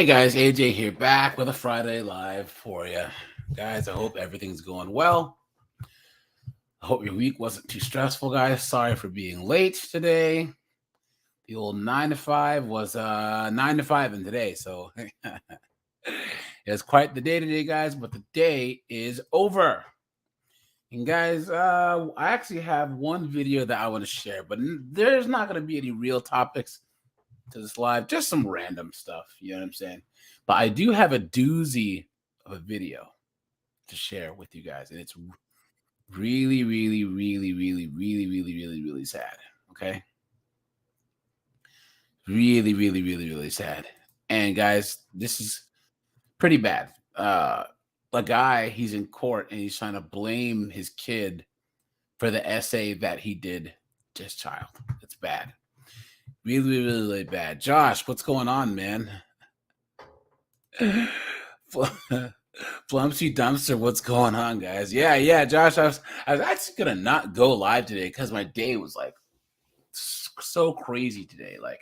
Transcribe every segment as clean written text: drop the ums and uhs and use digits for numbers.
Hey guys, AJ here, back with a Friday Live for you. Guys, I hope everything's going well. I hope your week wasn't too stressful, guys. Sorry for being late today. The old 9 to 5 was 9 to 5 in today, so it's quite the day today, guys, but the day is over. And guys, I actually have one video that I want to share, but there's not going to be any real topics to this live, just some random stuff, you know what I'm saying? But I do have a doozy of a video to share with you guys, and it's really, really, really, really, really, really, really, really sad. Okay, really, really, really, really sad. And guys, this is pretty bad. A guy, he's in court and he's trying to blame his kid for the essay that he did to his child. It's bad. Really, really, really bad. Josh, what's going on, man? Flumpsy Dumpster, what's going on, guys? Yeah, Josh. I was actually gonna not go live today because my day was like so crazy today. Like,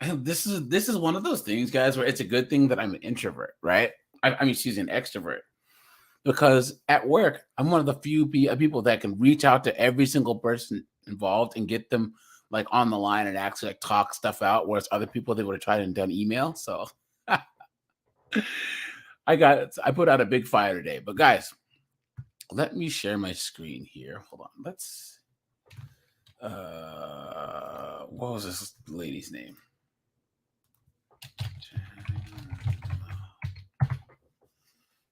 this is one of those things, guys, where it's a good thing that I'm an introvert, right? I mean, she's an extrovert because at work I'm one of the few people that can reach out to every single person involved and get them like on the line and actually like talk stuff out. Whereas other people, they would have tried and done email. So I put out a big fire today. But guys, let me share my screen here. Hold on. Let's what was this lady's name?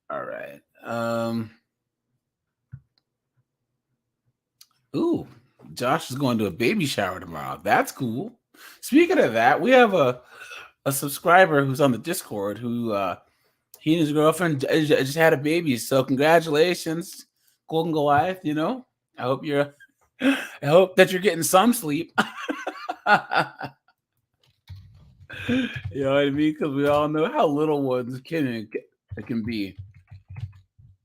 All right. Ooh, Josh is going to a baby shower tomorrow. That's cool. Speaking of that, we have a subscriber who's on the Discord who he and his girlfriend just had a baby. So congratulations, Golden Goliath. You know, I hope that you're getting some sleep. You know what I mean? Because we all know how little ones can be.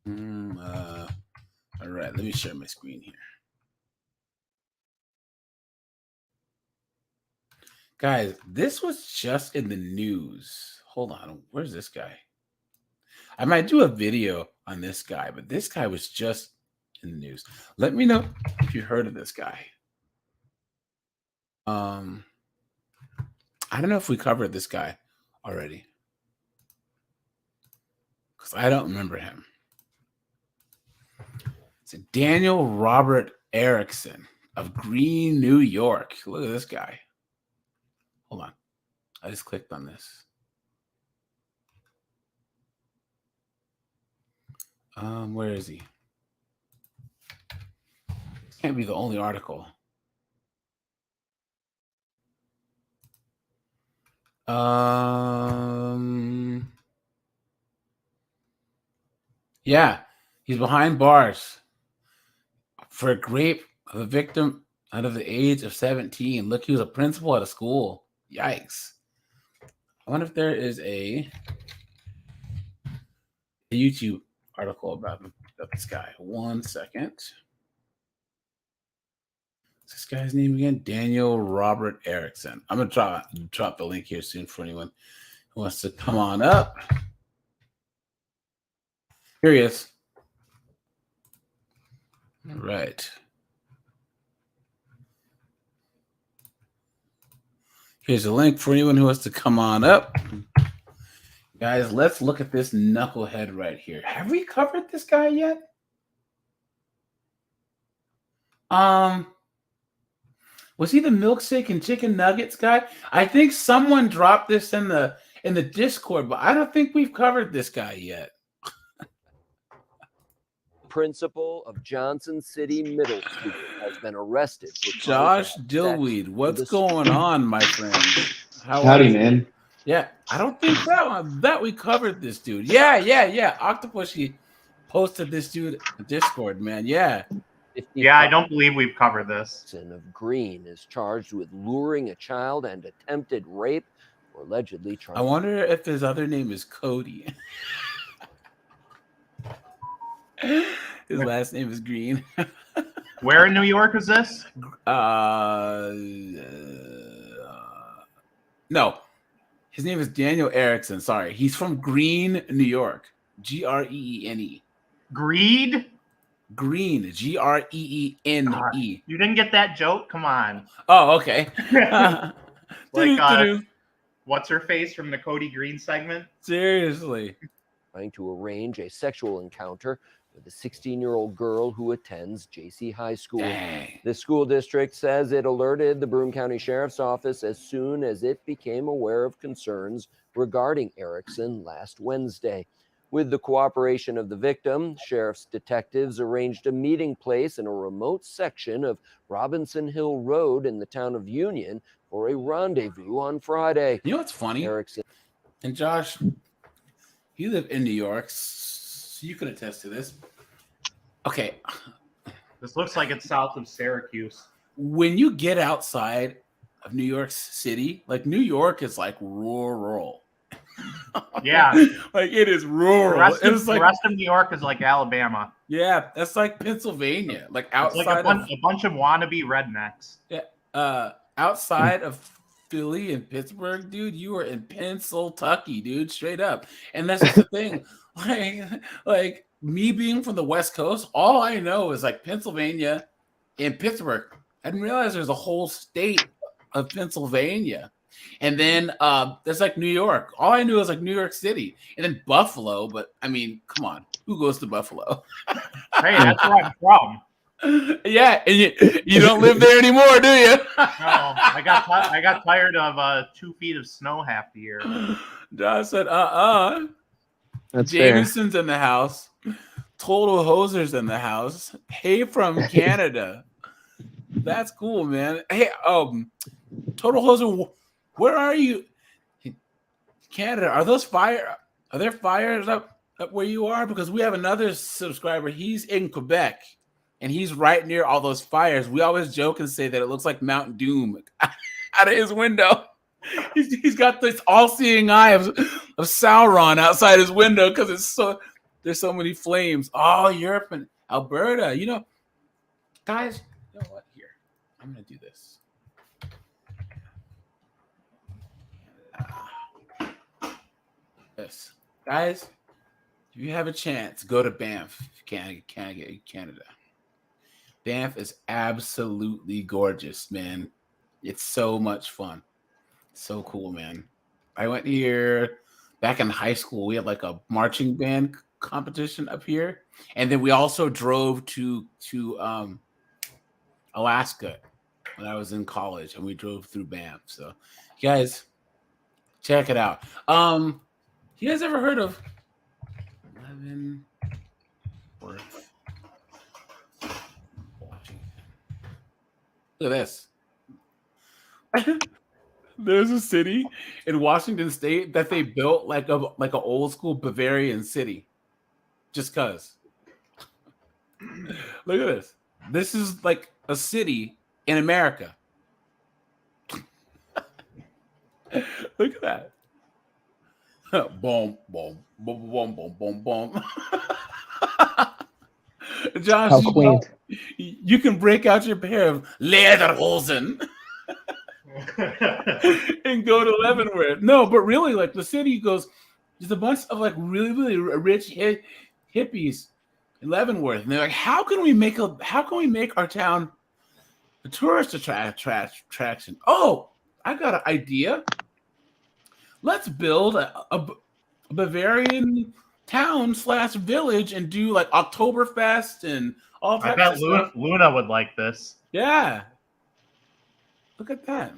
All right, let me share my screen here. Guys, this was just in the news. Hold on, where's this guy? I might do a video on this guy, but this guy was just in the news. Let me know if you heard of this guy. I don't know if we covered this guy already because I don't remember him. It's Daniel Robert Erickson of Green, New York. Look at this guy. Hold on. I just clicked on this. Where is he? Can't be the only article. Yeah, he's behind bars for rape of a victim under the age of 17. Look, he was a principal at a school. Yikes. I wonder if there is a YouTube article about this guy. 1 second. What's this guy's name again? Daniel Robert Erickson. I'm going to drop the link here soon for anyone who wants to come on up. Here he is. All right. Here's a link for anyone who wants to come on up. Guys, let's look at this knucklehead right here. Have we covered this guy yet? Was he the milkshake and chicken nuggets guy? I think someone dropped this in the Discord, but I don't think we've covered this guy yet. Principal of Johnson City Middle School has been arrested for Josh Dillweed. What's going on, my friend? Howdy, man. Yeah, I don't think that we covered this dude. Yeah. Octopus, he posted this dude in Discord, man. Yeah. Yeah, I don't believe we've covered this. Of Green is charged with luring a child and attempted rape, or allegedly trying. I wonder if his other name is Cody. His last name is Green. Where in New York is this? No. His name is Daniel Erickson. Sorry. He's from Greene, New York. Greene. Greed? Green. Greene. You didn't get that joke? Come on. Oh, okay. Like, what's her face from the Cody Green segment? Seriously. Trying to arrange a sexual encounter with a 16-year-old girl who attends JC High School. Dang. The school district says it alerted the Broome County Sheriff's Office as soon as it became aware of concerns regarding Erickson last Wednesday. With the cooperation of the victim, sheriff's detectives arranged a meeting place in a remote section of Robinson Hill Road in the town of Union for a rendezvous on Friday. You know what's funny? Erickson. And Josh, you live in New York, so you can attest to this. Okay. This looks like it's south of Syracuse. When you get outside of New York City, like New York is like rural. Yeah. Like it is rural. The rest of New York is like Alabama. Yeah, that's like Pennsylvania. Like outside it's like a bunch of wannabe rednecks. Yeah. Outside of Philly and Pittsburgh, dude, you are in Pennsylvania, dude, straight up. And that's just the thing. Like me being from the West Coast, all I know is like Pennsylvania and Pittsburgh. I didn't realize there's a whole state of Pennsylvania. And then there's like New York. All I knew was like New York City. And then Buffalo. But I mean, come on. Who goes to Buffalo? Hey, that's where I'm from. Yeah, and you don't live there anymore, do you? No, I got tired of 2 feet of snow half the year. Josh said, That's Jameson's in the house. Total Hoser's in the house. Hey from Canada. That's cool, man. Hey, Total Hoser, where are you? Canada. Are there fires up where you are? Because we have another subscriber. He's in Quebec. And he's right near all those fires. We always joke and say that it looks like Mount Doom out of his window. He's got this all-seeing eye of Sauron outside his window because there's so many flames. Oh, Europe and Alberta. You know, guys, you know what? Here, I'm gonna do this. This, guys, if you have a chance, go to Banff, Canada. Banff is absolutely gorgeous, man. It's so much fun. So cool, man. I went here back in high school. We had like a marching band competition up here. And then we also drove to Alaska when I was in college, and we drove through Banff. So you guys check it out. You guys ever heard of Leavenworth? Look at this. There's a city in Washington State that they built like an old school Bavarian city. Just cause. Look at this. This is like a city in America. Look at that. Boom, boom, boom, boom, boom, boom, boom. Josh, How quaint. You can break out your pair of lederhosen and go to Leavenworth. No, but really, like the city goes, there's a bunch of like really, really rich hippies in Leavenworth, and they're like, how can we make our town a tourist attraction? Oh, I got an idea. Let's build a Bavarian town / village and do like Oktoberfest and all types I bet of stuff. Luna would like this. Yeah. Look at that.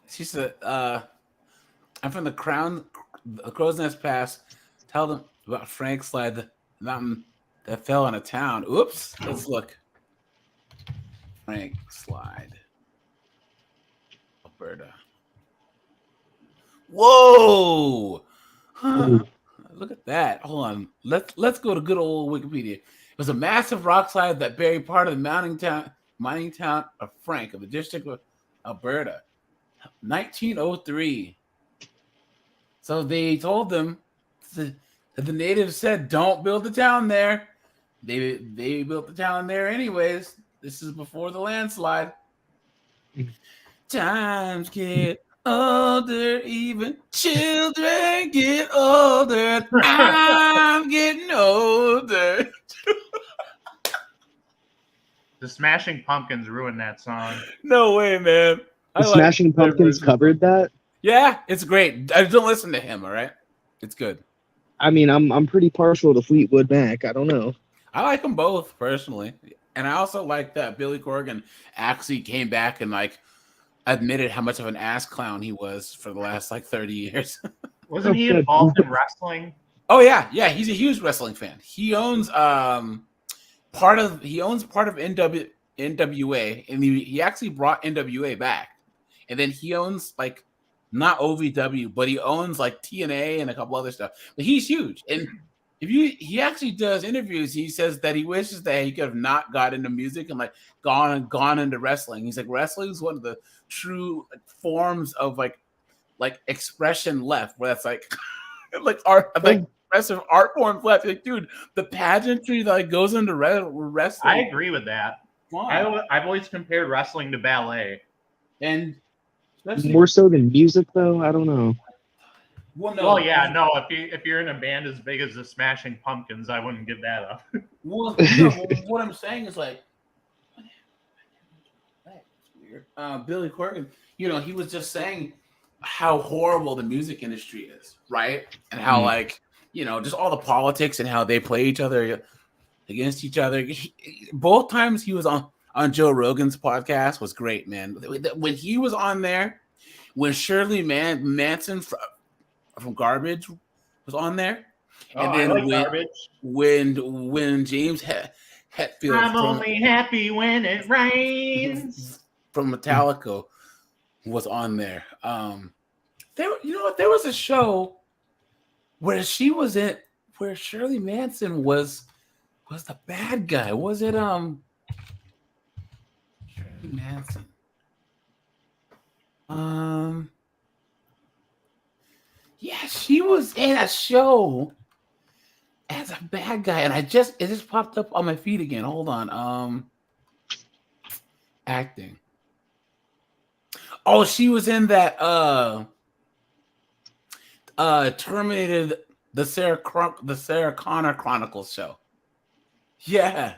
She said, I'm from the Crow's Nest Pass. Tell them about Frank Slide, the mountain that fell on a town. Oops. Let's look. Frank Slide. Alberta. Whoa! Look at that. Hold on. Let's go to good old Wikipedia. It was a massive rock slide that buried part of the mining town of Frank of the district of Alberta. 1903. So they told them that the natives said, "Don't build the town there." They built the town there anyways. This is before the landslide. Times get older, even children get older. I'm getting older. The Smashing Pumpkins ruined that song. No way, man. The Smashing Pumpkins covered that. Yeah, it's great. I don't listen to him. All right, it's good. I mean, I'm pretty partial to Fleetwood Mac. I don't know. I like them both personally, and I also like that Billy Corgan actually came back and like admitted how much of an ass clown he was for the last like 30 years. Wasn't he involved in wrestling? Oh yeah, he's a huge wrestling fan. He owns part of NWA, and he actually brought NWA back, and then he owns like not OVW, but he owns like TNA and a couple other stuff. But he's huge, and he actually does interviews. He says that he wishes that he could have not got into music and like gone into wrestling. He's like, wrestling is one of the true forms of like expression left, where that's like like art, like expressive art forms left. Like, dude, the pageantry that like goes into wrestling. I agree with that. I've always compared wrestling to ballet. And more so than music, though. I don't know. Well, yeah, no. If you're in a band as big as the Smashing Pumpkins, I wouldn't give that up. Well, no, what I'm saying is like, that's weird. Billy Corgan, he was just saying how horrible the music industry is, right? And how like, just all the politics and how they play each other against each other. Both times he was on Joe Rogan's podcast was great, man. When he was on there, when Shirley Manson from Garbage was on there, and then when James Hetfield, I'm only happy when it rains, from Metallica was on there. There was a show where where Shirley Manson was the bad guy. Was it Shirley Manson? Yeah, she was in a show as a bad guy, and it just popped up on my feed again. Hold on. Acting. Oh, she was in that terminated the Sarah Connor Chronicles show. Yeah.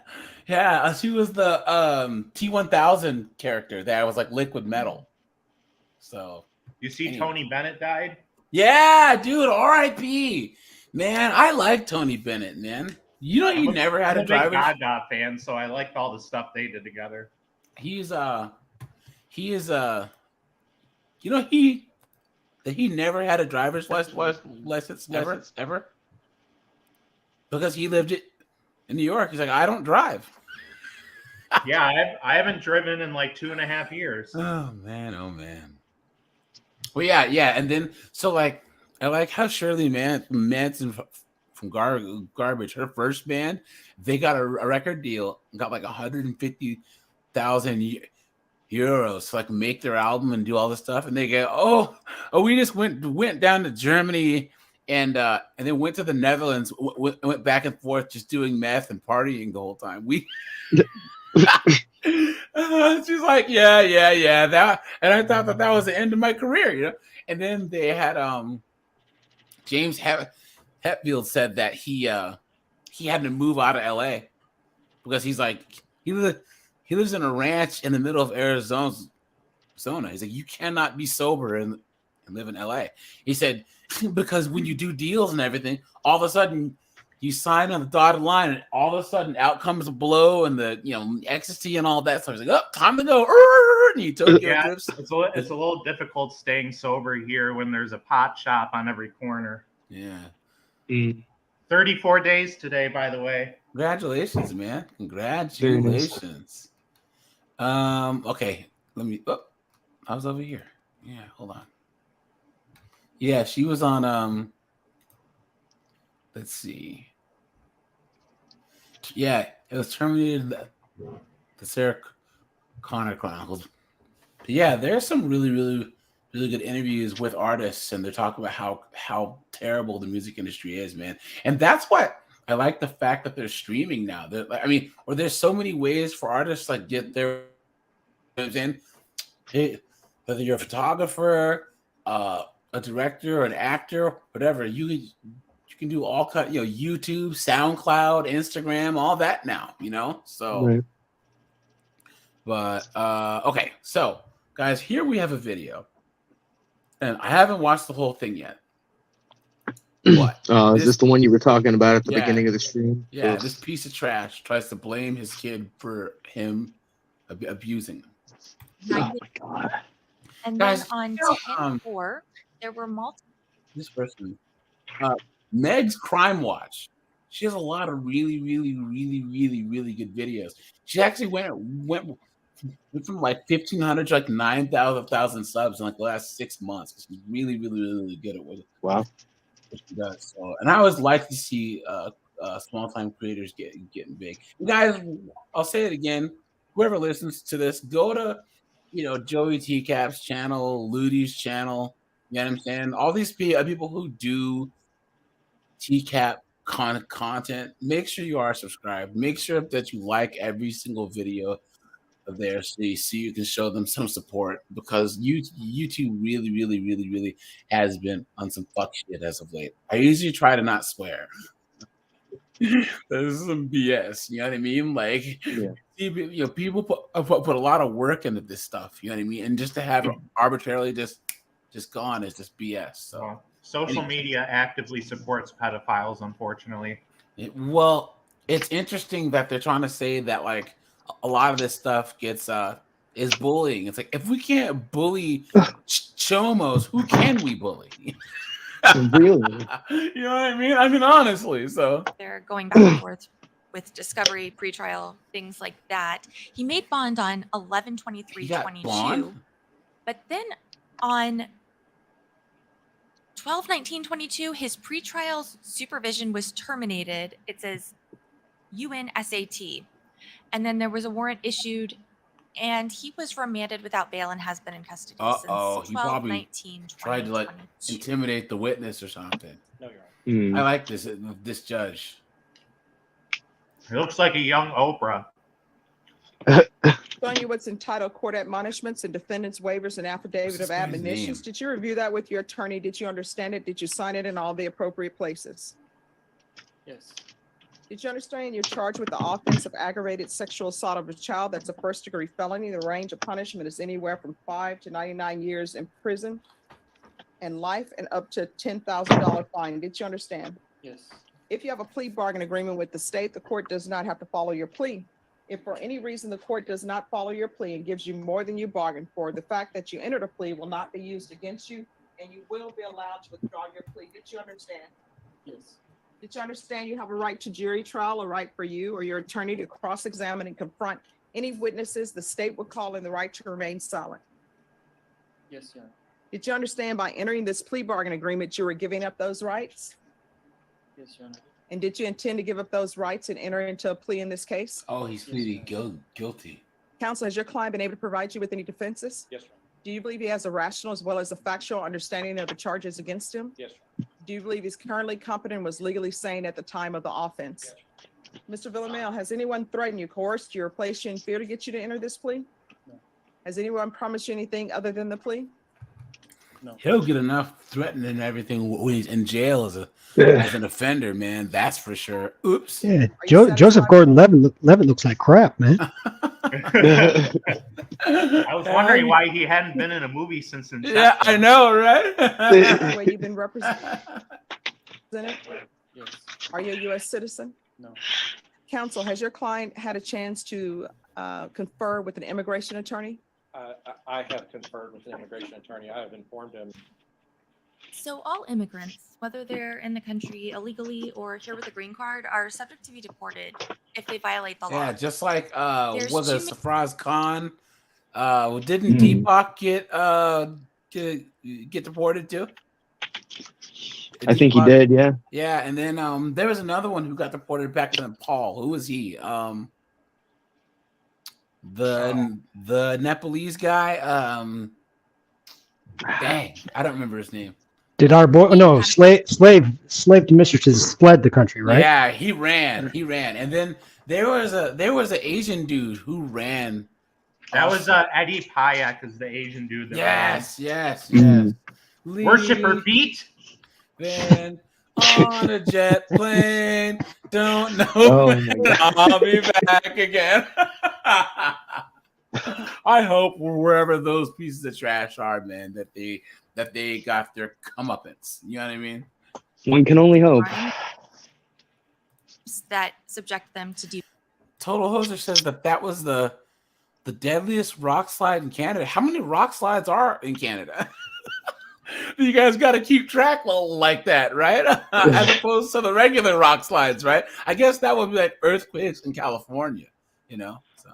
She was the T-1000 character that was like liquid metal. So you see, Tony Bennett died. Yeah, dude. R.I.P. Man, I like Tony Bennett, man. You never had a driver's. I'm a big Gaga fan, so I liked all the stuff they did together. He never had a driver's license ever because he lived it in New York. He's like, I don't drive. Yeah, I haven't driven in like 2.5 years. Oh man. Well, yeah, and then so like I like how Shirley Manson from Garbage, her first band, they got a record deal, got like 150,000 euros to like make their album and do all this stuff, and they go, oh, we just went down to Germany and then went to the Netherlands, went back and forth just doing meth and partying the whole time. She's like, yeah, that, and I thought that was the end of my career, And then they had James Hetfield said that he had to move out of LA because he's like he lives in a ranch in the middle of Arizona. He's like, you cannot be sober and live in LA. He said because when you do deals and everything, all of a sudden you sign on the dotted line, and all of a sudden out comes a blow and the ecstasy and all that. So he's like, oh, time to go. And he took trips. It's a little difficult staying sober here when there's a pot shop on every corner. Yeah. 34 days today, by the way. Congratulations, man. Congratulations. Okay. Let me. Oh, I was over here. Yeah. Hold on. Yeah, she was on. Let's see. Yeah, it was terminated. The Sarah Connor Chronicles. But yeah, there's some really, really, really good interviews with artists, and they're talking about how terrible the music industry is, man. And that's what I like, the fact that they're streaming now. Or there's so many ways for artists like get their in Whether you're a photographer, a director, an actor, whatever, you can do all kind. YouTube, SoundCloud, Instagram, all that now. So. Right. But okay, so guys, here we have a video, and I haven't watched the whole thing yet. What? Is this the one you were talking about at the Yeah. beginning of the stream? Yeah, Ugh. this piece of trash tries to blame his kid for him abusing him. Oh my god. And Guys, then on 10-4, there were multiple. This person, Meg's Crime Watch. She has a lot of really, really, really, really, really good videos. She actually went from like 1,500 to like 9,000 subs in like the last 6 months. She's really, really, really good at what Wow. she does. So, and I always like to see small time creators getting big. You guys, I'll say it again. Whoever listens to this, go to Joey TCAP's channel, Ludi's channel. You know what I'm saying? All these people who do TCAP content, make sure you are subscribed. Make sure that you like every single video of theirs so you can show them some support, because YouTube really, really, really, really has been on some fuck shit as of late. I usually try to not swear. This is some BS. You know what I mean? Like, Yeah. People put a lot of work into this stuff. You know what I mean? And just to have it arbitrarily just gone is just BS. So. Well, social media actively supports pedophiles, unfortunately. Well, it's interesting that they're trying to say that like a lot of this stuff is bullying. It's like, if we can't bully chomos, who can we bully? Really? You know what I mean? I mean, honestly. So They're going back and forth with discovery, pretrial, things like that. He made bond on He got 11/23/22, bond? but then on 12/19/22, his pretrial supervision was terminated. It says UNSAT. And then there was a warrant issued, and he was remanded without bail and has been in custody since He probably 12/19/2022. tried to like intimidate the witness or something. No, you're right. I like this judge. He looks like a young Oprah. Showing you what's entitled court admonishments and defendants waivers and affidavit What's of this guy's admonitions. name? Did you review that with your attorney? Did you understand it? Did you sign it in all the appropriate places? Yes. Did you understand you're charged with the offense of aggravated sexual assault of a child? That's a first-degree felony. The range of punishment is anywhere from 5 to 99 years in prison and life, and up to $10,000 fine. Did you understand? Yes. If you have a plea bargain agreement with the state, the court does not have to follow your plea. If for any reason the court does not follow your plea and gives you more than you bargained for, the fact that you entered a plea will not be used against you, and you will be allowed to withdraw your plea. Did you understand? Yes. Did you understand you have a right to jury trial, a right for you or your attorney to cross-examine and confront any witnesses the state would call in, the right to remain silent? Yes, Your Honor. Did you understand by entering this plea bargain agreement, you were giving up those rights? Yes, Your Honor. And did you intend to give up those rights and enter into a plea in this case? Oh, he's pleading guilty. Counsel, has your client been able to provide you with any defenses? Yes, Your Honor. Do you believe he has a rational as well as a factual understanding of the charges against him? Yes, Your Honor. Do you believe he's currently competent and was legally sane at the time of the offense? Mr. Villamel, has anyone threatened you, coerced you, or placed you in fear to get you to enter this plea? No. Has anyone promised you anything other than the plea? No. He'll get enough threatening and everything when he's in jail as an offender, man. That's for sure. Oops. Yeah, you Joseph satisfied? Gordon-Levitt looks like crap, man. I was wondering why he hadn't been in a movie since Inception. Yeah, I know, right? The way you've been represented? Yes. Are you a U.S. citizen? No. Counsel, has your client had a chance to confer with an immigration attorney? I have conferred with the immigration attorney. I have informed him. So all immigrants, whether they're in the country illegally or here with a green card, are subject to be deported if they violate the law. Yeah, just like There's was it too Safraz Khan? Didn't Deepak get deported too? I think he Deepak- did, yeah. Yeah, and then there was another one who got deported back to Nepal. Who was he? The Nepalese guy. Dang, I don't remember his name. Did our boy? No, slave to mistresses fled the country, right? Yeah, he ran, and then there was an Asian dude who ran That was Eddie Payak, is the Asian dude. That Yes. Worship her feet. Then on a jet plane, don't know Oh when my God. I'll be back again. I hope wherever those pieces of trash are, man, that they got their comeuppance. You know what I mean? One can only hope. That subject them to deep. Total Hoser says that was the deadliest rock slide in Canada. How many rock slides are in Canada? You guys got to keep track like that, right? As opposed to the regular rock slides, right? I guess that would be like earthquakes in California, you know? So.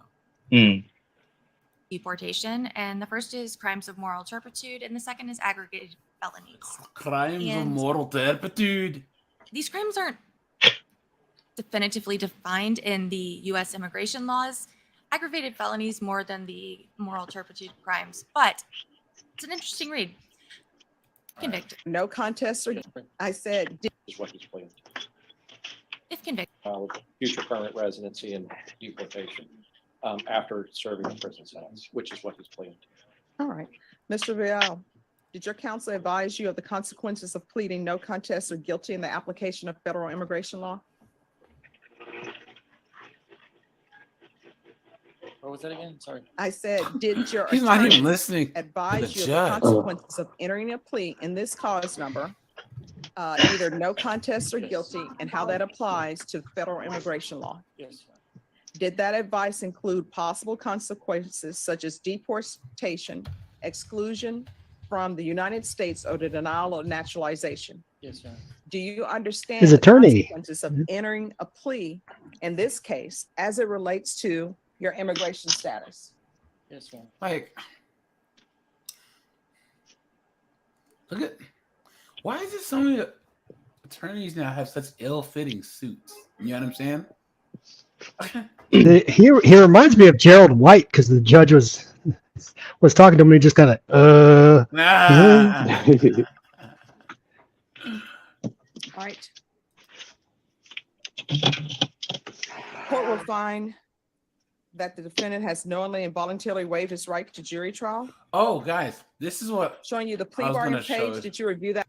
Deportation, and the first is crimes of moral turpitude, and the second is aggravated felonies. Crimes of And moral turpitude. these crimes aren't definitively defined in the U.S. immigration laws. Aggravated felonies more than the moral turpitude crimes, but it's an interesting read. Convicted. No contest, or I said, Is what he's pleading. If convicted. Future permanent residency and deportation after serving a prison sentence, which is what he's pleading. all right. Mr. Vial, did your counsel advise you of the consequences of pleading no contest or guilty in the application of federal immigration law? What was that again? Sorry. I said, did your He's not even attorney listening. advise the you of judge. the consequences of entering a plea in this cause number, either no contest or guilty, and how that applies to federal immigration law? Yes. Did that advice include possible consequences such as deportation, exclusion from the United States, or the denial of naturalization? Yes, sir. Do you understand His the attorney. consequences of entering a plea in this case as it relates to your immigration status? Yes, sir. Like, look at why is it so many attorneys now have such ill-fitting suits? You know what I'm saying? He reminds me of Gerald White because the judge was talking to him and he just kind of All right. Court will find that the defendant has knowingly and voluntarily waived his right to jury trial. Oh, guys, this is what Showing you the plea I was bargain gonna show page. you. Did you review that?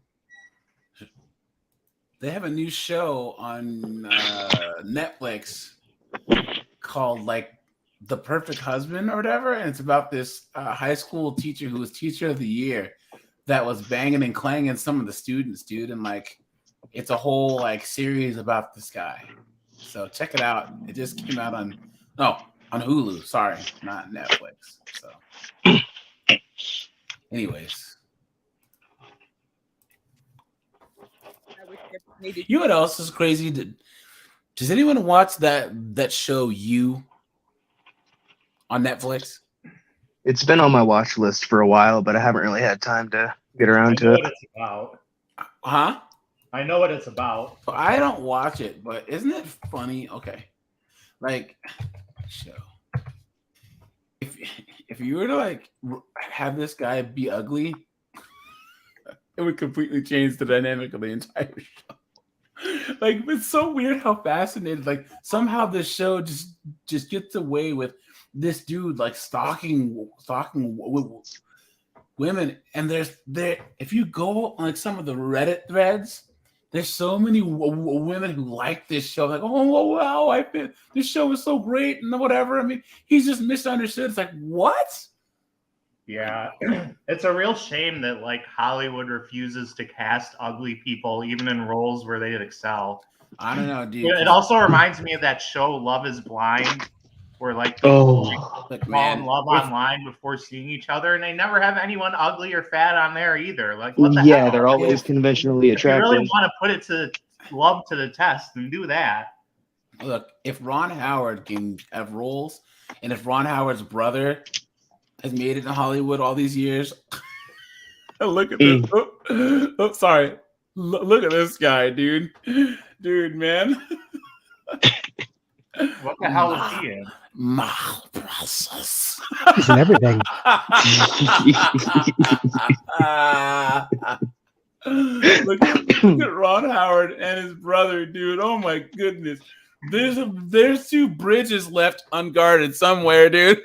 they have a new show on Netflix called like The Perfect Husband or whatever, and it's about this high school teacher who was teacher of the year that was banging and clanging some of the students, dude, and like it's a whole like series about this guy. So check it out. It just came out on Hulu. Sorry, not Netflix. So, anyways, you know what else is crazy? Does anyone watch that show You on Netflix? It's been on my watch list for a while, but I haven't really had time to get I around know to it. what it's about. Huh? I know what it's about. So I don't watch it, but isn't it funny? Okay, like show. If you were to like have this guy be ugly, it would completely change the dynamic of the entire show. Like it's so weird how fascinated. Like somehow this show just gets away with this dude like stalking women, and if you go on like some of the Reddit threads, there's so many women who like this show. Like, oh wow, this show is so great and whatever. I mean, he's just misunderstood. It's like what? Yeah, it's a real shame that like Hollywood refuses to cast ugly people even in roles where they excel. I don't know, dude. It also reminds me of that show Love is Blind, where like people Like, fall in love online before seeing each other, and they never have anyone ugly or fat on there either. Like, what the hell? They're always conventionally If you attractive. really want to put it to love to the test, then do that. Look, if Ron Howard can have roles, and if Ron Howard's brother has made it in Hollywood all these years, look at this. Oh, sorry. Look at this guy, dude. Dude, man. What the hell is he in? My process. he's in everything. Look at Ron Howard and his brother, dude. Oh my goodness. There's two bridges left unguarded somewhere, dude.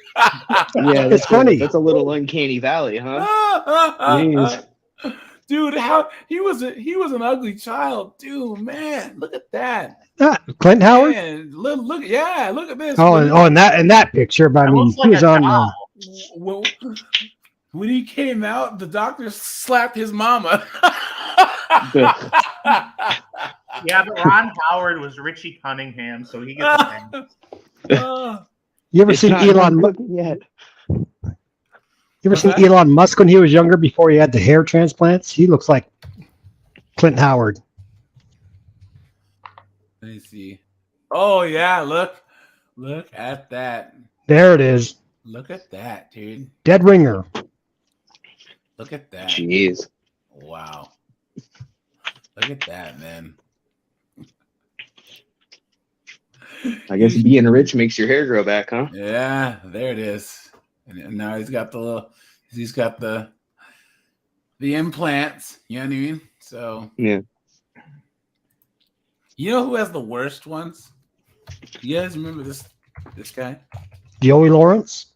Yeah, It's funny. That's a little uncanny valley, huh? Jeez. Dude, how he was an ugly child, dude. Man, look at that. Clint Howard. Man, look at this. Oh, and that picture. But I That mean, looks he like was a on. doll. When he came out, the doctor slapped his mama. Yeah, but Ron Howard was Richie Cunningham, so he gets a pass. You ever It's seen not Elon? done cooking yet. You ever seen What's that? Elon Musk when he was younger before he had the hair transplants? He looks like Clint Howard. Let me see. Oh yeah, look at that. There it is. Look at that, dude. Dead ringer. Look at that. Jeez. Wow. Look at that, man. I guess being rich makes your hair grow back, huh? Yeah, there it is. And now he's got the implants. You know what I mean? So Yeah. you know who has the worst ones? You guys remember this guy? Joey Lawrence.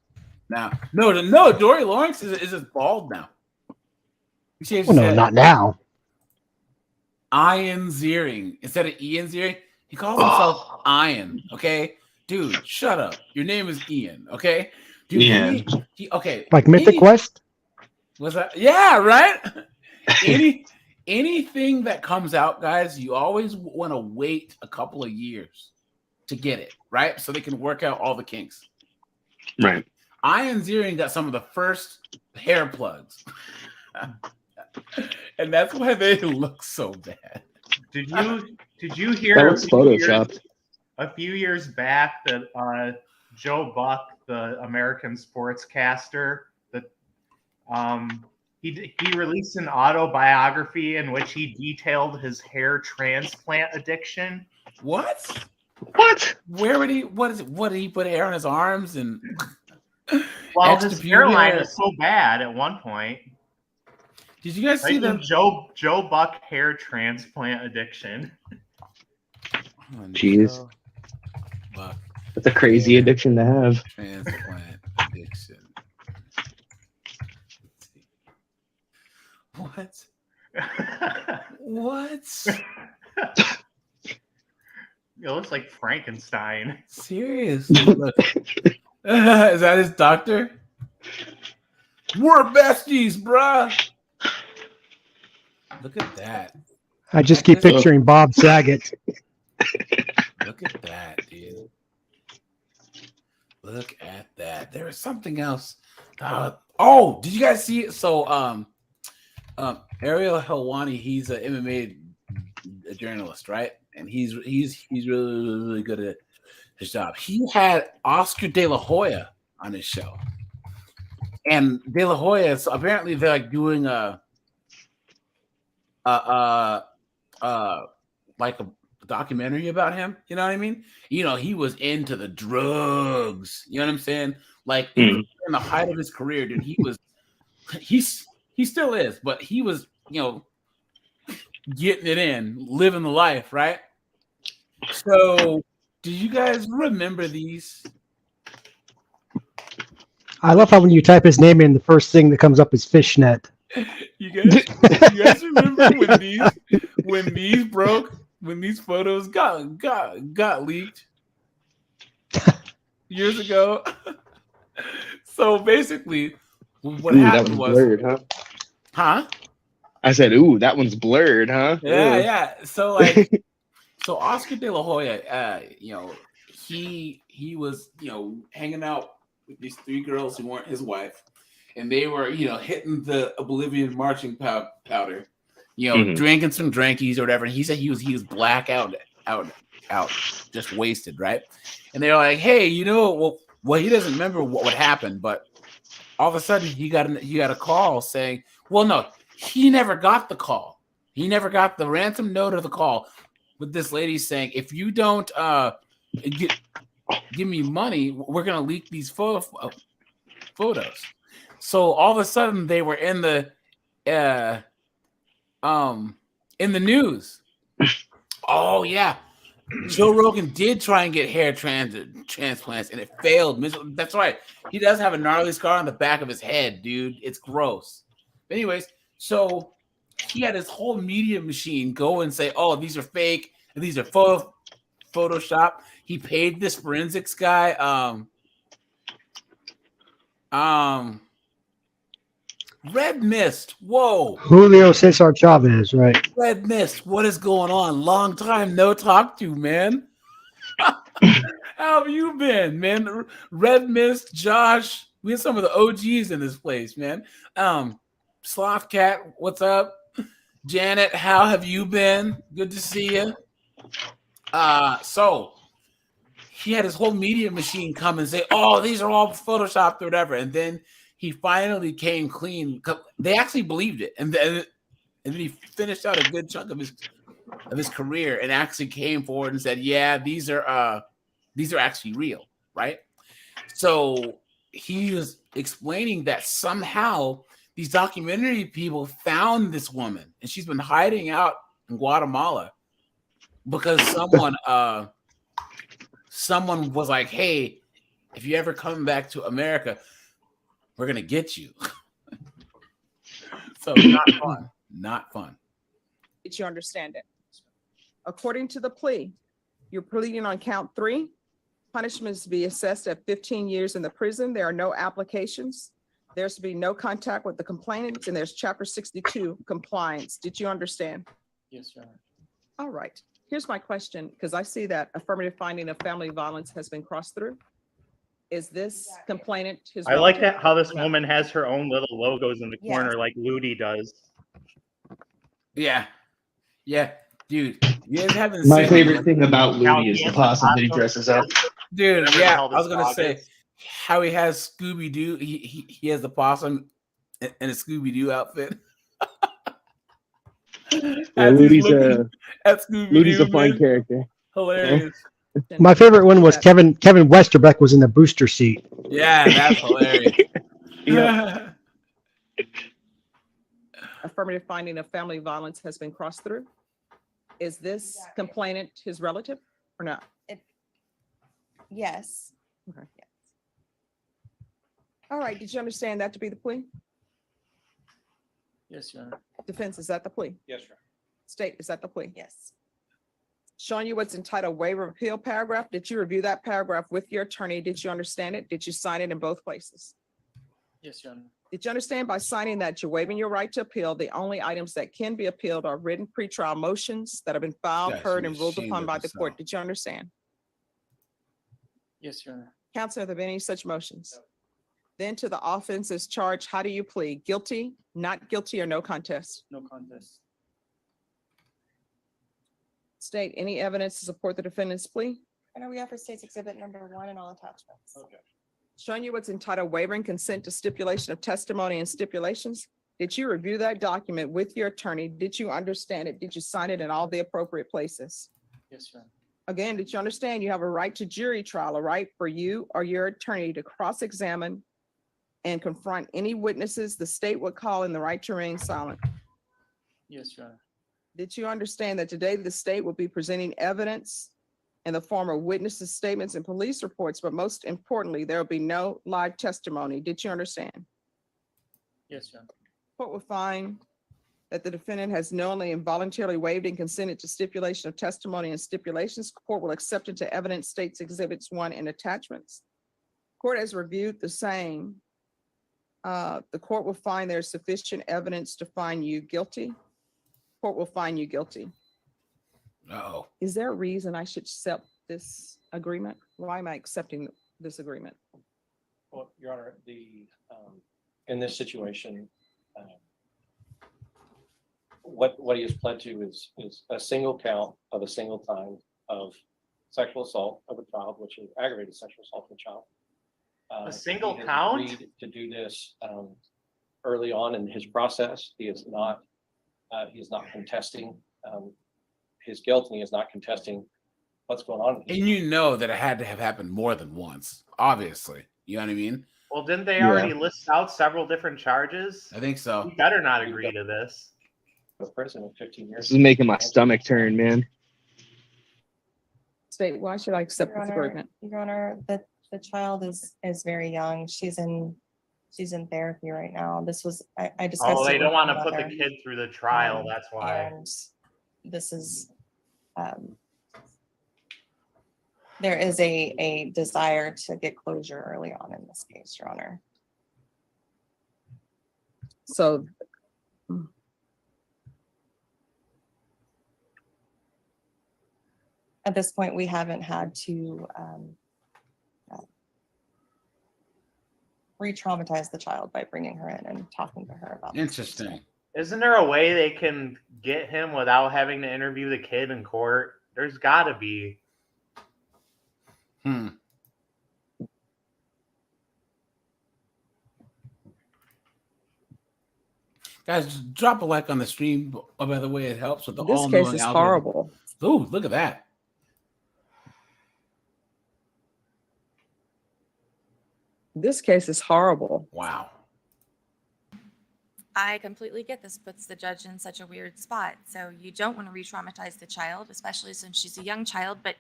Now, no, Dory Lawrence is bald now. He changed Well, his no, head. not now. Ian Ziering instead of Ian Ziering. He calls himself Ian. Okay, dude, shut up. Your name is Ian. Okay, dude. Yeah. Okay. Like Mythic Quest. Was that? Yeah, right. Anything that comes out, guys, you always want to wait a couple of years to get it right, so they can work out all the kinks. Right. Ian Ziering got some of the first hair plugs, and that's why they look so bad. Did you hear That looks photoshopped. a few years back that Joe Buck, the American sportscaster, that he released an autobiography in which he detailed his hair transplant addiction? What? What? Where would he? What is it? What did he put hair on his arms and? Well, extra his pubic hairline hair? was so bad at one point. Did you guys see Right, them? Joe Buck hair transplant addiction. Jeez. Buck That's a crazy addiction to have. transplant addiction. Let's see. What? It looks like Frankenstein. Seriously? Look. Is that his doctor? We're besties, bruh. Look at that. I just keep picturing Bob Saget. Look at that, dude. Look at that. There is something else. Oh, did you guys see it? So, Ariel Helwani, he's an MMA journalist, right? And he's really good at his job. He had Oscar De La Hoya on his show, and De La Hoya. So apparently, they're like doing like a documentary about him. You know what I mean? You know, he was into the drugs. You know what I'm saying? Like in the height of his career, dude, he still is, but he was, you know, getting it in, living the life, right? So, do you guys remember these? I love how when you type his name in, the first thing that comes up is fishnet. You guys remember when these broke? When these photos got leaked years ago? So basically, what happened was blurred, huh? Huh? I said, "Ooh, that one's blurred, huh?" Yeah. So like, so Oscar De La Hoya, you know, he was, you know, hanging out with these three girls who weren't his wife, and they were, you know, hitting the Oblivion marching powder, you know, drinking some drinkies or whatever. And he said he was black out, just wasted, right? And they were like, hey, you know, well, he doesn't remember what happened, but all of a sudden he got a call saying, well, no, he never got the call. He never got the ransom note or the call with this lady saying, if you don't give me money, we're gonna leak these photos. So all of a sudden they were in the news. Oh yeah, Joe Rogan did try and get hair transplants, and it failed. That's right. He does have a gnarly scar on the back of his head, dude. It's gross. But anyways, so he had his whole media machine go and say, "Oh, these are fake, and these are Photoshop." He paid this forensics guy, Red Mist. Whoa. Julio Cesar Chavez, right? Red Mist, what is going on? Long time no talk to, man. How have you been, man? Red Mist, Josh. We have some of the OGs in this place, man. Sloth Cat, what's up? Janet, how have you been? Good to see you. So he had his whole media machine come and say, "Oh, these are all photoshopped or whatever," and then he finally came clean. They actually believed it, and then he finished out a good chunk of his career and actually came forward and said, "Yeah, these are actually real, right?" So he was explaining that somehow these documentary people found this woman, and she's been hiding out in Guatemala because someone was like, "Hey, if you ever come back to America, we're gonna get you." So not fun. Did you understand it? According to the plea, you're pleading on count 3. Punishments to be assessed at 15 years in the prison. There are no applications. There's to be no contact with the complainant, and there's Chapter 62 compliance. Did you understand? Yes, Your Honor. All right. Here's my question, because I see that affirmative finding of family violence has been crossed through. Is this complainant his I like relative? that how this woman has her own little logos in the corner, like Ludi does. Yeah, dude. You guys haven't My seen favorite thing about Looney is he the has possum that he possum. dresses up. dude. Whatever the Yeah, hell I was this gonna dog say is. how he has Scooby Doo. He has the possum in a Scooby Doo outfit. Yeah, As he's Looney's looking at Scooby Looney's Doo, a fun man. character. Hilarious. My favorite one was Kevin Westerbeck was in the booster seat. Yeah, that's hilarious. Yep. Affirmative finding of family violence has been crossed through. Is this complainant his relative or not? Yes. Okay. All right. Did you understand that to be the plea? Yes, Your Honor. Defense, is that the plea? Yes, Your Honor. State, is that the plea? Yes. Showing you what's entitled waiver of appeal paragraph. Did you review that paragraph with your attorney? Did you understand it? Did you sign it in both places? Yes, Your Honor. Did you understand by signing that you're waiving your right to appeal? The only items that can be appealed are written pretrial motions that have been filed, Guys, heard, you're and ruled ashamed upon of by the court. yourself. Did you understand? Yes, Your Honor. Counsel, have there been any such motions? Then to the offenses charged, how do you plead? Guilty, not guilty, or no contest? No contest. State, any evidence to support the defendant's plea? I know we offer states exhibit number 1 and all attachments. Okay. Showing you what's entitled waiver and consent to stipulation of testimony and stipulations. Did you review that document with your attorney? Did you understand it? Did you sign it in all the appropriate places? Yes, Your Honor. Again, did you understand you have a right to jury trial, a right for you or your attorney to cross-examine and confront any witnesses the state would call in the right to remain silent? Yes, Your Honor. Did you understand that today the state will be presenting evidence in the form of witnesses' statements and police reports, but most importantly, there will be no live testimony? Did you understand? Yes, Your Honor. Court will find that the defendant has knowingly and voluntarily waived and consented to stipulation of testimony and stipulations. Court will accept into evidence states exhibits 1 and attachments. Court has reviewed the same. The court will find there's sufficient evidence to find you guilty. Court will find you guilty. Uh-oh. Is there a reason I should accept this agreement? Why am I accepting this agreement? Well, Your Honor, in this situation, what he has pled to is a single count of a single time of sexual assault of a child, which is aggravated sexual assault of a child. A single He has count? agreed to do this early on in his process. He is not contesting his guilt, and he is not contesting what's going on. And you know that it had to have happened more than once, obviously. You know what I mean? Well, didn't they Yeah. already list out several different charges? I think so. You better not agree to this. The prison of 15 years. This is making my stomach turn, man. State, why should I accept Your this Honor, agreement? Your Honor, the child is very young. She's in therapy right now. This was, I discussed. Oh, it they don't with want the to put the mother, kid through the trial. um, That's why. And this is, there is a desire to get closure early on in this case, Your Honor. So At this point, we haven't had to re-traumatize the child by bringing her in and talking to her about this. Interesting. Isn't there a way they can get him without having to interview the kid in court? There's got to be. Guys, just drop a like on the stream. Oh, by the way, it helps with the this all-knowing case is algorithm. horrible. Ooh, look at that. This case is horrible. Wow. I completely get this puts the judge in such a weird spot. So you don't want to re-traumatize the child, especially since she's a young child, but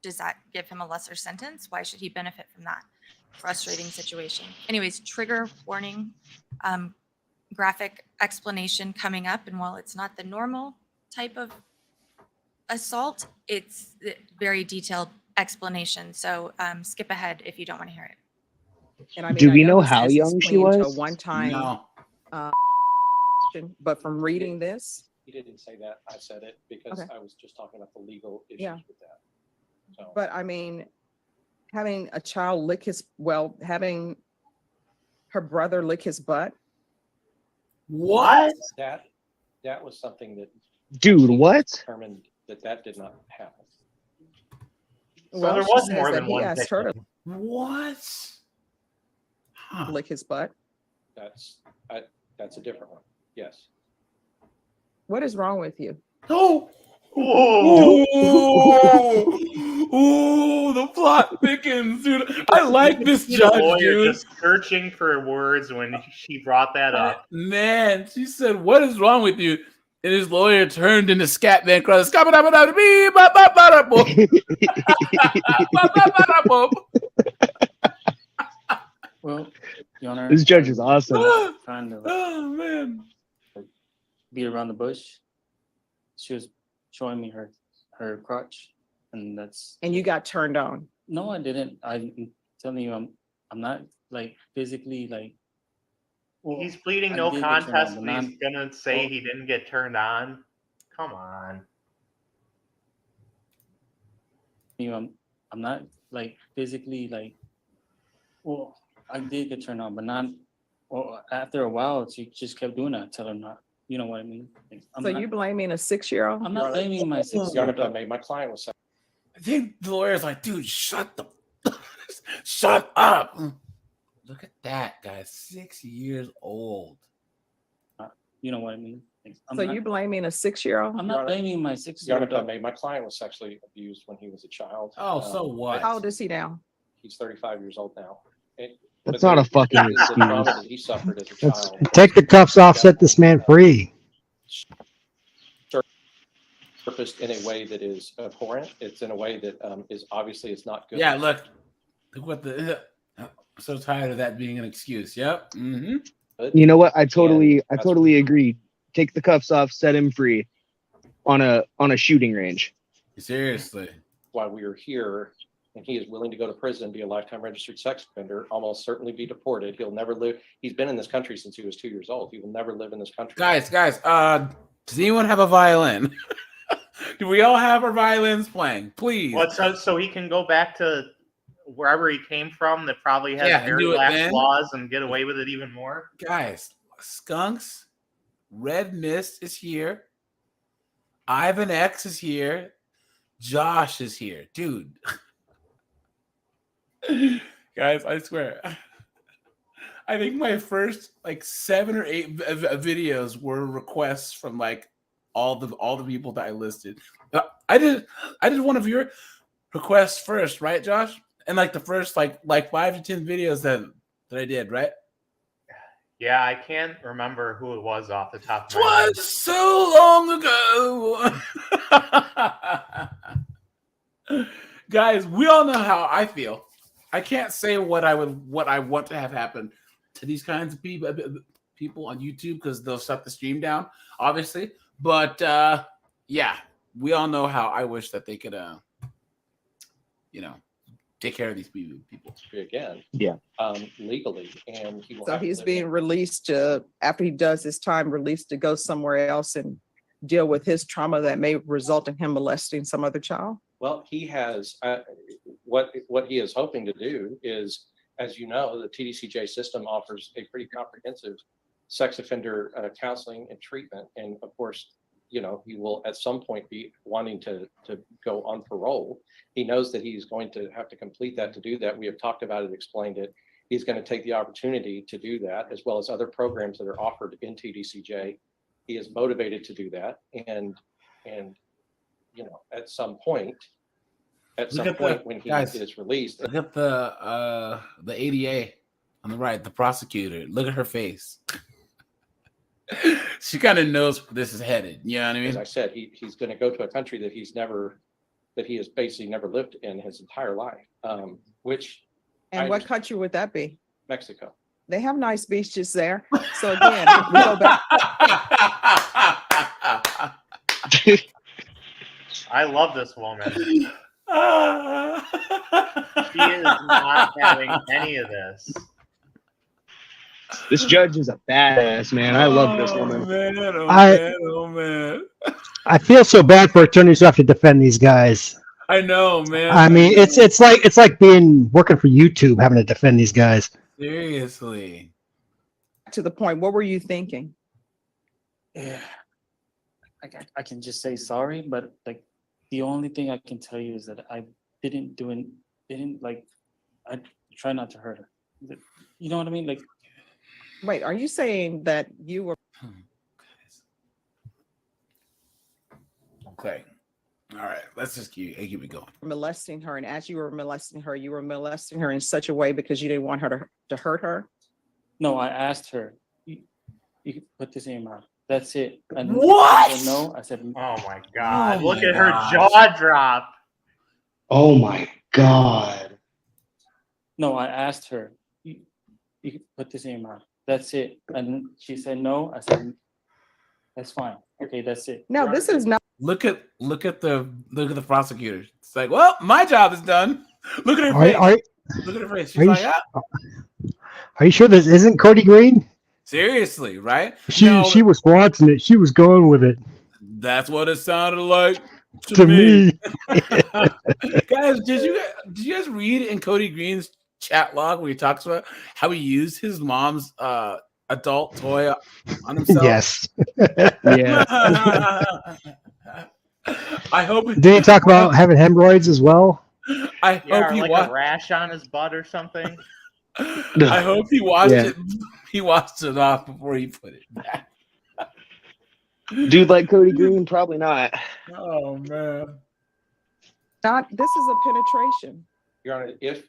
does that give him a lesser sentence? Why should he benefit from that? Frustrating situation. Anyways, trigger warning, graphic explanation coming up. And while it's not the normal type of assault, it's a very detailed explanation. So skip ahead if you don't want to hear it. And I mean, Do we I know this how case is young she clean to was? a one-time, No. but from reading this, He didn't say that. I said it because Okay. I was just talking about the legal issues Yeah. with that. So, but I mean, having a child having her brother lick his butt. What? that was something that Dude, what? determined that did not happen. So Well, there she was says more that than he one asked her victim. What? to lick his butt. That's a different one. Yes. What is wrong with you? Oh. Whoa. Ooh, the plot thickens, dude. I like this The judge, lawyer dude. just searching for words when she brought that up. Man, she said, "What is wrong with you?" And his lawyer turned into Scatman Cross. Well, Your Honor, This judge is awesome. trying to Oh man. beat around the bush. She was showing me her crotch, and that's And you got turned on. no, I didn't. I'm telling you, I'm not like physically like. Well, He's pleading I no did get turned contest, on, but but he's gonna say well- he didn't get turned on. Come on. I'm not like physically like. Well, I did get turned on, but not. Well, after a while, she just kept doing that. Tell her not. You know what I mean? Like, So you blaming a 6-year-old? I'm not blaming my 6 Your Honor, if I may, my client was I think the lawyer's like, dude, shut up. Look at that, guys. 6 years old. You know what I mean? Like, So you blaming a 6-year-old? I'm not blaming my 6 Your year Honor, if I old. may, my client was sexually abused when he was a child. Oh, so what? How old is he now? He's 35 years old now. That's not a fucking the trauma excuse. that he suffered as a Let's child. take the cuffs off, set this man free. Surfaced in a way that is abhorrent. It's in a way that is obviously it's not good. Yeah, look what the. I'm so tired of that being an excuse. Yep. Mm-hmm. You know what? I And totally that's- agree. Take the cuffs off, set him free on a shooting range. Seriously. Why we are here, and he is willing to go to prison, be a lifetime registered sex offender, almost certainly be deported. He'll never live. He's been in this country since he was 2 years old. He will never live in this country. Guys, does anyone have a violin? Do we all have our violins playing? Please. What? So he can go back to wherever he came from that probably has Yeah, and very do it lax then. laws and get away with it even more. Guys, Skunks, Red Mist is here. Ivan X is here. Josh is here. Dude. Guys, I swear. I think my first 7 or 8 videos were requests from all the people that I listed. I did one of your requests first, right, Josh? And the first 5 to 10 videos that I did, right? Yeah, I can't remember who it was off the top It of my head. was so long ago. Guys, we all know how I feel. I can't say what I want to have happen to these kinds of people on YouTube because they'll shut the stream down, obviously. But yeah, we all know how I wish that they could, take care of these people. Again, Yeah. Legally, and he will So have to he's live being released to, after he does his time, released to go somewhere else and deal with his trauma that may result in him molesting some other child? Well, he has, what he is hoping to do is, as you know, the TDCJ system offers a pretty comprehensive sex offender counseling and treatment. And of course, he will at some point be wanting to go on parole. He knows that he's going to have to complete that. To do that, we have talked about it, explained it. He's going to take the opportunity to do that, as well as other programs that are offered in TDCJ. He is motivated to do that. And at some point, when he is released. Look at the ADA on the right, the prosecutor. Look at her face. She kind of knows where this is headed. You know what I mean? As I said, he's going to go to a country that he has basically never lived in his entire life. And what country would that be? Mexico. They have nice beaches there. So again, we go back. I love this woman. She is not having any of this. This judge is a badass, man. I love this woman. Man. I feel so bad for attorneys who have to defend these guys. I know, man. I mean, it's like being working for YouTube, having to defend these guys. Seriously. To the point, what were you thinking? Yeah, I can just say sorry, but like the only thing I can tell you is that I didn't I try not to hurt her. You know what I mean? Like, Wait, are you saying that you were Okay. All right. Let's just keep it going. molesting her, and as you were molesting her in such a way because you didn't want her to hurt her? no, I asked her, you can put this in your mouth. That's it. And What? She said no. I said, Oh my God. Oh Look my at her gosh. jaw drop. Oh my God. no, I asked her, you can put this in your mouth. That's it. And she said no. I said, that's fine. Okay, that's it. No, this is not. Look at the prosecutor. It's like, well, my job is done. Look at her face. Look at her face. She's like, Are you sure this isn't Cody Green? seriously, right? She was watching it. She was going with it. That's what it sounded like To me. Guys, did you guys read in Cody Green's chat log where he talks about how he used his mom's adult toy on himself? Yes. Yeah. I hope. Did he talk about having hemorrhoids as well? I Yeah, hope or he like a rash on his butt or something. I hope he watched Yeah. it. He washed it off before he put it back. Dude like Cody Green? Probably not. Oh man. This is a penetration. Your Honor, if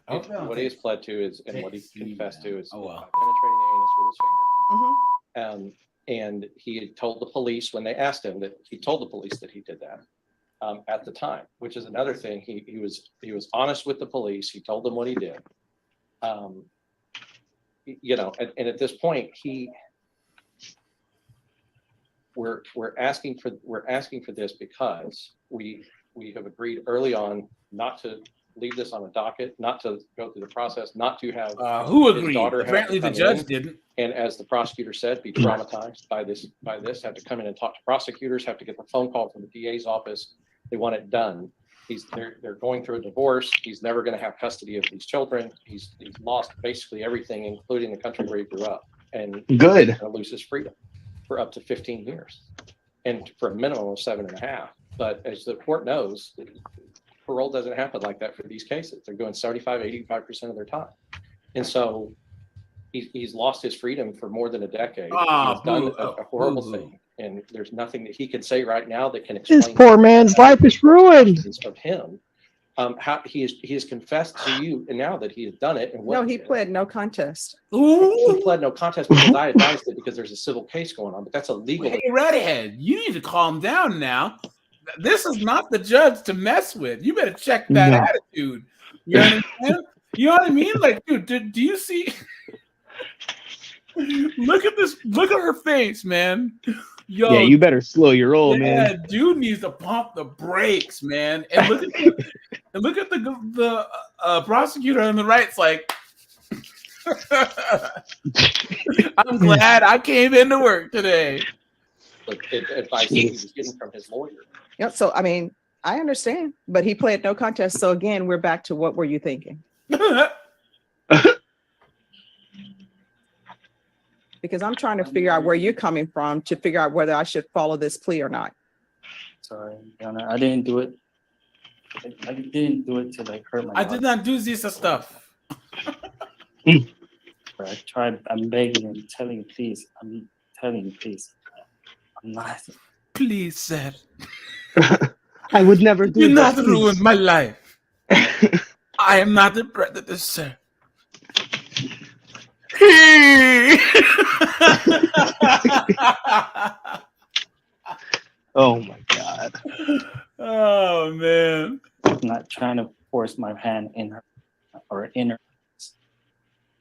Okay. what he has pled to is, and what he confessed to is Oh, wow. penetrating the anus with his finger. Mhm. And he had told the police when they asked him that he told the police that he did that at the time, which is another thing. He was honest with the police. He told them what he did. And at this point, we're asking for this because we have agreed early on not to leave this on a docket, not to go through the process, not to have Who his agreed? daughter have to Apparently the come judge in. didn't. And as the prosecutor said, be traumatized by this, have to come in and talk to prosecutors, have to get the phone call from the DA's office. They want it done. They're going through a divorce. He's never going to have custody of these children. He's lost basically everything, including the country where he grew up. And Good. he's going to lose his freedom for up to 15 years and for a minimum of 7.5. But as the court knows, parole doesn't happen like that for these cases. They're doing 85% of their time. And so he's lost his freedom for more than a decade. He's done a horrible thing. And there's nothing that he can say right now that can explain. This poor man's life is ruined. Of him, how he has confessed to you, and now that he has done it, and No, he pled no contest. he pled no contest because I advised it because there's a civil case going on, but that's a legal. Hey, Redhead, you need to calm down now. this is not the judge to mess with. You better check that No. attitude. You understand? You know what I mean? Like, dude, do you see? Look at this. Look at her face, man. Yo, Yeah, you better slow your roll, yeah, man. dude needs to pump the brakes, man. And look at the prosecutor on the right's like, I'm glad I came into work today. Look, advice that he was getting from his lawyer. Yep. So, I mean, I understand, but he played no contest. So again, we're back to what were you thinking? Because I'm trying to figure out where you're coming from to figure out whether I should follow this plea or not. Sorry, Your Honor, I didn't do it. I didn't do it to like hurt my I did not do this stuff. I tried. I'm begging and telling you, please. I'm telling you, please. I'm not. Please, sir. I would never do Do this. not please. ruin my life. I am not a predator, sir. Oh my god. Oh man. I'm not trying to force my hand in her or in her.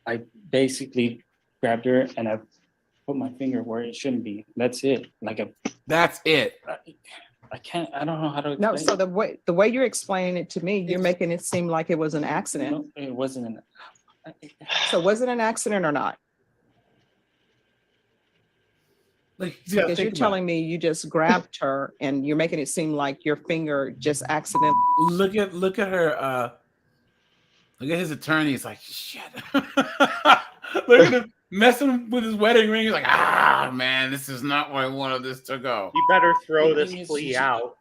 I basically grabbed her and I put my finger where it shouldn't be. That's it. That's it. I can't. I don't know how to. No, explain so the way you're explaining it to me, you're making it seem like it was an accident. No, it wasn't an. So was it an accident or not? Like, Because you're telling me you just grabbed her and you're making it seem like your finger just accidentally. Look at her. Look at his attorney. He's like, shit. Look at him messing with his wedding ring. He's like, man, this is not where I wanted this to go. You better throw The this thing is, plea out.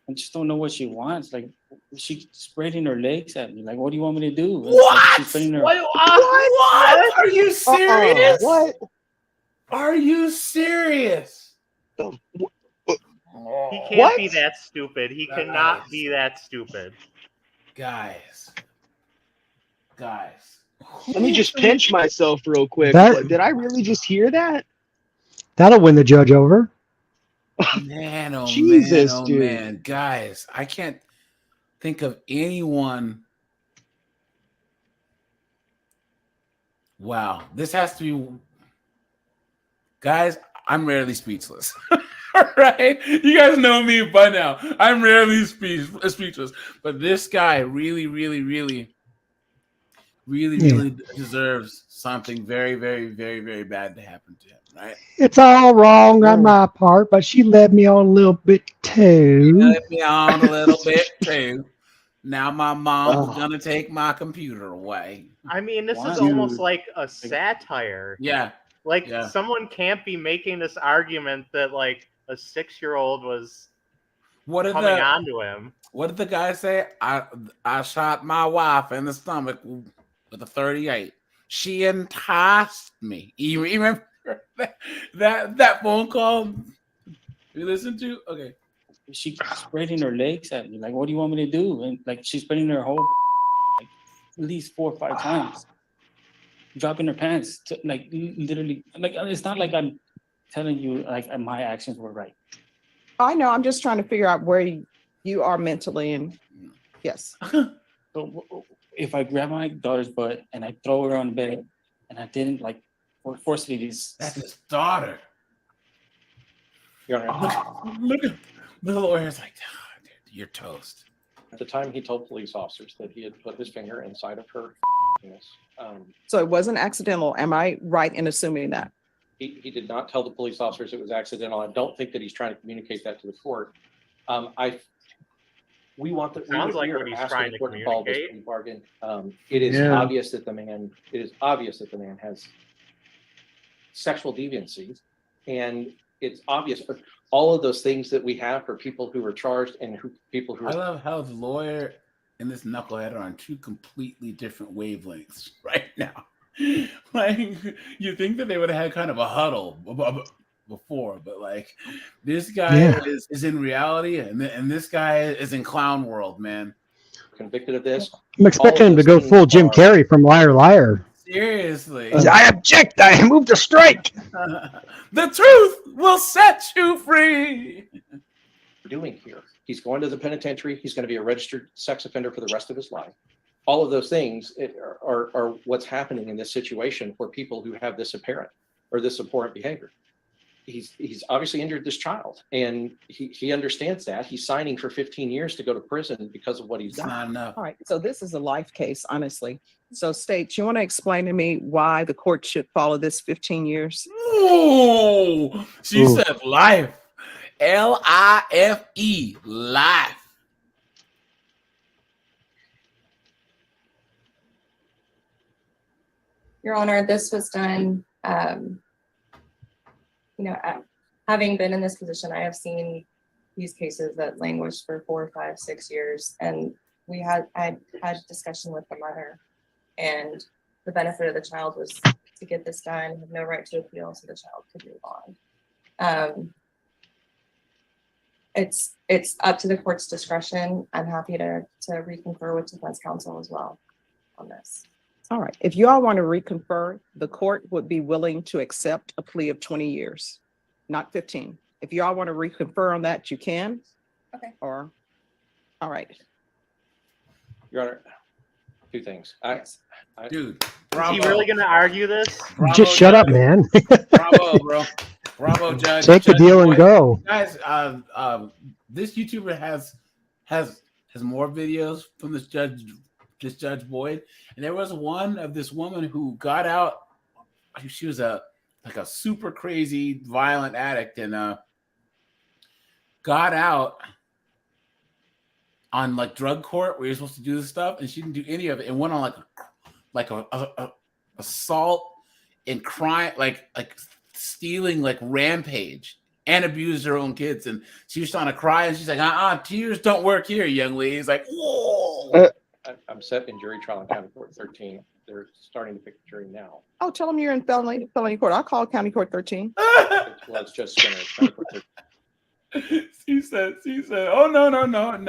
I just don't know what she wants. Like, she's spreading her legs at me. Like, what do you want me to do? What? Like, she's spreading her. What? Are you serious? What? Are you serious? He can't What? be that stupid. He cannot be that stupid. Guys. Let me just pinch myself real quick. That- Did I really just hear that? That'll win the judge over. Man, oh Jesus, man, oh dude. man. Guys, I can't think of anyone. Wow, this has to be. Guys, I'm rarely speechless. Right? You guys know me by now. I'm rarely speechless. But this guy really deserves something very, very, very, very bad to happen to him, right? It's all wrong on my part, but she led me on a little bit too. Let me on a little bit too. Now my mom's gonna take my computer away. I mean, this is Wow. almost like a satire. Yeah. Like, Yeah. someone can't be making this argument that, like, a 6-year-old was What did coming onto him. What did the guy say? I shot my wife in the stomach with a 38. She enticed me. You remember that phone call you listened to? Okay. She's spreading her legs at me. Like, what do you want me to do? And like, she's spreading her whole like at least 4 or 5 times, dropping her pants. Like, literally, like, it's not like I'm telling you like my actions were right. I know, I'm just trying to figure out where you are mentally and yes. So if I grab my daughter's butt and I throw her on the bed and I didn't like forcefully just. That's his daughter. Your Honor, Look at the lawyer's like, dude, you're toast. at the time, he told police officers that he had put his finger inside of her penis. So it wasn't accidental. Am I right in assuming that? He did not tell the police officers it was accidental. I don't think that he's trying to communicate that to the court. We want the. Sounds like we are what he's asking trying the to court follow this communicate. plea bargain. It is Yeah. obvious that the man. It is obvious that the man has sexual deviancy, and it's obvious for all of those things that we have for people who are charged and people who I are. love how the lawyer and this knucklehead are on 2 completely different wavelengths right now. Like, you think that they would have had kind of a huddle before, but like this guy is in reality, and this guy is in clown world, man. Convicted of this. I'm expecting him to go full Jim Carrey from Liar Liar. Seriously. I object. I move to strike. The truth will set you free. doing here? He's going to the penitentiary. He's going to be a registered sex offender for the rest of his life. All of those things are what's happening in this situation for people who have this apparent or this abhorrent behavior. He's obviously injured this child, and he understands that. He's signing for 15 years to go to prison because of what he's done. Not enough. All right, so this is a life case, honestly. So State, you want to explain to me why the court should follow this 15 years? Ooh, she Ooh. said life. Life. Life. Your Honor, this was done, having been in this position, I have seen these cases that languish for 4, 5, 6 years. And I had a discussion with the mother, and the benefit of the child was to get this done, have no right to appeal, so the child could move on. It's up to the court's discretion. I'm happy to reconfer with defense counsel as well on this. All right, if you all want to reconfer, the court would be willing to accept a plea of 20 years, not 15. If you all want to reconfer on that, you can. Okay. All right. Your Honor, two things. Dude, Is bravo. he really going to argue this? Bravo, Just shut up, Judge. man. Bravo, bro. Bravo, Judge. Take the Judge deal and Boyd. go. Guys, this YouTuber has more videos from this Judge Boyd, and there was one of this woman who got out. She was a super crazy violent addict, and got out on like drug court where you're supposed to do this stuff, and she didn't do any of it, and went on like a assault and crime, like stealing, like rampage, and abused her own kids. And she was trying to cry, and she's like, tears don't work here, young lady. It's like, whoa. I'm set in jury trial in County Court 13. They're starting to pick the jury now. Oh, tell them you're in felony court. I'll call County Court 13. It's just Skinner. It's County Court 13. She said, oh, no. You're not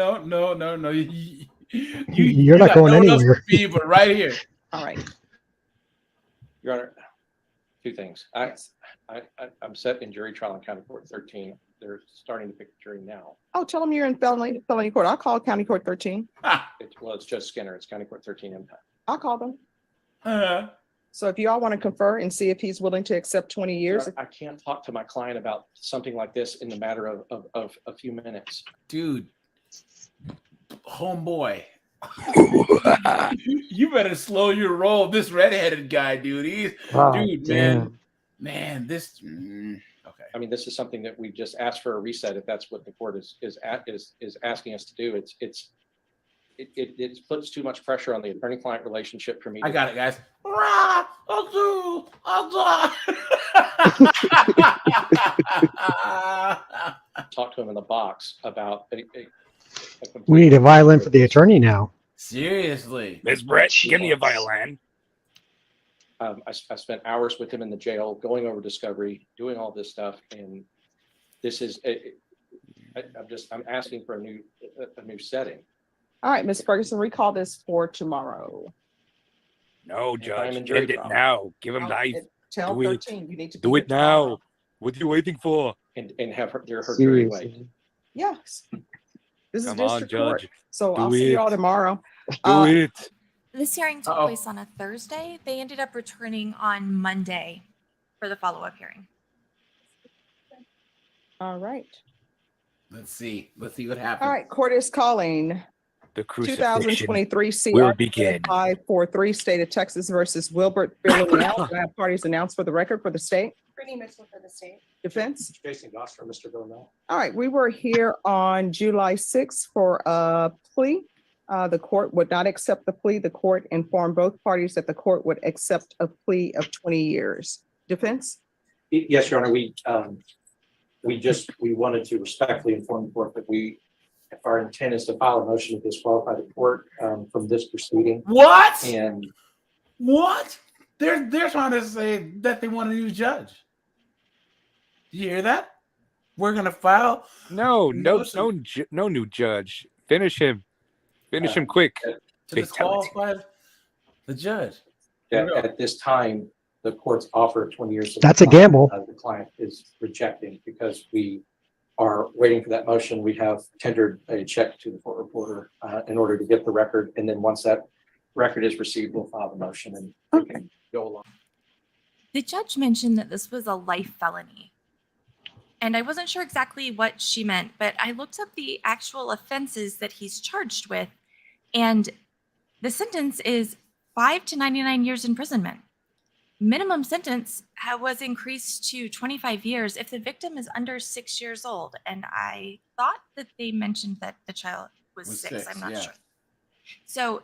got going no one else anywhere. to be but right here. All right. Your Honor, two things. I'm set in jury trial in County Court 13. They're starting to pick the jury now. Oh, tell them you're in felony court. I'll call County Court 13. It's just Skinner. It's County Court 13 impact. I'll call them. So if you all want to confer and see if he's willing to accept 20 years. I can't talk to my client about something like this in the matter of a few minutes. Dude, homeboy. You better slow your roll. This redheaded guy, dude. Man, this. Okay. I mean, this is something that we just asked for a reset. If that's what the court is asking us to do, it puts too much pressure on the attorney-client relationship for me. I got it, guys. Talk to him in the box about We need a violin for the attorney now. Seriously. Miss Brett, give me a violin. I spent hours with him in the jail, going over discovery, doing all this stuff, and this is. I'm asking for a new setting. All right, Ms. Ferguson, recall this for tomorrow. No, Judge, in jury end it trial. now. Give him life. Tell Do it. 13, you need to Do be it here now. tomorrow. What are you waiting for? And have her jury wait. Seriously. Yes. This is Come on, district court. Judge. So Do I'll see you all it. tomorrow. Do it. This hearing took place on a Thursday. They ended up returning on Monday for the follow-up hearing. All right. Let's see what happens. All right, court is calling The crucifixion 2023 will CR begin. 543, State of Texas versus Wilbert Villanelle. I have parties announced for the record for the state. Brittany Mitchell for the state. Defense. Jason Goss for Mr. Villanelle. All right, we were here on July 6th for a plea. The court would not accept the plea. The court informed both parties that the court would accept a plea of 20 years. Defense? Yes, Your Honor, we wanted to respectfully inform the court that if our intent is to file a motion to disqualify the court from this proceeding. What? And what? They're trying to say that they want a new judge. Did you hear that? We're gonna file. No new judge. Finish him. Finish him quick. To disqualify the judge. at this time, the court's offer of 20 years. That's a gamble. The client is rejecting because we are waiting for that motion. We have tendered a check to the court reporter in order to get the record. And then once that record is received, we'll file the motion and Okay. go along. The judge mentioned that this was a life felony. And I wasn't sure exactly what she meant, but I looked up the actual offenses that he's charged with, and the sentence is 5 to 99 years imprisonment. Minimum sentence was increased to 25 years if the victim is under 6 years old. And I thought that they mentioned that the child was 6. I'm not sure. So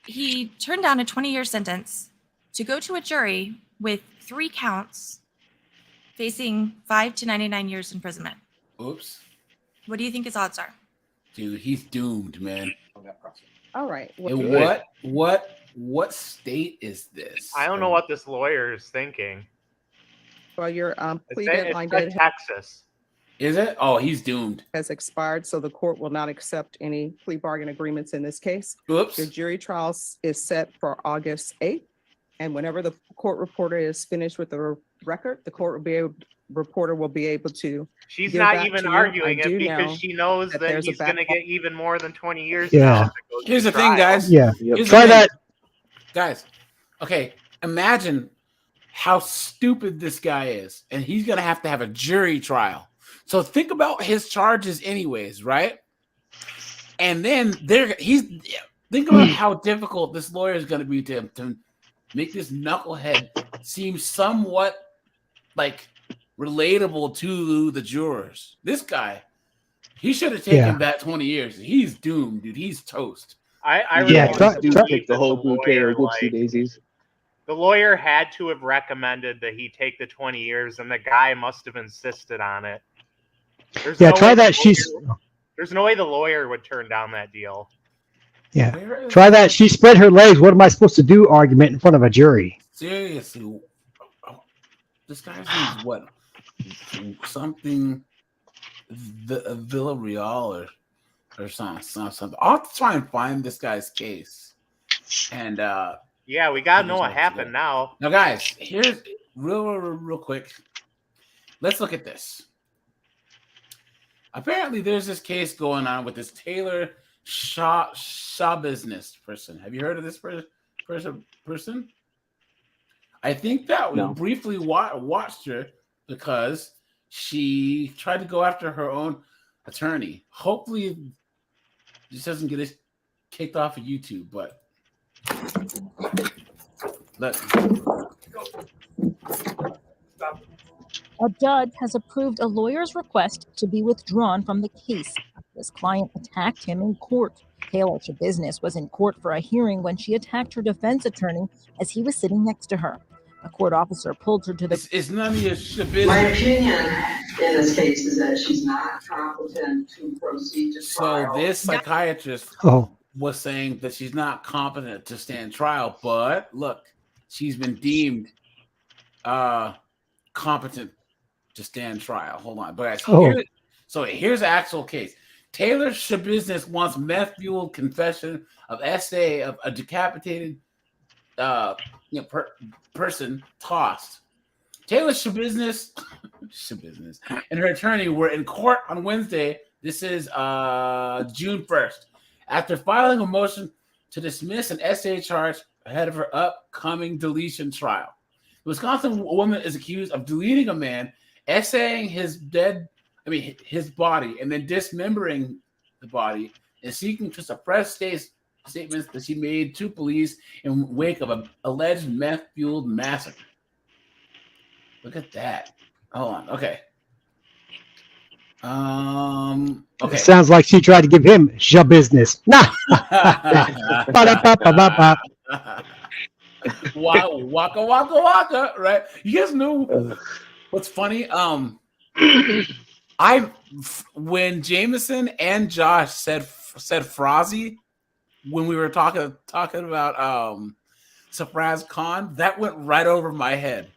he turned down a 20-year sentence to go to a jury with 3 counts facing 5 to 99 years imprisonment. Oops. What do you think his odds are? Dude, he's doomed, man. All right. And what state is this? I don't know what this lawyer is thinking. Well, your plea It's deadline in Texas. Is it? Oh, he's doomed. has expired, so the court will not accept any plea bargain agreements in this case. Oops. Your jury trial is set for August 8th. And whenever the court reporter is finished with the record, the reporter will be able to. She's give not back even to you. arguing I do it because know she knows that there's a he's going to get even more than 20 years. Yeah. Now if it goes Here's to the thing, trial. guys. Yeah. Here's Try the thing. that. Guys, okay, imagine how stupid this guy is, and he's going to have a jury trial. So think about his charges anyways, right? And then think about how difficult this lawyer is going to be to make this knucklehead seem somewhat like relatable to the jurors. This guy, he should have taken that 20 years. He's doomed, dude. He's toast. I really want to believe the that whole the bouquet lawyer, of whoopsie daisies. the lawyer had to have recommended that he take the 20 years, and the guy must have insisted on it. There's Yeah, no try way that. there's no way the lawyer would turn down that deal. Yeah. Try that. She spread her legs. What am I supposed to do? Argument in front of a jury. Seriously. This guy's name's what? Something Villarreal or something. I'll have to try and find this guy's case. And yeah, we gotta know what happened now. Now, guys, here's real quick. Let's look at this. Apparently, there's this case going on with this Taylor Shaw business person. Have you heard of this person? I think that we briefly watched her because she tried to go after her own attorney. Hopefully, this doesn't get us kicked off of YouTube, but let's go. A judge has approved a lawyer's request to be withdrawn from the case. His client attacked him in court. Taylor Shabusiness was in court for a hearing when she attacked her defense attorney as he was sitting next to her. A court officer pulled her to the... It's none of your business. My opinion in this case is that she's not competent to proceed to trial. So this psychiatrist was saying that she's not competent to stand trial, but look, she's been deemed competent to stand trial. Hold on, but here's the actual case. Taylor Shabusiness wants meth-fueled confession of SA of a decapitated person tossed. Taylor Shabusiness and her attorney were in court on Wednesday. This is June 1st. After filing a motion to dismiss an SA charge ahead of her upcoming deletion trial. The Wisconsin woman is accused of deleting a man, essaying his body, and then dismembering the body and seeking to suppress statements that she made to police in wake of an alleged meth-fueled massacre. Look at that. Hold on. Okay. Okay. It sounds like she tried to give him business. Nah. Waka, right? You guys know what's funny? When Jameson and Josh said Frozzy when we were talking about Safraz Khan, that went right over my head.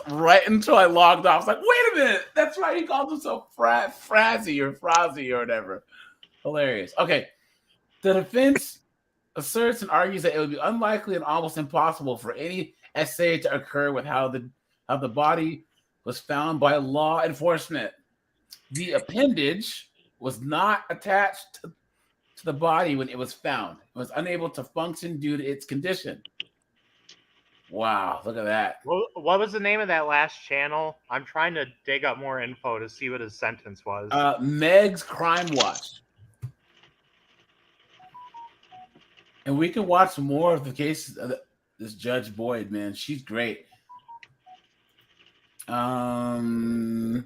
Right until I logged off. I was like, wait a minute, that's right. He called himself Frazzy or whatever. Hilarious. Okay. The defense asserts and argues that it would be unlikely and almost impossible for any SA to occur with how the body was found by law enforcement. the appendage was not attached to the body when it was found. It was unable to function due to its condition. Wow, look at that. What was the name of that last channel? I'm trying to dig up more info to see what his sentence was. Meg's Crime Watch. And we can watch more of the cases of this Judge Boyd, man. She's great. Okay,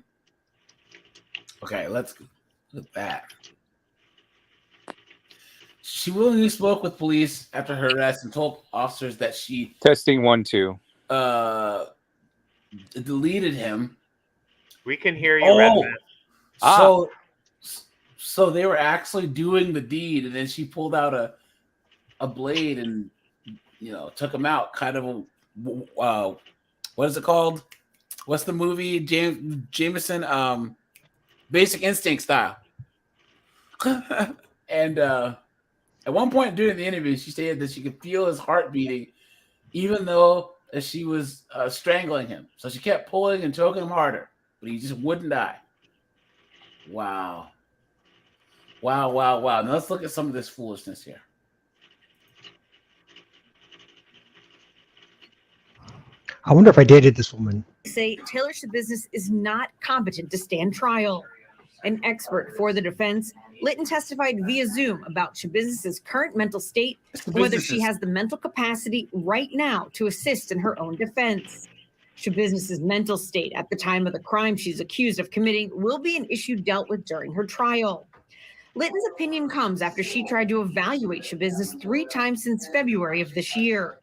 let's look at that. She willingly spoke with police after her arrest and told officers that she Testing 1 2. Deleted him. We can hear you, Redman. So they were actually doing the deed, and then she pulled out a blade and took him out. Kind of what is it called? What's the movie? Jameson, Basic Instinct style. And at one point during the interview, she stated that she could feel his heart beating, even though she was strangling him. So she kept pulling and choking him harder, but he just wouldn't die. Wow. Now let's look at some of this foolishness here. I wonder if I dated this woman. Say Taylor Shabusiness is not competent to stand trial. An expert for the defense, Litton testified via Zoom about Shabusiness's current mental state and whether she has the mental capacity right now to assist in her own defense. Shabusiness's mental state at the time of the crime she's accused of committing will be an issue dealt with during her trial. Litton's opinion comes after she tried to evaluate Shabusiness 3 times since February of this year.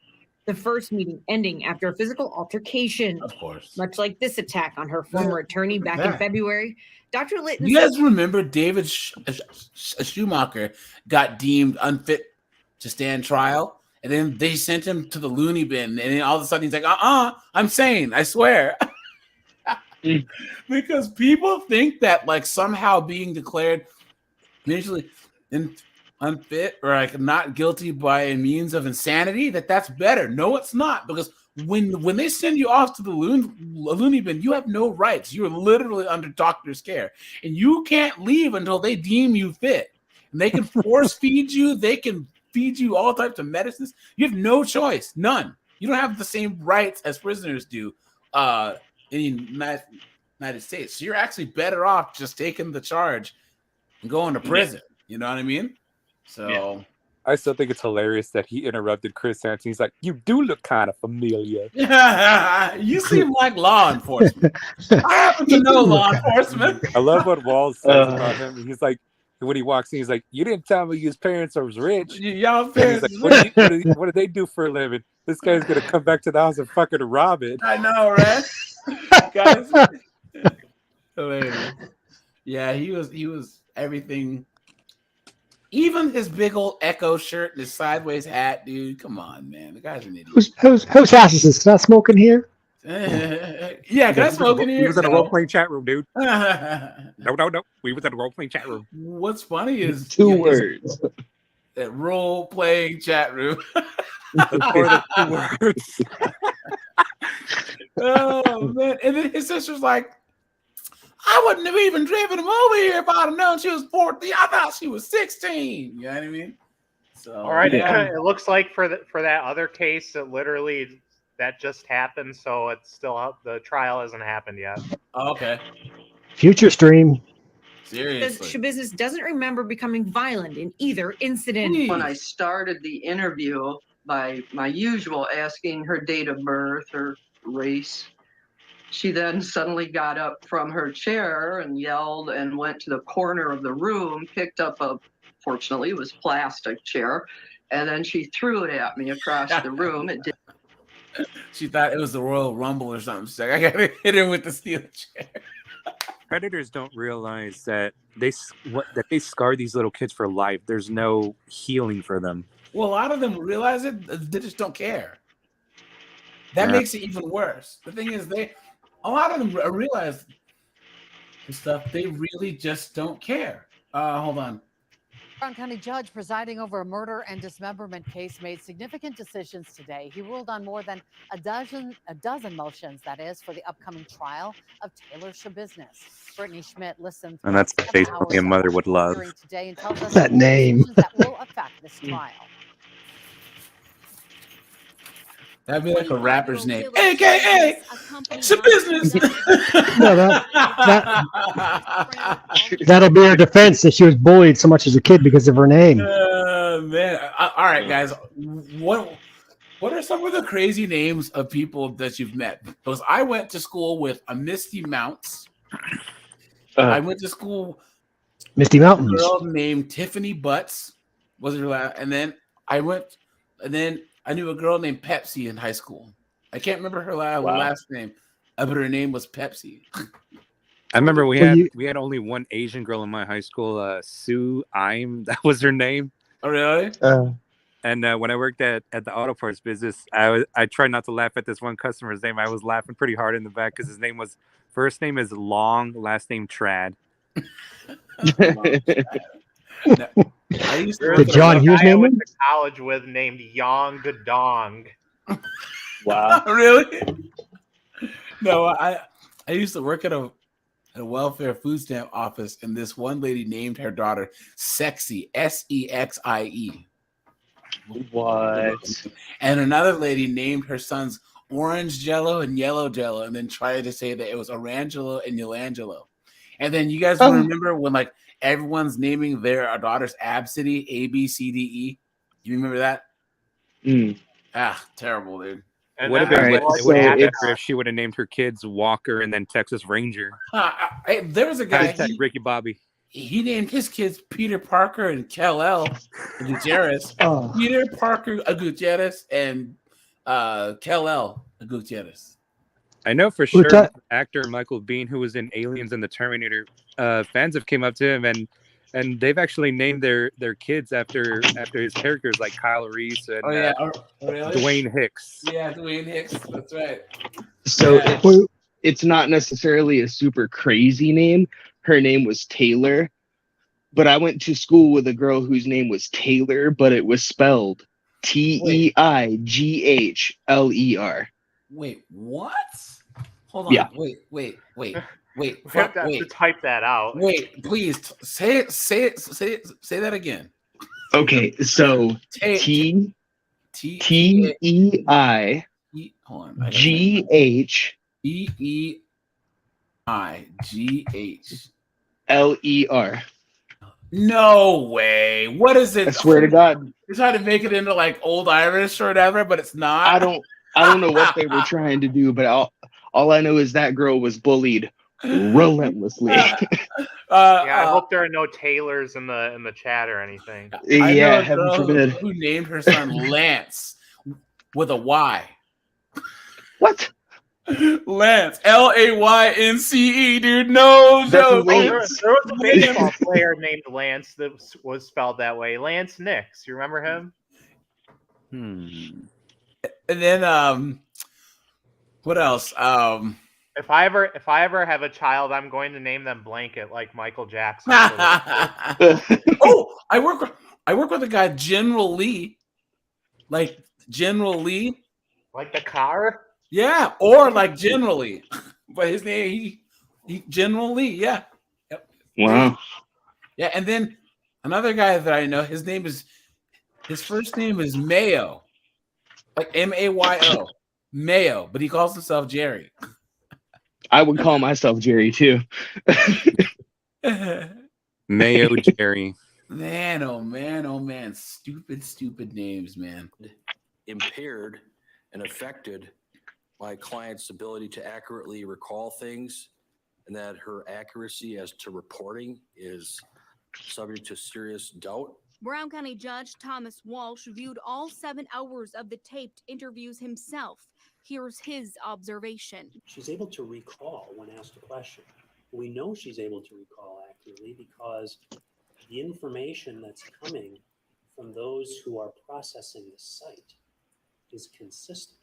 The first meeting ending after a physical altercation. Of course. Much like this attack on her former attorney back in February, Dr. Litton. You guys remember David Schumacher got deemed unfit to stand trial, and then they sent him to the loony bin, and then all of a sudden he's like, I'm sane, I swear. Because people think that like somehow being declared mentally unfit or like not guilty by means of insanity, that's better. No, it's not, because when they send you off to the loony bin, you have no rights. You're literally under doctor's care, and you can't leave until they deem you fit. And they can force feed you. They can feed you all types of medicines. You have no choice, none. You don't have the same rights as prisoners do in the United States. So you're actually better off just taking the charge and going to prison. You know what I mean? So I still think it's hilarious that he interrupted Chris Hansen. He's like, "You do look kind of familiar." You seem like law enforcement. I happen to know law enforcement. I love what Walls says about him. He's like, when he walks in, he's like, "You didn't tell me his parents was rich." Y'all parents. He's like, what do they do for a living? This guy's gonna come back to the house and fucking rob it. I know, right? Guys, hilarious. Yeah, he was everything. Even his big old Echo shirt and his sideways hat, dude. Come on, man. The guy's an idiot. Whose house is this? Can I smoke in here? Yeah, can I smoke in here? We was in a role-playing chat room, dude. No. We was in a role-playing chat room. What's funny is two words. That role-playing chat room. The 2 words. Oh, man. And then his sister's like, I wouldn't have even driven him over here if I'd have known she was 14. I thought she was 16. You know what I mean? So, all right. Yeah. It looks like for that other case, it literally that just happened. So it's still up. The trial hasn't happened yet. Oh, okay. Future stream. Seriously. Shabusiness doesn't remember becoming violent in either incident. When I started the interview by my usual asking her date of birth, her race, she then suddenly got up from her chair and yelled and went to the corner of the room, picked up fortunately it was plastic chair, and then she threw it at me across the room. It did. She thought it was the Royal Rumble or something. She's like, I gotta hit her with the steel chair. Predators don't realize that they scar these little kids for life. There's no healing for them. Well, a lot of them realize it. They just don't care. That makes it even worse. The thing is, a lot of them realize the stuff. They really just don't care. Hold on. Brown County judge presiding over a murder and dismemberment case made significant decisions today. He ruled on more than a dozen motions, that is, for the upcoming trial of Taylor Schabusiness. Brittany Schmidt listened And throughout that's the 7 face hours a of mother would love. hearing today and tells us That name. decisions that will affect this trial. That'd be like a rapper's name, AKA Schabusiness. No, that'll be her defense that she was bullied so much as a kid because of her name. Man. All right, guys. What are some of the crazy names of people that you've met? Because I went to school with a Misty Mounts. I went to school Misty with Mountains. a girl named Tiffany Butts. Was her last, and then I knew a girl named Pepsi in high school. I can't remember her last name, but her name was Pepsi. I remember we had only one Asian girl in my high school, Sue Im. That was her name. Oh, really? And when I worked at the auto parts business, I tried not to laugh at this one customer's name. I was laughing pretty hard in the back because his name was first name is Long, last name Trad. I used to There's Did John a Hughes guy I name went him? to college with named Yang Gadong. Wow. Really? No, I used to work at a welfare food stamp office, and this one lady named her daughter Sexy, Sexie. What? And another lady named her sons Orange Jello and Yellow Jello, and then tried to say that it was Orangelo and Yolangelo. And then you guys remember when like everyone's naming their daughters Absidy, ABCDE? You remember that? Terrible, dude. And Would have then been, there's it would have been so better if she would have named her kids Walker and then Texas Ranger. There was a guy. Hashtag Ricky Bobby. He named his kids Peter Parker and Kel-El Gutierrez. Peter Parker Gutierrez and Kel-El Gutierrez. I know for sure actor Michael Biehn, who was in Aliens and the Terminator, fans have came up to him and they've actually named their kids after his characters like Kyle Reese and really? Dwayne Hicks. Yeah, Dwayne Hicks. That's right. So it's not necessarily a super crazy name. Her name was Taylor, but I went to school with a girl whose name was Taylor, but it was spelled Teigler. Wait, what? Hold on. Yeah. Wait. We have to type that out. Wait, please say that again. Okay, so Teighlgh. LER. No way. What is it? I swear to God. You're trying to make it into like old Irish or whatever, but it's not. I don't know what they were trying to do, but all I know is that girl was bullied relentlessly. I hope there are no Taylors in the chat or anything. I know a heaven girl forbid. who named her son Lance with a Y. What? Lance, LAYNCE, dude. No joke. There was a baseball player named Lance that was spelled that way. Lance Nix. You remember him? And then what else? If I ever have a child, I'm going to name them Blanket like Michael Jackson. Oh, I work with a guy, General Lee. Like General Lee. Like the car? Yeah, or like generally. But his name he General Lee, yeah. Yep. Wow. Yeah, and then another guy that I know, his first name is Mayo. Like Mayo. Mayo, but he calls himself Jerry. I would call myself Jerry too. Mayo Jerry. Man, oh man. Stupid names, man. Impaired and affected my client's ability to accurately recall things, and that her accuracy as to reporting is subject to serious doubt. Brown County Judge Thomas Walsh viewed all 7 hours of the taped interviews himself. Here's his observation. She's able to recall when asked a question. We know she's able to recall accurately because the information that's coming from those who are processing the site is consistent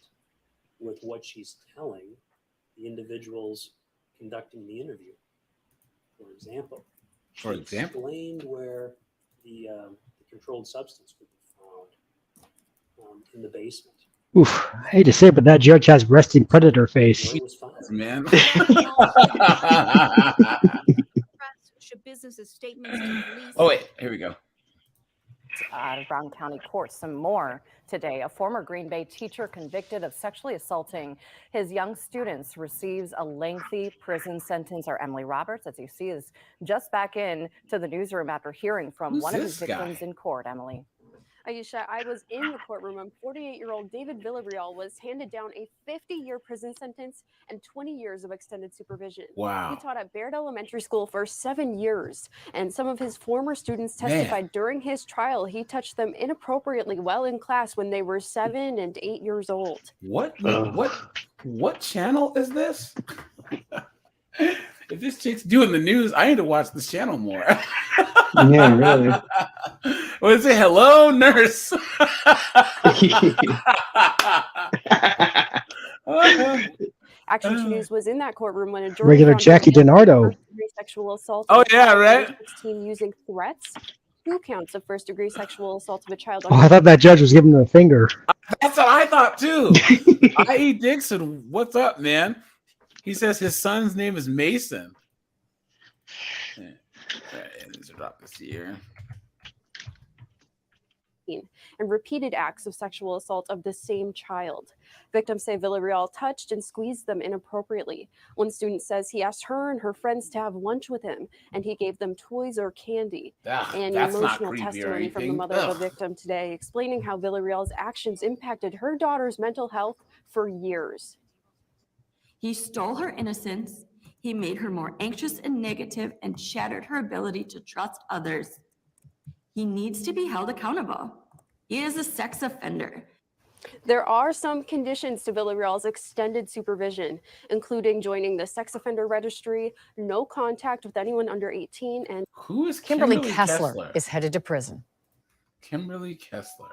with what she's telling the individuals conducting the interview. For example, she explained where the controlled substance would be found in the basement. Oof, I hate to say it, but that judge has resting predator face. It was found. Man. Should businesses' statements to police? Oh wait, here we go. Out of Brown County Court. Some more today. A former Green Bay teacher convicted of sexually assaulting his young students receives a lengthy prison sentence. Our Emily Roberts, as you see, is just back in to the newsroom after hearing from one of his victims in court. Emily. Aisha, I was in the courtroom when 48-year-old David Villarreal was handed down a 50-year prison sentence and 20 years of extended supervision. Wow. He taught at Baird Elementary School for 7 years, and some of his former students testified during his trial he touched them inappropriately while in class when they were 7 and 8 years old. What channel is this? If this chick's doing the news, I need to watch this channel more. Yeah, really. What is it? Hello, nurse. Action 2 News was in that courtroom when a jury Regular found Jackie him guilty of DiNardo. first-degree sexual assault. Oh, of a yeah, child right? under 16 using threats, 2 counts of first-degree sexual assault of a child. Oh, I thought that judge was giving him the finger. That's what I thought too. I.E. Dixon, what's up, man? He says his son's name is Mason. Yeah. Let's drop this here. And repeated acts of sexual assault of the same child. Victims say Villarreal touched and squeezed them inappropriately. One student says he asked her and her friends to have lunch with him, and he gave them toys or candy. And that's not emotional creepy or testimony from the anything. mother of a victim today, explaining how Villarreal's actions impacted her daughter's mental health for years. He stole her innocence. He made her more anxious and negative and shattered her ability to trust others. He needs to be held accountable. He is a sex offender. There are some conditions to Villarreal's extended supervision, including joining the sex offender registry, no contact with anyone under 18, and who is Kimberly Kessler is headed to prison. Kimberly Kessler.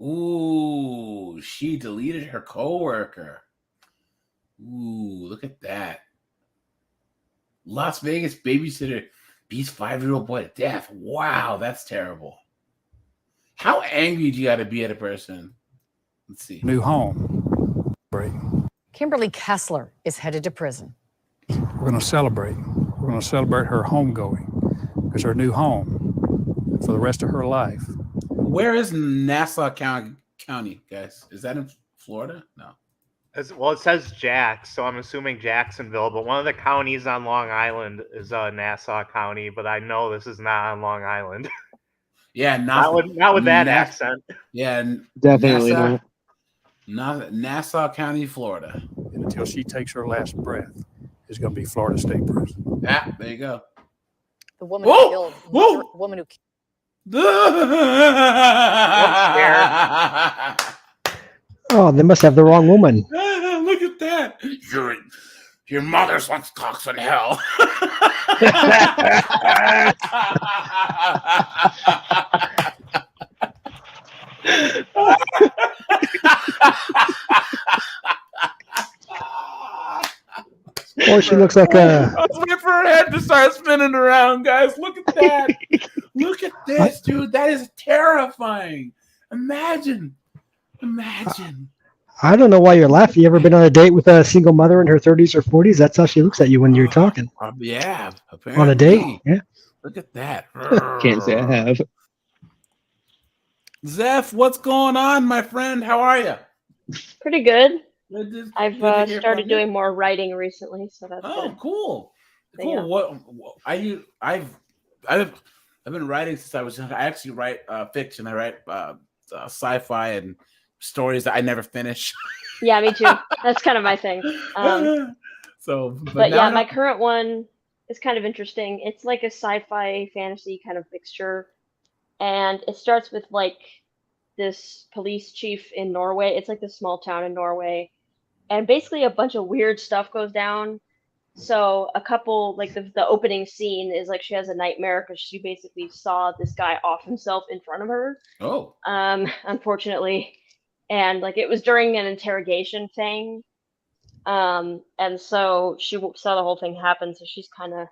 Ooh, she deleted her coworker. Ooh, look at that. Las Vegas babysitter beats 5-year-old boy to death. Wow, that's terrible. How angry do you got to be at a person? Let's see. New home. Kimberly Kessler is headed to prison. We're going to celebrate. We're going to celebrate her homegoing because her new home for the rest of her life. Where is Nassau County, guys? Is that in Florida? No. Well, it says Jax, so I'm assuming Jacksonville, but one of the counties on Long Island is Nassau County, but I know this is not on Long Island. Yeah, not with that accent. Yeah, definitely not. Nassau County, Florida. And until she takes her last breath, it's going to be Florida State Prison. Yeah, there you go. The woman who killed. The woman who Oh, they must have the wrong woman. Look at that. Your mother sucks cocks in hell. Or she looks like a. I was waiting for her head to start spinning around, guys. Look at that. Look at this, dude. That is terrifying. Imagine. I don't know why you're laughing. You ever been on a date with a single mother in her 30s or 40s? That's how she looks at you when you're talking. Yeah. Apparently. On a date? Yeah. Look at that. Can't say I have. Zeph, what's going on, my friend? How are you? Pretty good. I've good to hear started from you. doing more writing recently, so that's Oh, good. cool. So, Cool. yeah. I've been writing since I was young. I actually write fiction. I write sci-fi and stories that I never finish. Yeah, me too. That's kind of my thing. But yeah, my current one is kind of interesting. It's like a sci-fi fantasy kind of mixture, and it starts with like this police chief in Norway. It's like this small town in Norway, and basically a bunch of weird stuff goes down. So a couple, like the opening scene is like she has a nightmare because she basically saw this guy off himself in front of her. Oh. Unfortunately, and like it was during an interrogation thing. And so she saw the whole thing happen, so she's kind of,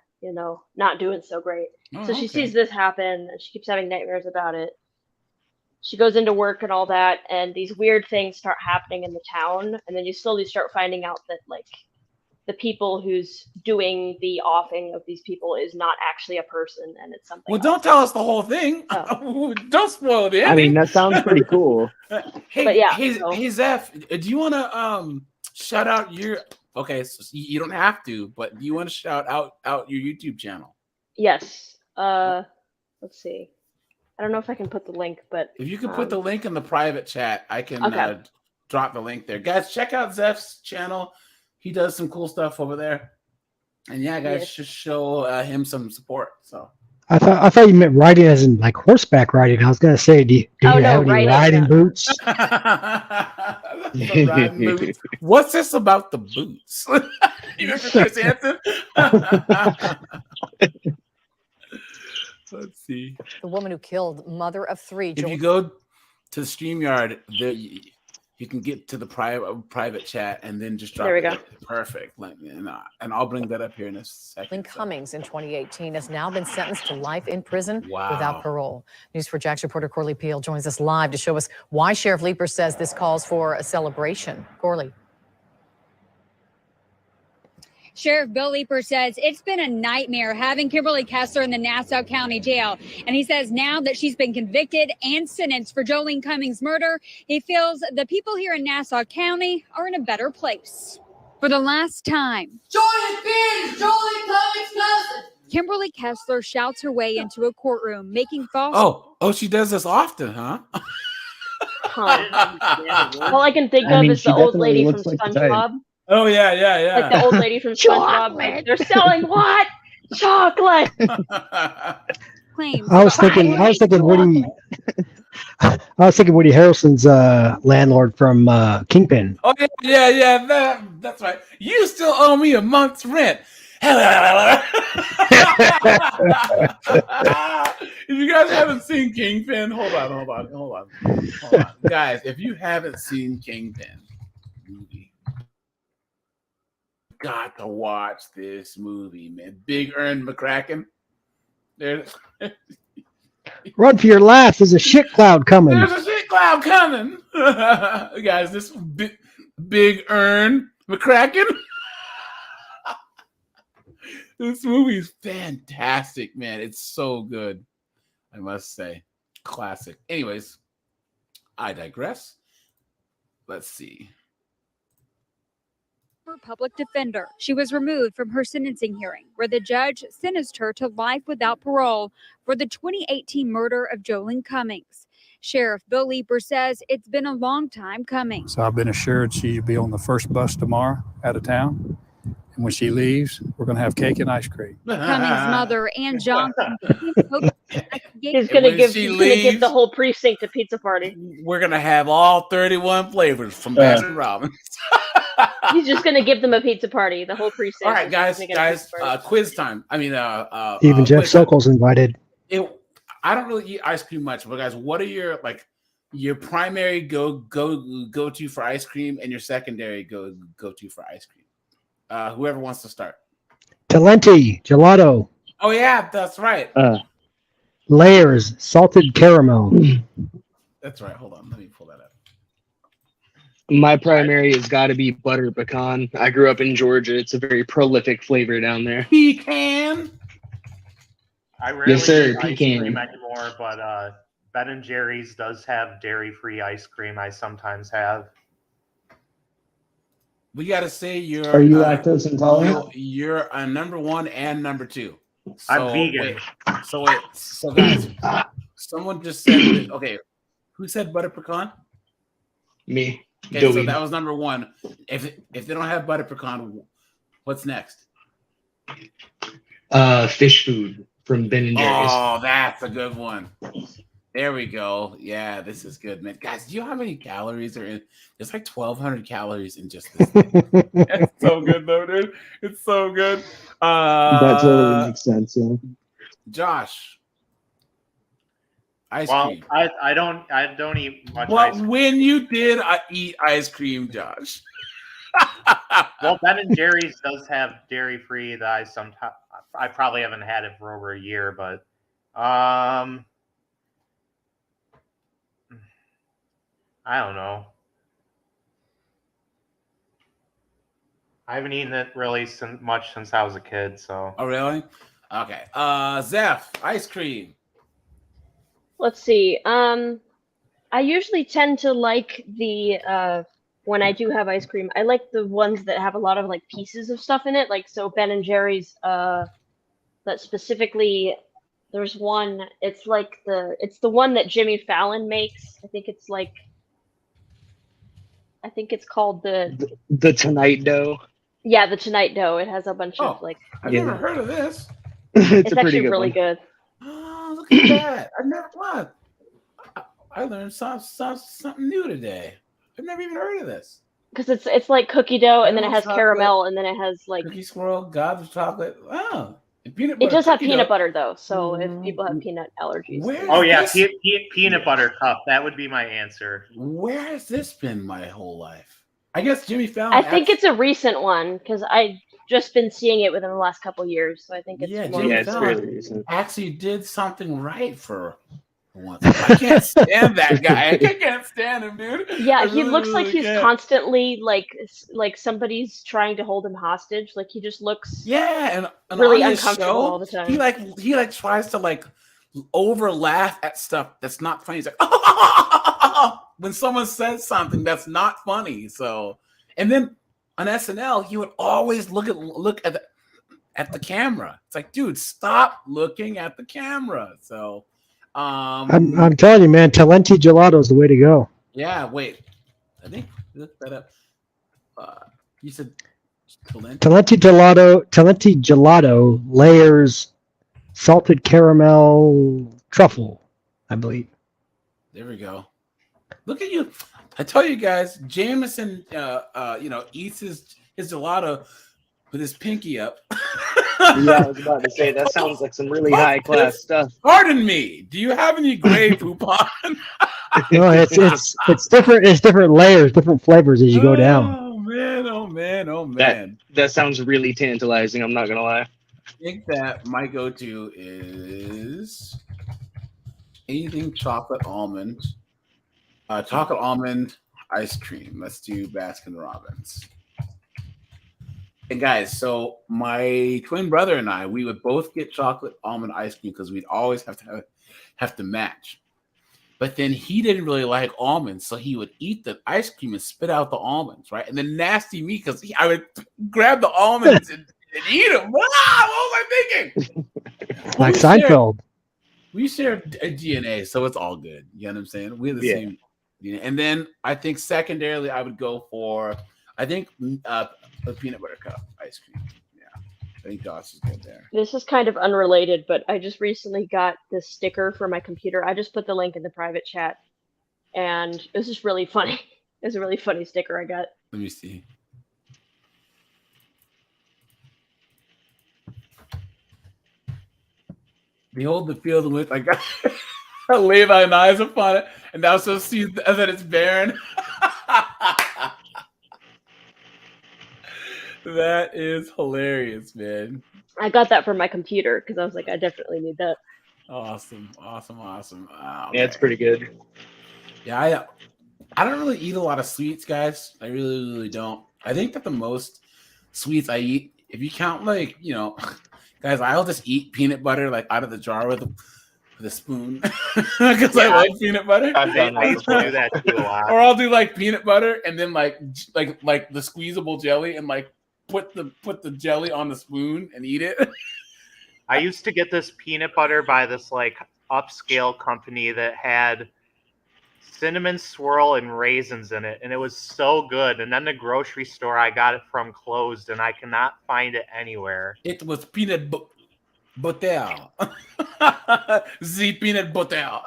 not doing so great. So she sees this happen, and she keeps having nightmares about it. She goes into work and all that, and these weird things start happening in the town, and then you slowly start finding out that like the people who's doing the offing of these people is not actually a person, and it's something. Well, don't tell us the whole thing. Don't spoil the ending. I mean, that sounds pretty cool. Hey, But yeah, hey, Zeph, do you want to shout out your? Okay, so you don't have to, but do you want to shout out your YouTube channel? Yes. Let's see. I don't know if I can put the link, but If you can put the link in the private chat, I can Okay. drop the link there. Guys, check out Zeph's channel. He does some cool stuff over there. And yeah, guys, Yes. just show him some support. So I thought you meant riding as in like horseback riding. I was gonna say, do you have any riding boots? Some riding boots. What's this about the boots? You remember Chris Hansen? Let's see. The woman who killed mother of three. If you go to the StreamYard, there you can get to the private chat and then just drop There we it. go. Perfect. And I'll bring that up here in a second. Lynn Cummings in 2018 has now been sentenced to life in prison without parole. News4Jax reporter Corley Peel joins us live to show us why Sheriff Leeper says this calls for a celebration. Corley. Sheriff Bill Leeper says it's been a nightmare having Kimberly Kessler in the Nassau County Jail. And he says now that she's been convicted and sentenced for Jolene Cummings' murder, he feels the people here in Nassau County are in a better place. For the last time, Kimberly Kessler shouts her way into a courtroom, making false. Oh, she does this often, huh? All I can think of is the old lady from SpongeBob. Oh yeah. Like the old lady from SpongeBob. Like, they're selling what? Chocolate. Claims. I was thinking Woody Harrelson's landlord from Kingpin. Oh yeah. That's right. You still owe me a month's rent. If you guys haven't seen Kingpin, hold on. Guys, if you haven't seen Kingpin, got to watch this movie, man. Big Earn McCracken. There's Run for your life! There's a shit cloud coming. a shit cloud coming. Guys, this Big Earn McCracken. This movie is fantastic, man. It's so good. I must say. Classic. Anyways, I digress. Let's see. Public defender. She was removed from her sentencing hearing, where the judge sentenced her to life without parole for the 2018 murder of Jolene Cummings. Sheriff Bill Leeper says it's been a long time coming. So I've been assured she'll be on the first bus tomorrow out of town. And when she leaves, we're going to have cake and ice cream. Cummings' mother, Ann Johnson, He's gonna give the whole precinct a pizza party. We're gonna have all 31 flavors from Baskin Robbins. He's just gonna give them a pizza party. The whole precinct. All right, guys, quiz time. I mean, Even Jeff Sokol's invited. I don't really eat ice cream much, but guys, what are your primary go to for ice cream and your secondary go to for ice cream? Whoever wants to start. Talenti, gelato, Oh yeah, that's right. layers, salted caramel. That's right. Hold on, let me pull that up. My primary has got to be butter pecan. I grew up in Georgia. It's a very prolific flavor down there. Pecan. I rarely Yes, sir, eat ice pecan. cream anymore, but Ben and Jerry's does have dairy-free ice cream. I sometimes have. We got to say you're. Are you lactose intolerant? You're number 1 and number 2. I'm vegan. So guys, someone just said. Okay, who said butter pecan? Me. Okay, Dewey. so that was number 1. If they don't have butter pecan, what's next? Fish food from Ben and Jerry's. Oh, that's a good one. There we go. Yeah, this is good, man. Guys, do you know how many calories are in? There's like 1,200 calories in just this thing. It's so good, though, dude. It's so good. That totally makes sense. Yeah. Josh, ice Well, cream. I don't eat much Well, ice cream. when you did eat ice cream, Josh? Well, Ben and Jerry's does have dairy-free that I sometimes. I probably haven't had it for over a year, but I don't know. I haven't eaten it really much since I was a kid. So. Oh really? Okay. Zeph, ice cream. Let's see. I usually tend to like the when I do have ice cream, I like the ones that have a lot of like pieces of stuff in it. Like so Ben and Jerry's that specifically there's one, it's like it's the one that Jimmy Fallon makes. I think it's called the Tonight Dough. Yeah, the Tonight Dough. It has a bunch of like I've never heard of this. it's actually really good. Oh, look at that. I've never what? I learned something new today. I've never even heard of this. Because it's like cookie dough, and then it has caramel, and then it has like cookie swirl, gobs of chocolate. Oh, and peanut it butter. does have cookie peanut dough. butter though, so if people have peanut allergies. Oh yeah, peanut butter cup. That would be my answer. Where has this been my whole life? I guess Jimmy Fallon. I think it's a recent one because I just been seeing it within the last couple years, so I think it's more Jimmy recent. Fallon actually did something right for once. I can't stand that guy. I can't stand him, dude. Yeah, I he really, looks like really he's can't. constantly like somebody's trying to hold him hostage. Like he just looks and really on his uncomfortable show, all the time. He tries to like over laugh at stuff that's not funny. He's like when someone says something that's not funny. So and then on SNL, he would always look at the camera. It's like, dude, stop looking at the camera. So I'm telling you, man, Talenti Gelato is the way to go. yeah, wait. I think look that up. You said Talenti Gelato layers salted caramel truffle, I believe. There we go. Look at you. I tell you guys, Jameson eats his gelato with his pinky up. Yeah, I was about to say that sounds like some really high class stuff. Pardon me. Do you have any gray poupon? No, it's different. It's different layers, different flavors as you go down. Oh man! Oh man! Oh man! That sounds really tantalizing. I'm not gonna lie. I think that my go-to is anything chocolate almond ice cream. Let's do Baskin Robbins. And guys, so my twin brother and I, we would both get chocolate almond ice cream because we'd always have to match. But then he didn't really like almonds, so he would eat the ice cream and spit out the almonds, right? And then nasty me because I would grab the almonds and eat them. What was I thinking? Like Seinfeld. We share a DNA, so it's all good. You know what I'm saying? We're the same DNA. And then I think secondarily, I would go for a peanut butter cup ice cream. Yeah, I think Josh is good there. This is kind of unrelated, but I just recently got this sticker for my computer. I just put the link in the private chat, and it was just really funny. It was a really funny sticker I got. Let me see. Behold the field in which I got lay thine eyes upon it, and thou shalt see that it's barren. That is hilarious, man. I got that for my computer because I was like, I definitely need that. Awesome. Oh, yeah, it's pretty good. Yeah, I don't really eat a lot of sweets, guys. I really, really don't. I think that the most sweets I eat, if you count like, guys, I'll just eat peanut butter like out of the jar with a spoon because I like peanut butter. I used to do that too a lot. Or I'll do like peanut butter and then like the squeezable jelly and like put the jelly on the spoon and eat it. I used to get this peanut butter by this like upscale company that had cinnamon swirl and raisins in it, and it was so good. And then the grocery store I got it from closed, and I cannot find it anywhere. It was peanut butter. The peanut butter.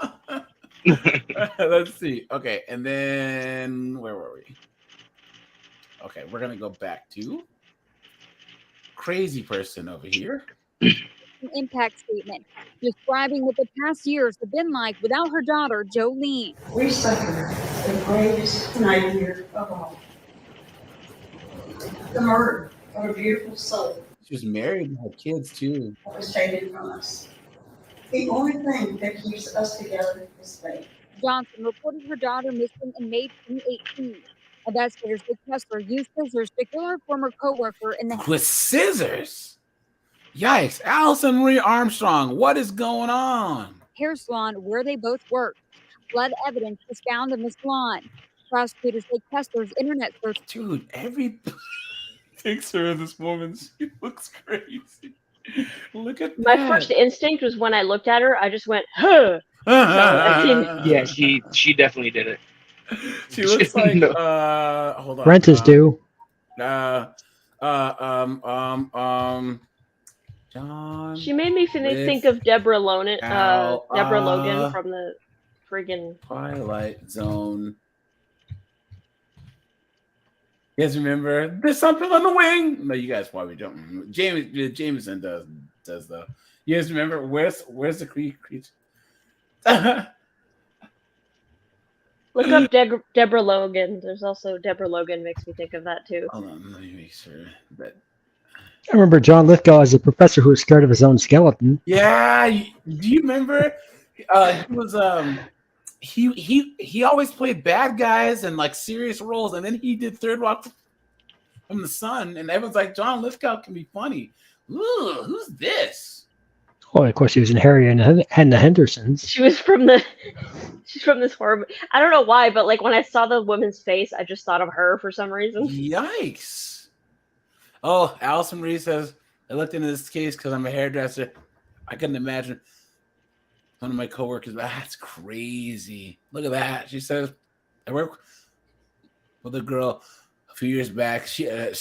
Let's see. Okay, and then where were we? Okay, we're gonna go back to crazy person over here. An impact statement describing what the past years have been like without her daughter, Jolene. We suffered the greatest nightmare of all. The murder of a beautiful soul She was married and had kids too. was taken from us. The only thing that keeps us together is faith. Johnson reported her daughter missing in May 2018. Investigators say Kessler used scissors to kill her former coworker in the With scissors? Yikes. Allison Marie Armstrong, what is going on? hair salon where they both worked. Blood evidence was found in the salon. Prosecutors say Kessler's internet search. Dude, every picture of this woman, she looks crazy. Look at My that. first instinct was when I looked at her, I just went, huh. So, I mean, Yeah, she definitely did it. She looks like No. hold on. Rent is due. John. she made me think of Deborah Logan, from the friggin' Twilight Zone. You guys remember? There's something on the wing. No, you guys probably don't remember. Jameson does though. You guys remember? Where's the creature? Look up Deborah Logan. There's also Deborah Logan makes me think of that too. Hold on, let me make sure that. I remember John Lithgow as a professor who was scared of his own skeleton. Yeah, do you remember? He was he always played bad guys and like serious roles, and then he did Third Rock from the Sun, and everyone's like, John Lithgow can be funny. Ooh, who's this? Well, of course, he was in Harry and the Hendersons. She's from this horror. I don't know why, but like when I saw the woman's face, I just thought of her for some reason. Yikes. Oh, Allison Marie says, I looked into this case because I'm a hairdresser. I couldn't imagine one of my coworkers. That's crazy. Look at that. She says, I work with a girl a few years back. She had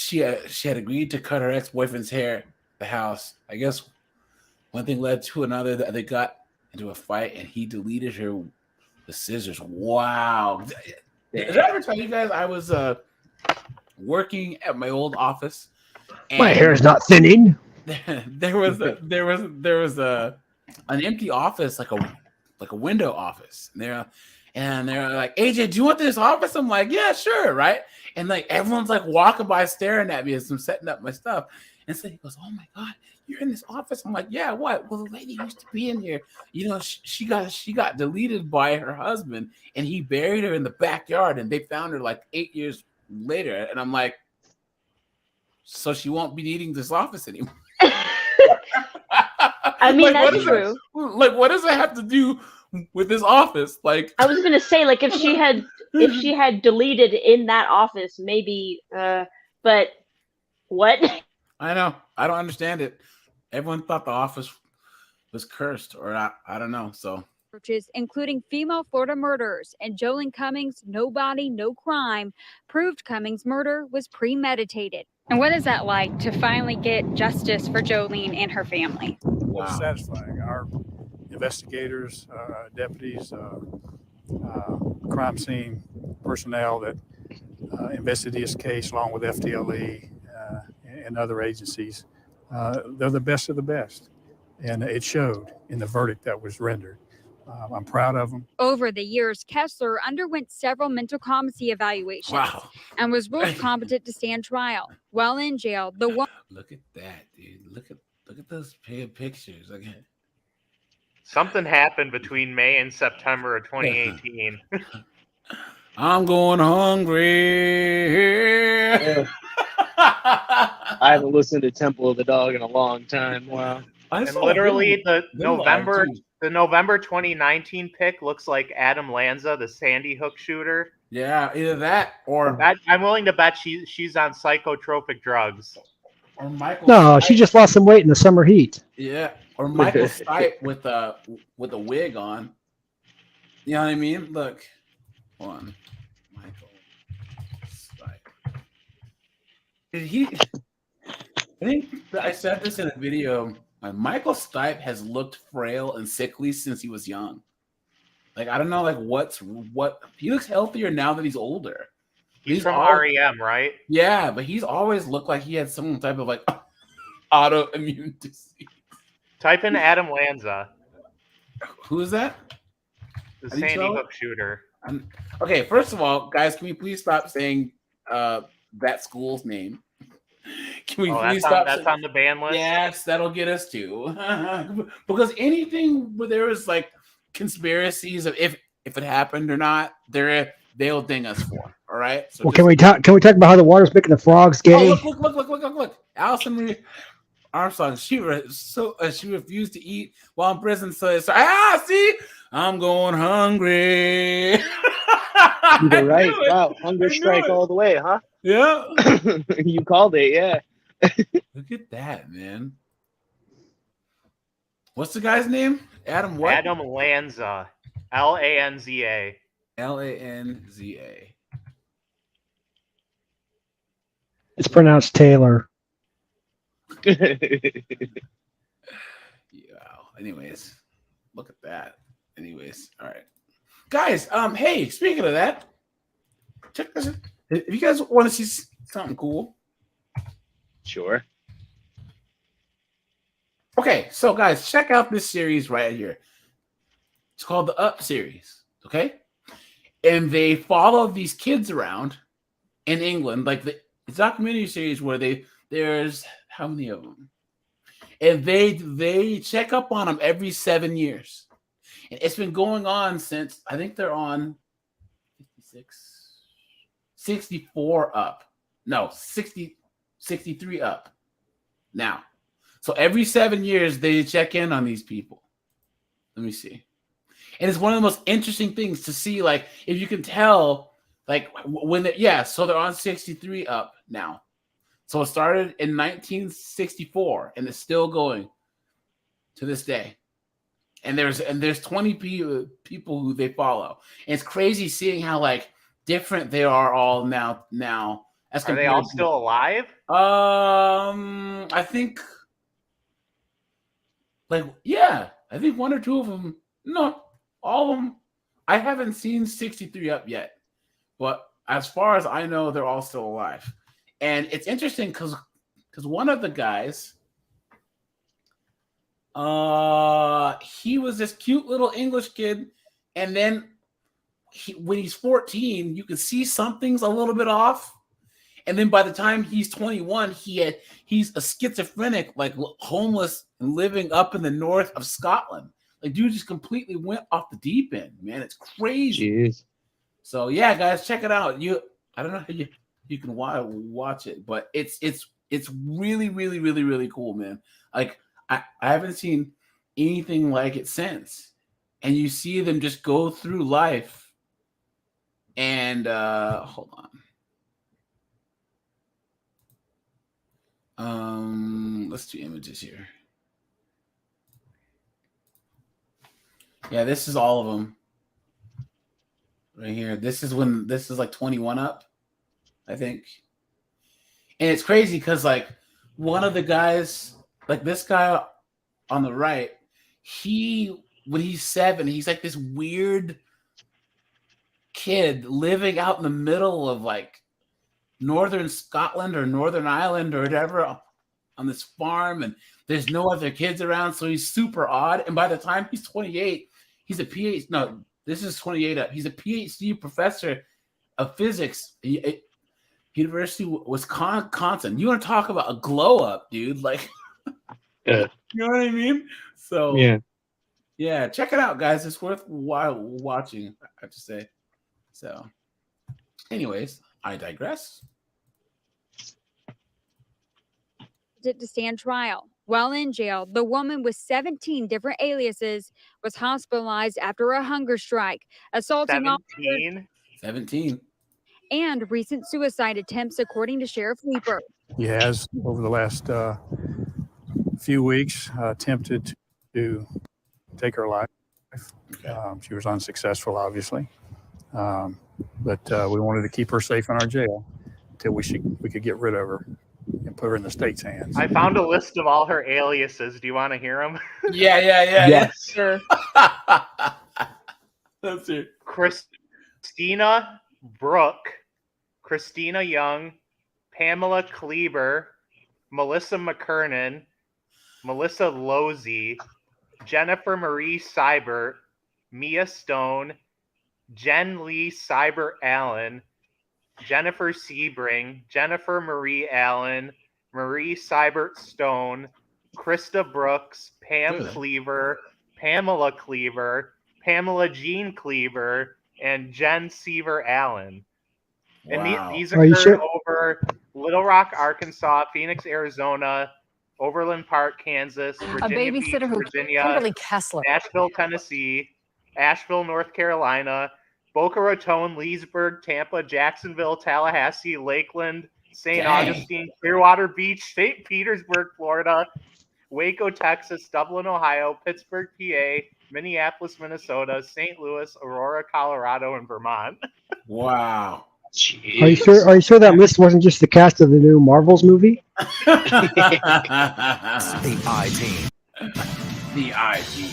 agreed to cut her ex-boyfriend's hair at the house. I guess one thing led to another. They got into a fight, and he deleted her with scissors. Wow. Did I ever tell you guys I was working at my old office? My hair is not thinning. There was an empty office, like a window office. And they're like, AJ, do you want this office? I'm like, yeah, sure, right? And like everyone's like walking by, staring at me as I'm setting up my stuff. And so he goes, oh my God, you're in this office? I'm like, yeah, what? Well, the lady used to be in here. You know, she got deleted by her husband, and he buried her in the backyard, and they found her like 8 years later. And I'm like, so she won't be needing this office anymore. I mean, like, that's true. What does it have to do with this office? Like, I was gonna say, like, if she had deleted in that office, maybe. But what? I know. I don't understand it. Everyone thought the office was cursed, or I don't know. So. Including female Florida murders, and Jolene Cummings' No Body, No Crime proved Cummings' murder was premeditated. And what is that like to finally get justice for Jolene and her family? Wow. It's satisfying. Our investigators, deputies, crime scene personnel that investigated this case, along with FTLE and other agencies, they're the best of the best. And it showed in the verdict that was rendered. I'm proud of them. Over the years, Kessler underwent several mental competency evaluations and was ruled competent to stand trial. While in jail, the woman. Look at that, dude. Look at those pictures. Again. Something happened between May and September of 2018. I'm going hungry. Yeah. I haven't listened to Temple of the Dog in a long time. Wow. And literally the November 2019 pick looks like Adam Lanza, the Sandy Hook shooter. Yeah, either that or I'm willing to bet she's on psychotropic drugs. Or Michael. No, she just lost some weight in the summer heat. Yeah, or Michael Stipe with a wig on. You know what I mean? Look, hold on, Michael Stipe. Did he? I think I said this in a video. Michael Stipe has looked frail and sickly since he was young. Like, I don't know, like what he looks healthier now that he's older. He's from REM, right? Yeah, but he's always looked like he had some type of like autoimmune disease. Type in Adam Lanza. Who is that? The Sandy Hook shooter. Okay, first of all, guys, can we please stop saying that school's name? Can we Oh, please that's stop? that's on the ban list. Yes, that'll get us too. Because anything where there is like conspiracies of if it happened or not, they'll ding us for. All right. So Well, just, can we talk about how the water's making the frogs gay? oh, look. Allison Marie Armstrong, she refused to eat while in prison. So see, I'm going hungry. You're right. Wow, hunger strike all the way, huh? Yeah. You called it, yeah. Look at that, man. What's the guy's name? Adam what? Adam Lanza. Lanza. Lanza. It's pronounced Taylor. Yeah. Anyways, look at that. Anyways, all right, guys. Hey, speaking of that, check this. If you guys want to see something cool, sure. Okay, so guys, check out this series right here. It's called the Up series. Okay, and they follow these kids around in England, like the documentary series where there's how many of them, and they check up on them every 7 years, and it's been going on since I think they're on 64 up, no 63 up now. So every 7 years they check in on these people. Let me see, and it's one of the most interesting things to see, like if you can tell. Like when so they're on 63 up now. So it started in 1964 and it's still going to this day. And there's 20 people who they follow. And it's crazy seeing how like different they are all now. As Are they all still alive? I think I think one or two of them. No, all of them. I haven't seen 63 up yet. But as far as I know, they're all still alive. And it's interesting because one of the guys, he was this cute little English kid. And then when he's 14, you can see something's a little bit off. And then by the time he's 21, he's a schizophrenic, like homeless and living up in the north of Scotland. Like, dude just completely went off the deep end, man. It's crazy. Jeez. So yeah, guys, check it out. I don't know how you can watch it, but it's really, really, really, really cool, man. Like I haven't seen anything like it since. And you see them just go through life. And hold on. Let's do images here. Yeah, this is all of them. Right here. This is like 21 up, I think. And it's crazy because like one of the guys, like this guy on the right, when he's 7, he's like this weird kid living out in the middle of like northern Scotland or Northern Ireland or whatever on this farm, and there's no other kids around, so he's super odd. And by the time he's 28, he's a PhD. No, this is 28 up. He's a PhD professor of physics, University of Wisconsin. You want to talk about a glow up, dude? Like, you know what I mean? So yeah, check it out, guys. It's worth watching, I have to say. So, anyways, I digress. To stand trial. While in jail, the woman with 17 different aliases was hospitalized after a hunger strike, assaulting 17 and recent suicide attempts, according to Sheriff Leeper. He has, over the last few weeks, attempted to take her life. She was unsuccessful, obviously. But we wanted to keep her safe in our jail until we could get rid of her and put her in the state's hands. I found a list of all her aliases. Do you want to hear them? Yeah. Yes. Sure. Let's see. Christina Brooke, Christina Young, Pamela Kleber, Melissa McKernan, Melissa Losey, Jennifer Marie Seibert, Mia Stone, Jen Lee Seibert Allen, Jennifer Sebring, Jennifer Marie Allen, Marie Seibert Stone, Krista Brooks, Pam Really? Cleaver, Pamela Cleaver, Pamela Jean Cleaver, and Jen Seaver Allen. And Wow. these Are you occurred sure? over Little Rock, Arkansas, Phoenix, Arizona, Overland Park, Kansas, A Virginia Beach, babysitter who Virginia, Kimberly Kessler. Nashville, Tennessee, Asheville, North Carolina, Boca Raton, Leesburg, Tampa, Jacksonville, Tallahassee, Lakeland, St. Dang. Augustine, Clearwater Beach, St. Petersburg, Florida, Waco, Texas, Dublin, Ohio, Pittsburgh, PA, Minneapolis, Minnesota, St. Louis, Aurora, Colorado, and Vermont. Wow. Are you sure? Are you sure that list wasn't just the cast of the new Marvels movie? The I Team. The I Team.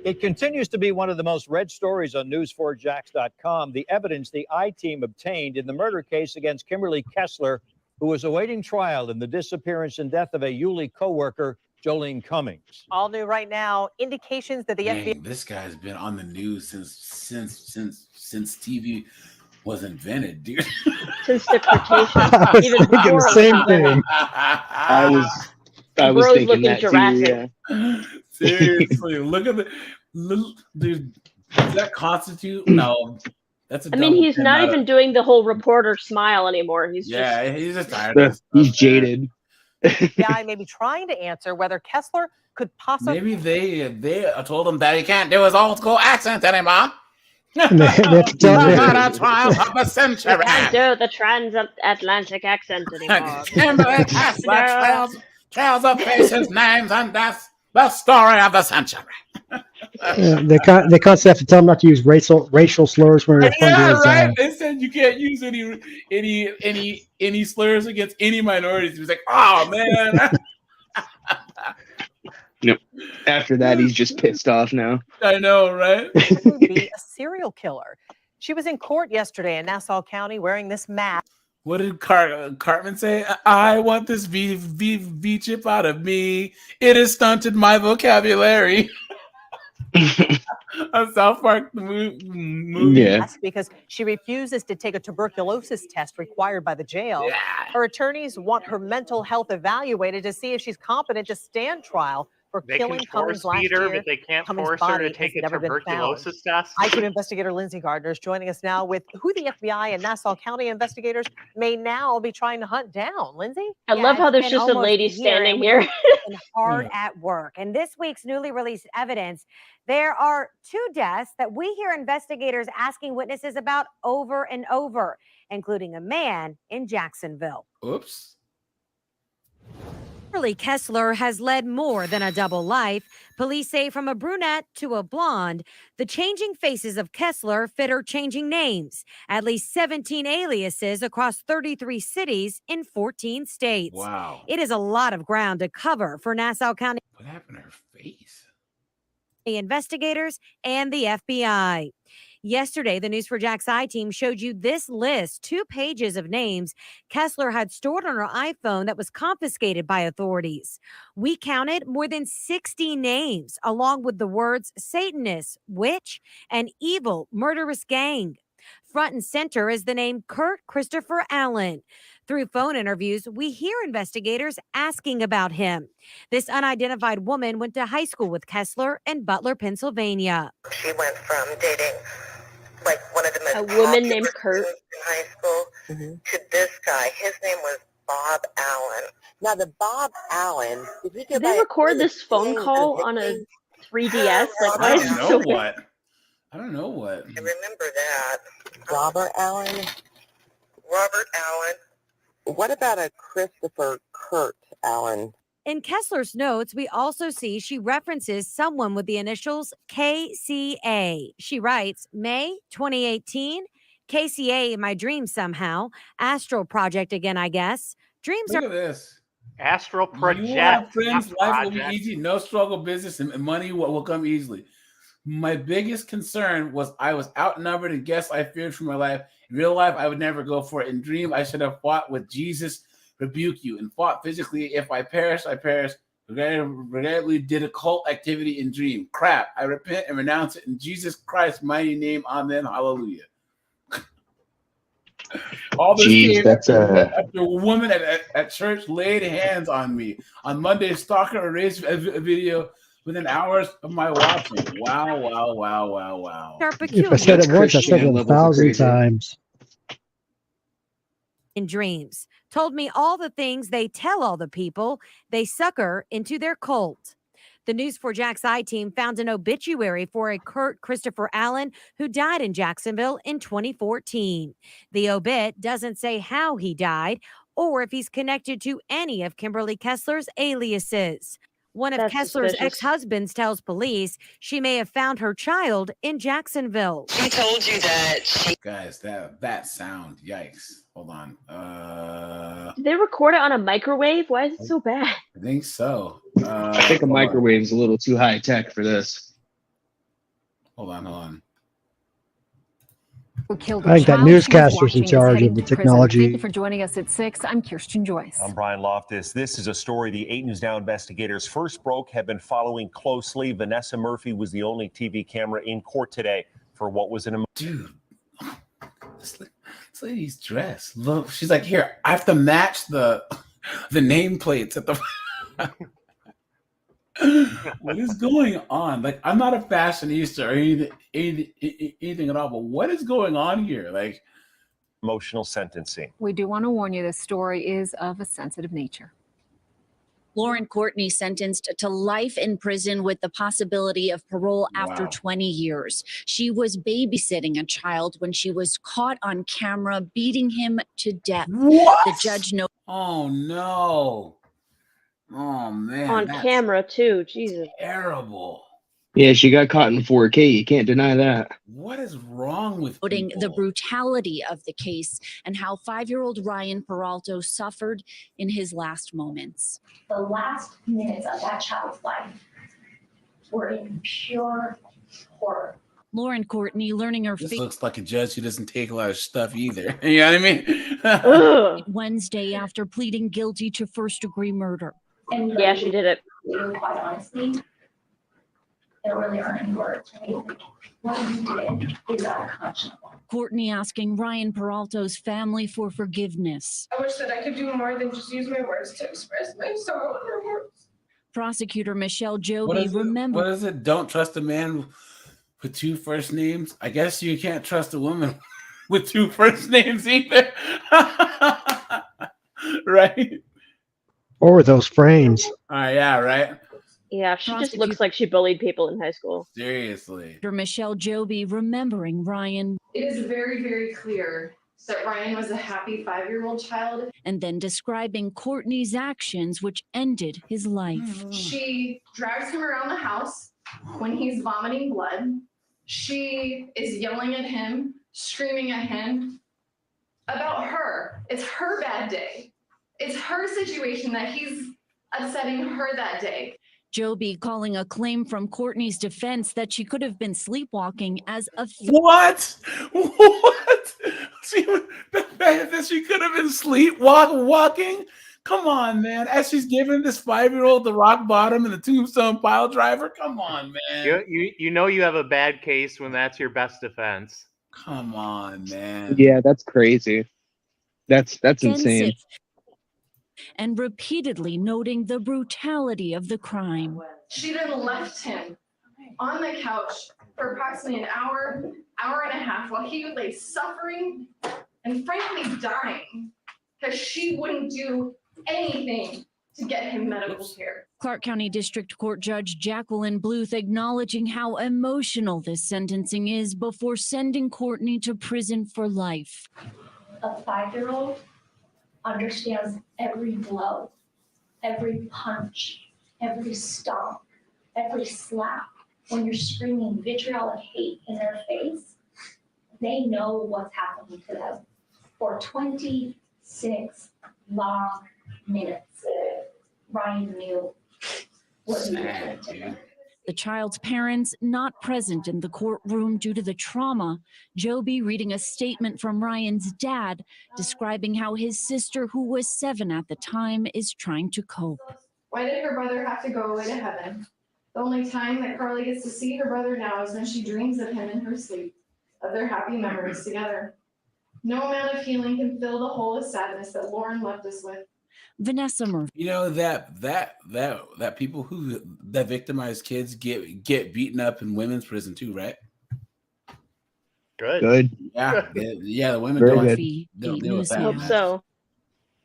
It continues to be one of the most read stories on News4Jax.com. The evidence the I-Team obtained in the murder case against Kimberly Kessler, who was awaiting trial in the disappearance and death of a Yulee co-worker, Jolene Cummings. All new right now, indications that the FBI. Dang, this guy's been on the news since TV was invented, dude. Since the Cretaceous. I was Even thinking before the it same was invented. thing. I was Bros thinking looking that Jurassic. too. Yeah. Seriously, look at dude. Does that constitute? No, that's a. I mean, double he's pin, not a- even doing the whole reporter smile anymore. He's Yeah, just. he's just tired. Of He's jaded. FBI may be trying to answer whether Kessler could possibly. Maybe they told him that he can't do his old school accent anymore. And they have to tell Not them. a trial of the century. Can't do the transatlantic accent anymore. Kimberly Kessler tells of faces, names, and deaths. The story of the century. They constantly have to tell them not to use racial slurs when they're referring to Yeah, his, right. They said you can't use any slurs against any minorities. He was like, oh man. Nope. After that, he's just pissed off now. I know, right? be a serial killer. She was in court yesterday in Nassau County wearing this mask. What did Cartman say? I want this V chip out of me. It has stunted my vocabulary. A South Park movie. Yeah. Because she refuses to take a tuberculosis test required by the jail. Her attorneys want her mental health evaluated to see if she's competent to stand trial for They killing can Cummings force last feed her, year. but they can't Cummings' force her body to has take a never been found. tuberculosis test. I-Team investigator Lindsay Gardner is joining us now with who the FBI and Nassau County investigators may now be trying to hunt down. Lindsay? I love how there's just a lady standing here. And hard at work. And this week's newly released evidence, there are 2 deaths that we hear investigators asking witnesses about over and over, including a man in Jacksonville. Oops. Kimberly Kessler has led more than a double life. Police say from a brunette to a blonde, the changing faces of Kessler fit her changing names. At least 17 aliases across 33 cities in 14 states. Wow. It is a lot of ground to cover for Nassau County What happened to her face? investigators and the FBI. Yesterday, the News4Jax I-Team showed you this list, 2 pages of names Kessler had stored on her iPhone that was confiscated by authorities. We counted more than 60 names, along with the words Satanist, witch, and evil, murderous gang. Front and center is the name Kurt Christopher Allen. Through phone interviews, we hear investigators asking about him. This unidentified woman went to high school with Kessler in Butler, Pennsylvania. She went from dating like one of the most A woman named Kurt. in high school to this guy. His name was Bob Allen. Now the Bob Allen, did he go Did they record this phone call on a 3DS? Like, why I is it don't so know weird? what. I don't know what. I remember that. Robert Allen. Robert Allen. What about a Christopher Kurt Allen? In Kessler's notes, we also see she references someone with the initials KCA. She writes, May 2018, KCA in my dreams somehow. Astral Project again, I guess. Dreams Look are at this. Astral Project. You have friends, not life will be project. easy, no struggle, business, and money will come easily. My biggest concern was I was outnumbered and guess I feared for my life. In real life, I would never go for it. In dream, I should have fought with Jesus, rebuke you, and fought physically. If I perish, I perish. Regrettably did occult activity in dream. Crap. I repent and renounce it in Jesus Christ's mighty name. Amen. Hallelujah. All this Jeez, came that's after a woman at church laid hands on me. On Monday, stalker erased a video within hours of my watching. Wow, wow, wow, wow, wow. If I said it once, I said it 1,000 times. In dreams, told me all the things they tell all the people they sucker into their cult. The News4JAX I-Team found an obituary for a Kurt Christopher Allen who died in Jacksonville in 2014. The obit doesn't say how he died or if he's connected to any of Kimberly Kessler's aliases. One of That's Kessler's suspicious. ex-husbands tells police she may have found her child in Jacksonville. Who told you that? Guys, that sound, yikes. Hold on. Did they record it on a microwave? Why is it so bad? I think so. I think a microwave is a little too high tech for this. Hold on. Who killed I think that child she was newscaster's in watching is charge heading of the to prison. Thank you technology. for joining us at 6. I'm Kirsten Joyce. I'm Brian Loftus. This is a story the 8 News Now investigators first broke have been following closely. Vanessa Murphy was the only TV camera in court today for what was an Dude, this lady's dress. Look, she's like, here, I have to match the nameplates at the. What is going on? Like, I'm not a fashionista or anything at all, but what is going on here? Like, emotional sentencing. We do want to warn you this story is of a sensitive nature. Lauren Courtney sentenced to life in prison with the possibility of parole after 20 years. She was babysitting a child when she was caught on camera beating him to death. What? The judge knows. Oh no. Oh man. On that's camera too. Jesus. terrible. Yeah, she got caught in 4K. You can't deny that. What is wrong with Noting people? the brutality of the case and how 5-year-old Ryan Peralta suffered in his last moments. The last minutes of that child's life were in pure horror. Lauren Courtney learning her This fate looks like a judge who doesn't take a lot of stuff either. You know what I mean? Wednesday after pleading guilty to first-degree murder. And Yeah, she did it. Quite honestly, there really aren't any words, right? What you did is unconscionable. Courtney asking Ryan Peralta's family for forgiveness. I wish that I could do more than just use my words to express my sorrow and remorse. Prosecutor Michelle Joby What is remembered it? Don't trust a man with 2 first names. I guess you can't trust a woman with 2 first names either. Right? Or those frames. Yeah, right. Yeah, she just looks like she bullied people in high school. Seriously. Michelle Joby remembering Ryan It is very, very clear that Ryan was a happy 5-year-old child. and then describing Courtney's actions which ended his life. She drags him around the house when he's vomiting blood. She is yelling at him, screaming at him about her. It's her bad day. It's her situation that he's upsetting her that day. Joby calling a claim from Courtney's defense that she could have been sleepwalking as a What? What? That she could have been sleepwalking? Come on, man. As she's giving this 5-year-old the rock bottom and the tombstone pile driver? Come on, man. You know you have a bad case when that's your best defense. Come on, man. Yeah, that's crazy. That's insane. and repeatedly noting the brutality of the crime. She then left him on the couch for approximately an hour, hour and a half while he lay suffering and frankly dying because she wouldn't do anything to get him medical care. Clark County District Court Judge Jacqueline Bluth acknowledging how emotional this sentencing is before sending Courtney to prison for life. A 5-year-old understands every blow, every punch, every stomp, every slap. When you're screaming vitriolic hate in their face, they know what's happening to them for 26 long minutes. Ryan knew what he was doing to them. The child's parents not present in the courtroom due to the trauma. Joby reading a statement from Ryan's dad describing how his sister, who was 7 at the time, is trying to cope. Why did her brother have to go away to heaven? The only time that Carly gets to see her brother now is when she dreams of him in her sleep, of their happy memories together. No amount of healing can fill the hole of sadness that Lauren left us with. Vanessa Murphy. You know that people that victimize kids get beaten up in women's prison too, right? Good. Yeah, the women Very don't good. deal with that. Hope man. so.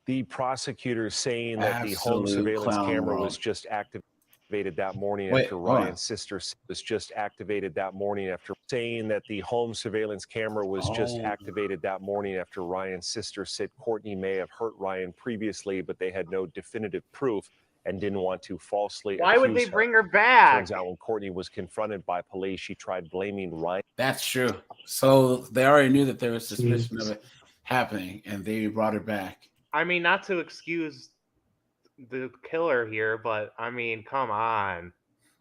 The prosecutors saying that the home Absolute surveillance clown camera world. was just activated that morning Wait, after hold on. Ryan's sister was just activated that morning after saying that the home surveillance camera was just activated that morning after Ryan's sister said Courtney may have hurt Ryan previously, but they had no definitive proof and didn't want to falsely Why would they accuse bring her. her back? Turns out when Courtney was confronted by police, she tried blaming Ryan. That's true. So they already knew that there was suspicion of it happening, and they brought her back. I mean, not to excuse the killer here, but I mean, come on.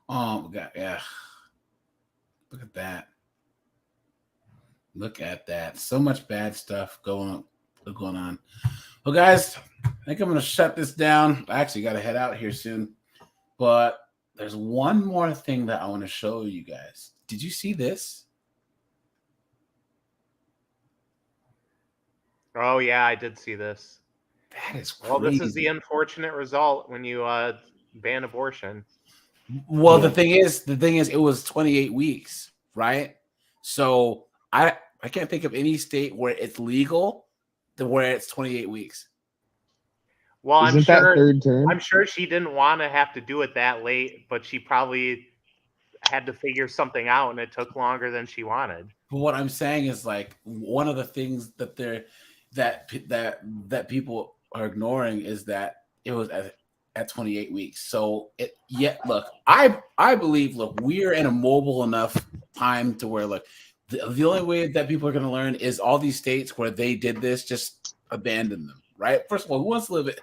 Oh my God, yeah. Look at that. Look at that. So much bad stuff going on. Well, guys, I think I'm gonna shut this down. I actually gotta head out here soon. But there's one more thing that I want to show you guys. Did you see this? Oh yeah, I did see this. That is crazy. Well, this is the unfortunate result when you ban abortion. Well, the thing is, it was 28 weeks, right? So I can't think of any state where it's legal to where it's 28 weeks. Well, Isn't that third term? I'm sure she didn't want to have to do it that late, but she probably had to figure something out, and it took longer than she wanted. But what I'm saying is, like, one of the things that that people are ignoring is that it was at 28 weeks. So look, I believe, look, we're in a mobile enough time to where, look, the only way that people are going to learn is all these states where they did this, just abandon them, right? First of all, who wants to live in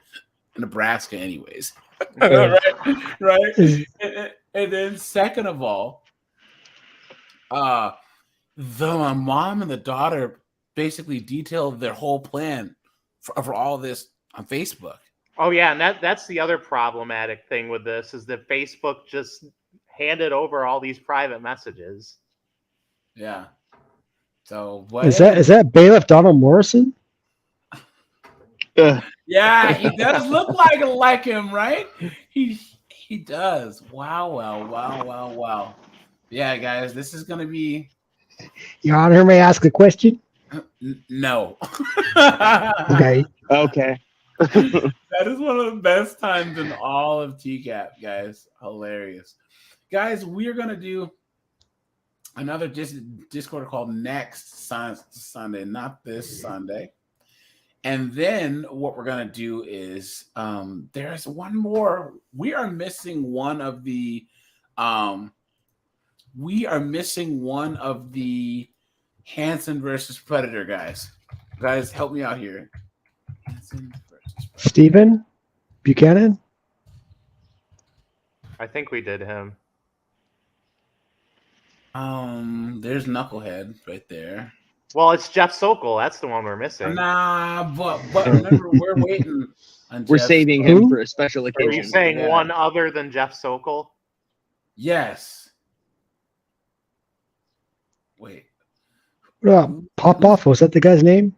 Nebraska anyways? right? And then second of all, the mom and the daughter basically detailed their whole plan for all this on Facebook. Oh yeah, and that's the other problematic thing with this is that Facebook just handed over all these private messages. Yeah. So what Is that bailiff Donald Morrison? Yeah, he does look like him, right? He does. Wow. Yeah, guys, this is gonna be. Your Honor, may I ask a question? No. Okay. Okay. That is one of the best times in all of TCAP, guys. Hilarious. Guys, we are going to do another Discord call next Sunday, not this Sunday. And then what we're going to do is there's one more. We are missing one of the Hansen versus Predator guys. Guys, help me out here. Hansen versus Predator. Stephen Buchanan? I think we did him. There's Knucklehead right there. Well, it's Jeff Sokol. That's the one we're missing. Nah, but remember, we're waiting on We're Jeff. saving him for a special Are occasion. you saying one other than Jeff Sokol? Yes. Wait. Popoff, was that the guy's name?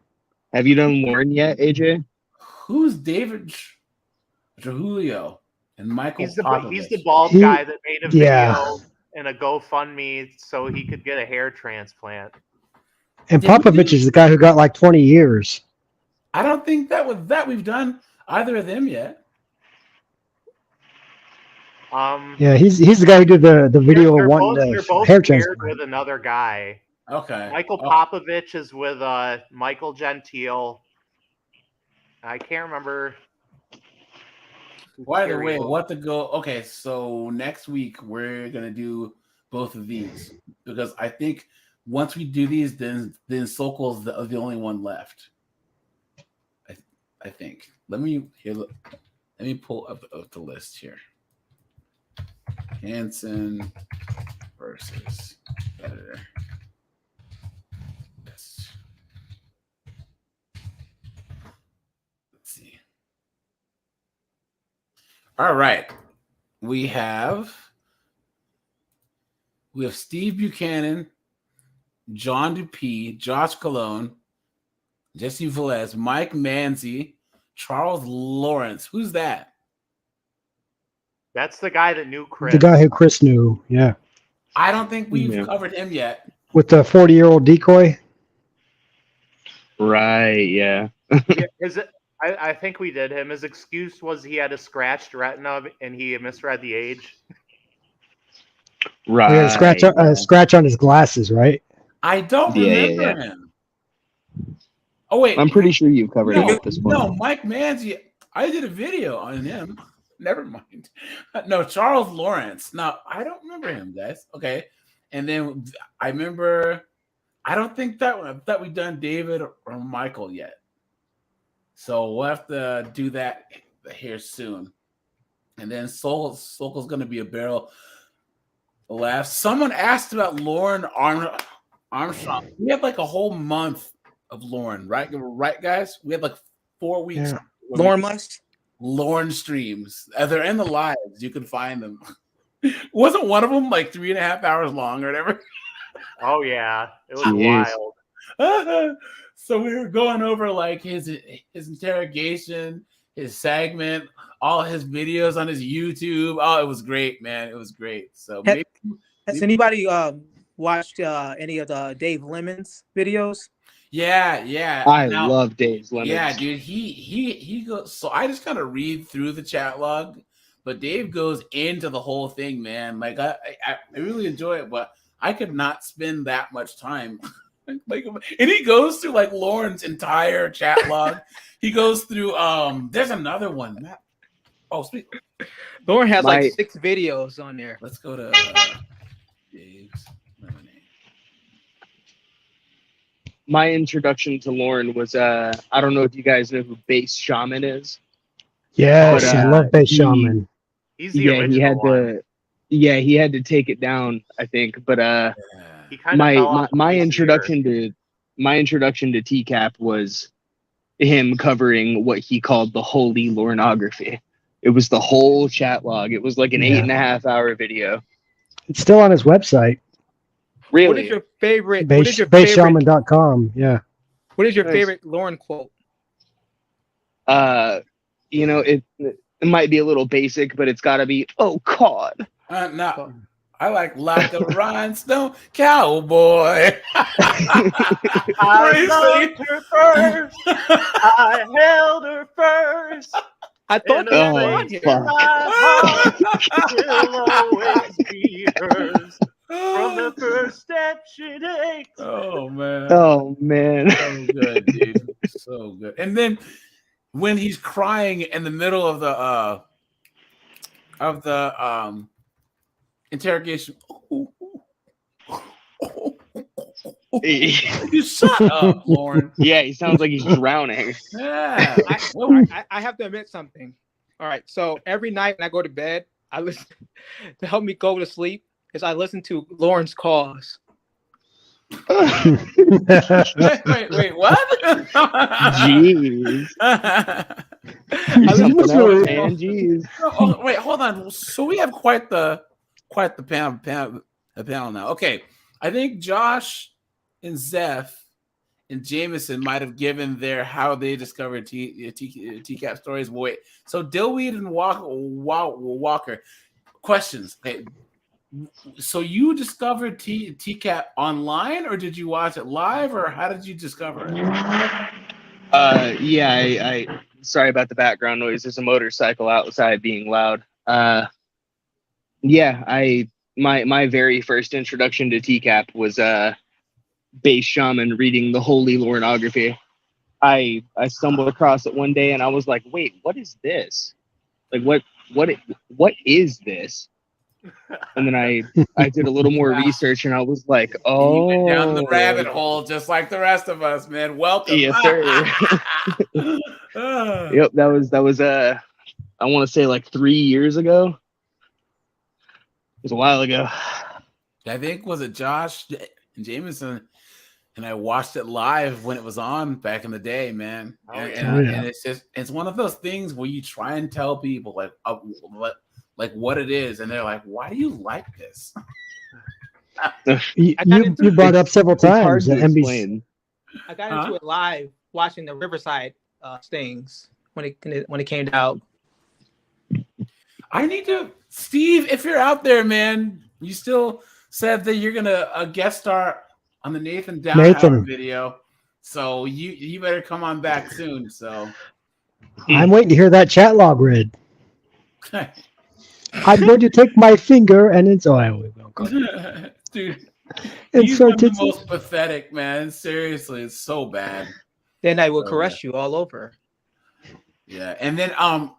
Have you done Lauren yet, AJ? Who's David Trujillo and Michael He's the Popovich? bald guy that made a video and a GoFundMe so he could get a hair transplant. And Popovich is the guy who got like 20 years. I don't think that we've done either of them yet. Yeah, he's the guy who did the video they're wanting both hair paired transplant. with another guy. Okay. Michael Popovich is with Michael Gentile. I can't remember. By the way, okay, so next week we're gonna do both of these because I think once we do these, then Sokol's the only one left. I think. Let me pull up the list here. Hansen versus Predator. Let's see. All right. We have Steve Buchanan, John Dupuy, Josh Colon, Jesse Velez, Mike Manzi, Charles Lawrence. Who's that? That's the guy that knew Chris. The guy who Chris knew, yeah. I don't think we've covered him yet. With the 40-year-old decoy? Right, yeah. Is it? I think we did him. His excuse was he had a scratched retina and he misread the age. Right. He had a scratch on his glasses, right? I don't remember him. Oh, wait. I'm pretty sure you've covered him at this point. No, Mike Manzi. I did a video on him. Never mind. No, Charles Lawrence. No, I don't remember him, guys. Okay. And then I remember, I don't think that we've done David or Michael yet. So we'll have to do that here soon. And then Sokol's going to be a barrel of laughs. Someone asked about Lauren Armstrong. We had like a whole month of Lauren, right? Right, guys? We had like 4 weeks. Yeah. Lauren Must? Lauren streams. They're in the lives. You can find them. Wasn't one of them like 3.5 hours long or whatever? Oh, yeah. It was wild. So we were going over like his interrogation, his segment, all his videos on his YouTube. Oh, it was great, man. It was great. So has anybody watched any of the Dave Lemon's videos? Yeah. I love Dave Lemons. Yeah, dude. He goes. So I just kind of read through the chat log, but Dave goes into the whole thing, man. Like I really enjoy it, but I could not spend that much time. Like, and he goes through like Lauren's entire chat log. He goes through. There's another one. Sweet. Lauren has like 6 videos on there. Let's go to Dave's lemonade. My introduction to Lauren was I don't know if you guys know who Bass Shaman is. Yes, I love Bass Shaman. He's the original one. He had to take it down, I think. But he kind of my introduction to TCAP was him covering what he called the holy Laurenography. It was the whole chat log. It was like an 8.5 hour video. It's still on his website. Really? What is your favorite? BassShaman.com. Yeah. What is your favorite Lauren quote? It might be a little basic, but it's got to be, "Oh God." No, I like a rhinestone cowboy. I loved her first. I held her first. I thought that was on here. My heart will always be hers. From the first step she takes. Oh man. So good, dude. So good. And then when he's crying in the middle of the interrogation. You shut up, Lauren. Yeah, he sounds like he's drowning. Yeah. I have to admit something. All right, so every night when I go to bed, I listen to help me go to sleep. Is I listen to Lauren's calls. Wait, what? Jeez. Jeez. Oh, wait, hold on. So we have quite the panel now. Okay, I think Josh and Zeph and Jameson might have given their how they discovered TCAP stories. Wait, so Dillweed and Walker questions. Okay. So you discovered TCAP online, or did you watch it live, or how did you discover it? I sorry about the background noise. There's a motorcycle outside being loud. My very first introduction to TCAP was Bass Shaman reading the Holy Laurenography. I stumbled across it one day and I was like, wait, what is this? Like what is this? And then I did a little more research and I was like, oh, you went down the rabbit hole just like the rest of us, man. Welcome. Yes, sir. Yep, that was I want to say like 3 years ago. It was a while ago. I think was it Josh and Jameson, and I watched it live when it was on back in the day, man. And it's one of those things where you try and tell people like what it is, and they're like, "Why do you like this?" You brought up several times at NBC. I got into it live watching the Riverside Stings when it came out. I need to, Steve, if you're out there, man, you still said that you're gonna guest star on the Nathan Downhauer video, so you better come on back soon. So I'm waiting to hear that chat log read. I'm going to take my finger and it's dude, he's one of inserted. the most pathetic, man. Seriously, it's so bad. Then I will caress you all over. Yeah, and then I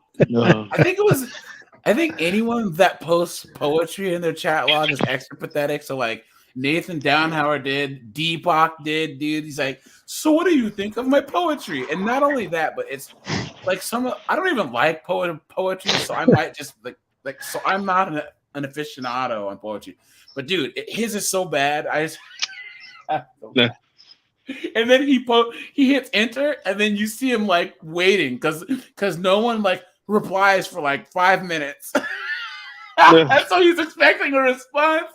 think anyone that posts poetry in their chat log is extra pathetic. So like Nathan Downhauer did, Deepak did, dude. He's like, so what do you think of my poetry? And not only that, but it's like I don't even like poetry, so I might just like so I'm not an aficionado on poetry. But dude, his is so bad. I just and then he hits enter, and then you see him like waiting because no one like replies for like 5 minutes. So he's expecting a response.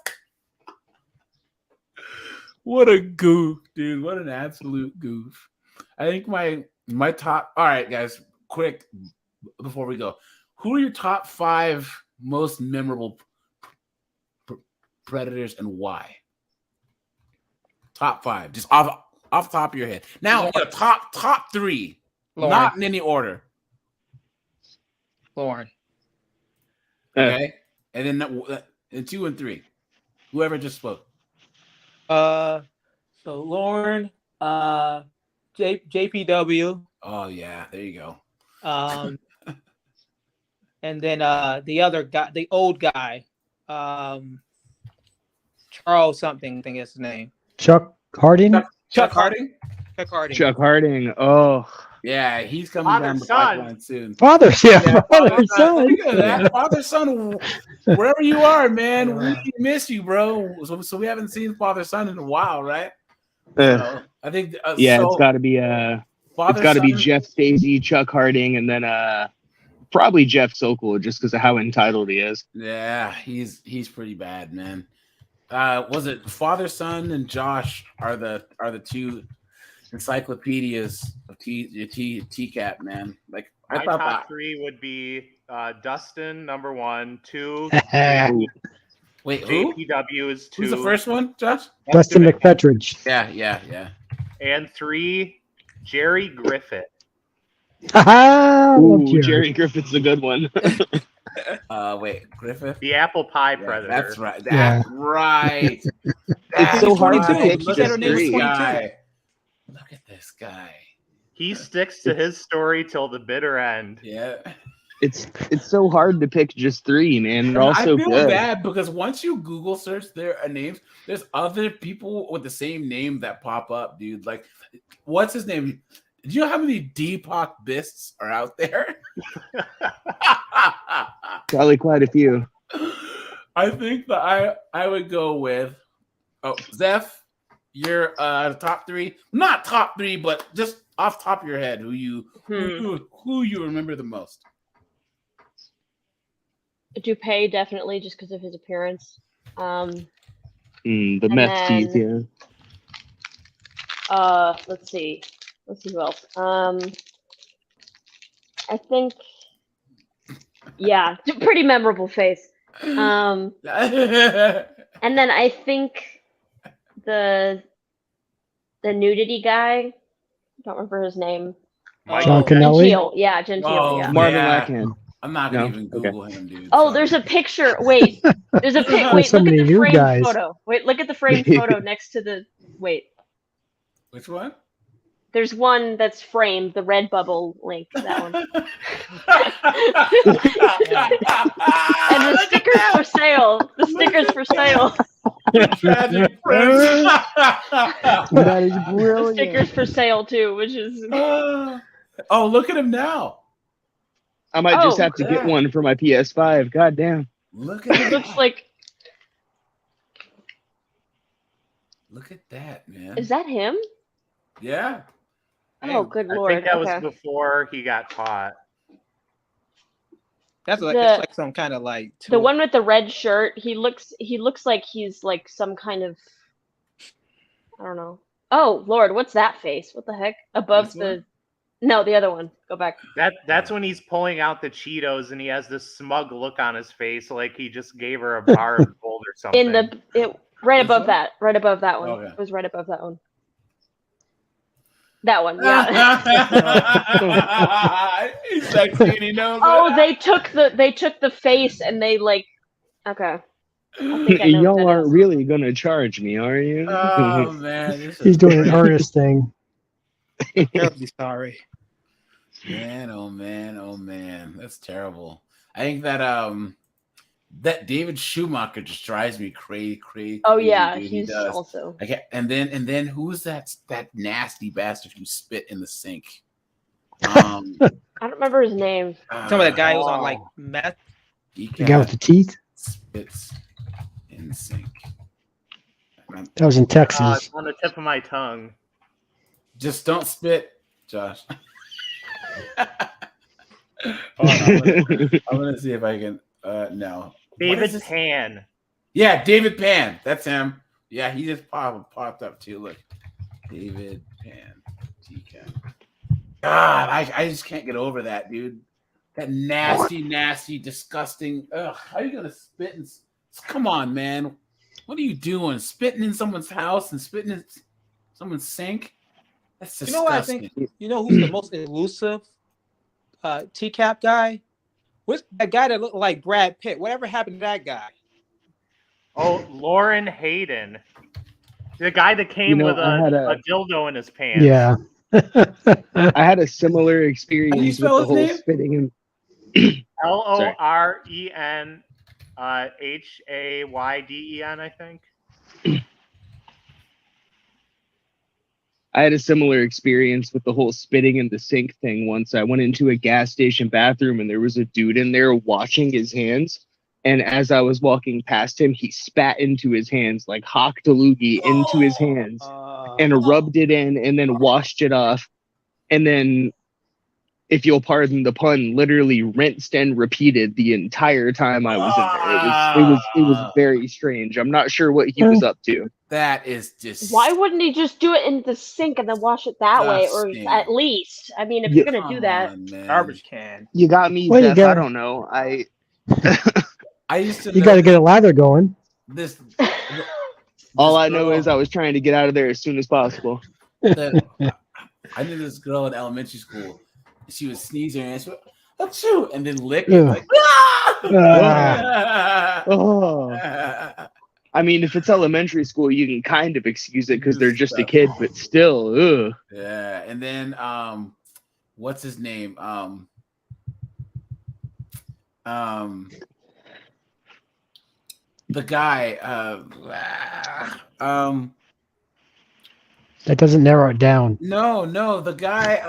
What a goof, dude. What an absolute goof. I think my top. All right, guys, quick before we go. Who are your top 5 most memorable Predators and why? Top 5, just off the top of your head. Now, top 3, Lauren. Not in any order. Lauren. Okay, and then 2 and 3. Whoever just spoke. So Lauren, JPW. Oh yeah, there you go. And then the other guy, the old guy, Charles something, I think is his name. Chuck Harding. Chuck Harding. Chuck Harding. Oh. Yeah, he's coming down the pipeline soon. Father son. Look at that. Father son, wherever you are, man, we miss you, bro. So we haven't seen father son in a while, right? So I think it's got to be Jeff Stacey, Chuck Harding, and then probably Jeff Sokol, just because of how entitled he is. Yeah, he's pretty bad, man. Was it father son and Josh are the 2 encyclopedias of TCAP, man. Like my top 3 would be Dustin number 1, 2. Wait, who? JPW is 2. Who's the first one, Josh? Dustin McPetridge. Yeah. And 3, Jerry Griffith. Ooh, Jerry Griffith's a good one. Wait, Griffith? The apple pie predator. That's right. That's right. It's so hard to pick Look just at 3. Look at this guy. He sticks to his story till the bitter end. Yeah. It's so hard to pick just 3, man. They're all so good. I feel bad because once you Google search their names, there's other people with the same name that pop up, dude. Like, what's his name? Do you know how many Deepak Bists are out there? Probably quite a few. I think that I would go with Zeph. You're top 3, not top 3, but just off top of your head, who you remember the most? Dupay, definitely, just because of his appearance. The meth teeth, yeah. Let's see who else. I think, yeah, pretty memorable face. And then I think the nudity guy, I don't remember his name. John Canelli? Gentile. Yeah, Gentile. Yeah. Marvin Lackhan. I'm not gonna even Google him, dude. Oh, there's a picture. Wait, there's a pic. Wait, so look at many the new framed guys. photo. Wait, look at the framed photo next to the. Wait, Which one? there's one that's framed. The red bubble link. That one. And the stickers for sale. The stickers for sale. Tragic friends. That is brilliant. The stickers for sale too, which is. Oh, look at him now. I might just have to get one for my PS5. God damn. Look at It looks like. Look at that, man. Is that him? Yeah. Oh, good I lord. think that Okay. was before he got caught. That's like The- it's like some kind of like The one with the red shirt, he looks like he's like some kind of, I don't know. Oh Lord, what's that face? What the heck? Above This the. one? No, the other one. Go back. That's when he's pulling out the Cheetos and he has this smug look on his face, like he just gave her a bar of gold or something. Right This above one? that. Right above that one. Okay. It was right above that one. That one, yeah. He's sexy and he knows Oh, it. they took the face and they like. Okay. I think I know what Y'all that aren't is. really gonna charge me, are you? Oh man, this is He's doing an great. earnest thing. Terribly sorry. Man, oh man, oh man, that's terrible. I think that that David Schumacher just drives me crazy. Oh yeah, dude. He he's does. also. Okay, and then who's that nasty bastard who spit in the sink? I don't remember his name. Some of that guy who's on like meth. The guy with the teeth? Spits in sink. That was in Texas. It's on the tip of my tongue. Just don't spit, Josh. Hold on, I'm gonna see if I can. No. David Pan. Yeah, David Pan. That's him. Yeah, he just popped up too. Look, David Pan. TCAP. God, I just can't get over that, dude. That nasty, disgusting. Ugh, how are you gonna spit and? Come on, man. What are you doing? Spitting in someone's house and spitting in someone's sink? That's disgusting. You know what I think? You know who's the most elusive TCAP guy? What's that guy that looked like Brad Pitt? Whatever happened to that guy? Oh, Lauren Hayden. The guy that came with a dildo in his pants. Yeah. I had a similar experience with the spell his whole name? spitting in. LOREN HAYDEN, I think. I had a similar experience with the whole spitting in the sink thing once. I went into a gas station bathroom and there was a dude in there washing his hands. And as I was walking past him, he spat into his hands, like hock de loogie into his hands and rubbed it in and then washed it off. And then, if you'll pardon the pun, literally rinsed and repeated the entire time I was in there. It was very strange. I'm not sure what he was up to. That is just. Why wouldn't he just do it in the sink and then wash it that way, or at least? I mean, if you're gonna do that, garbage can. You got me, Well, you Jeff. got- I don't know. I used to. You got to get a lather going. This. All I know is I was trying to get out of there as soon as possible. I knew this girl in elementary school. She was sneezing and she went, "Achoo!" and then lick Ugh. like. Oh. I mean, if it's elementary school, you can kind of excuse it because they're just a kid, but still, ugh. Yeah, and then what's his name? The guy. That doesn't narrow it down. No, the guy.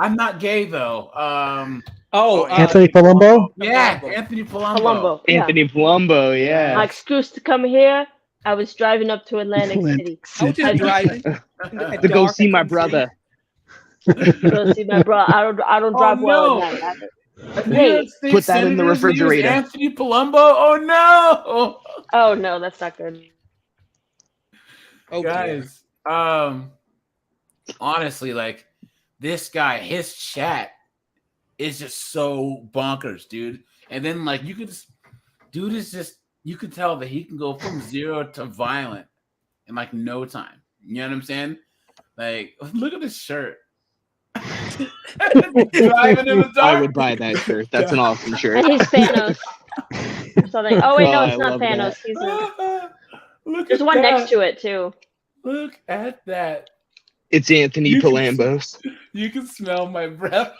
I'm not gay though. Anthony Palumbo? Yeah, Anthony Palumbo. Anthony Palumbo, yeah. my excuse to come here, I was driving up to Atlantic City. I was just driving to go see my brother. Go see my bro. I don't drive well at night. Hey, Put that in the refrigerator. Anthony Palumbo. Oh no! Oh no, that's not good. Oh, guys, honestly, like this guy, his chat is just so bonkers, dude. And then like you could, dude is just you could tell that he can go from 0 to violent in like no time. You know what I'm saying? Like, look at this shirt. Driving in the dark. I would buy that shirt. That's an awesome shirt. And he's Thanos. Or something. Oh wait, no, it's I not love Thanos. that. There's one next to it too. Look at that. It's Anthony Palambos. You can smell my breath.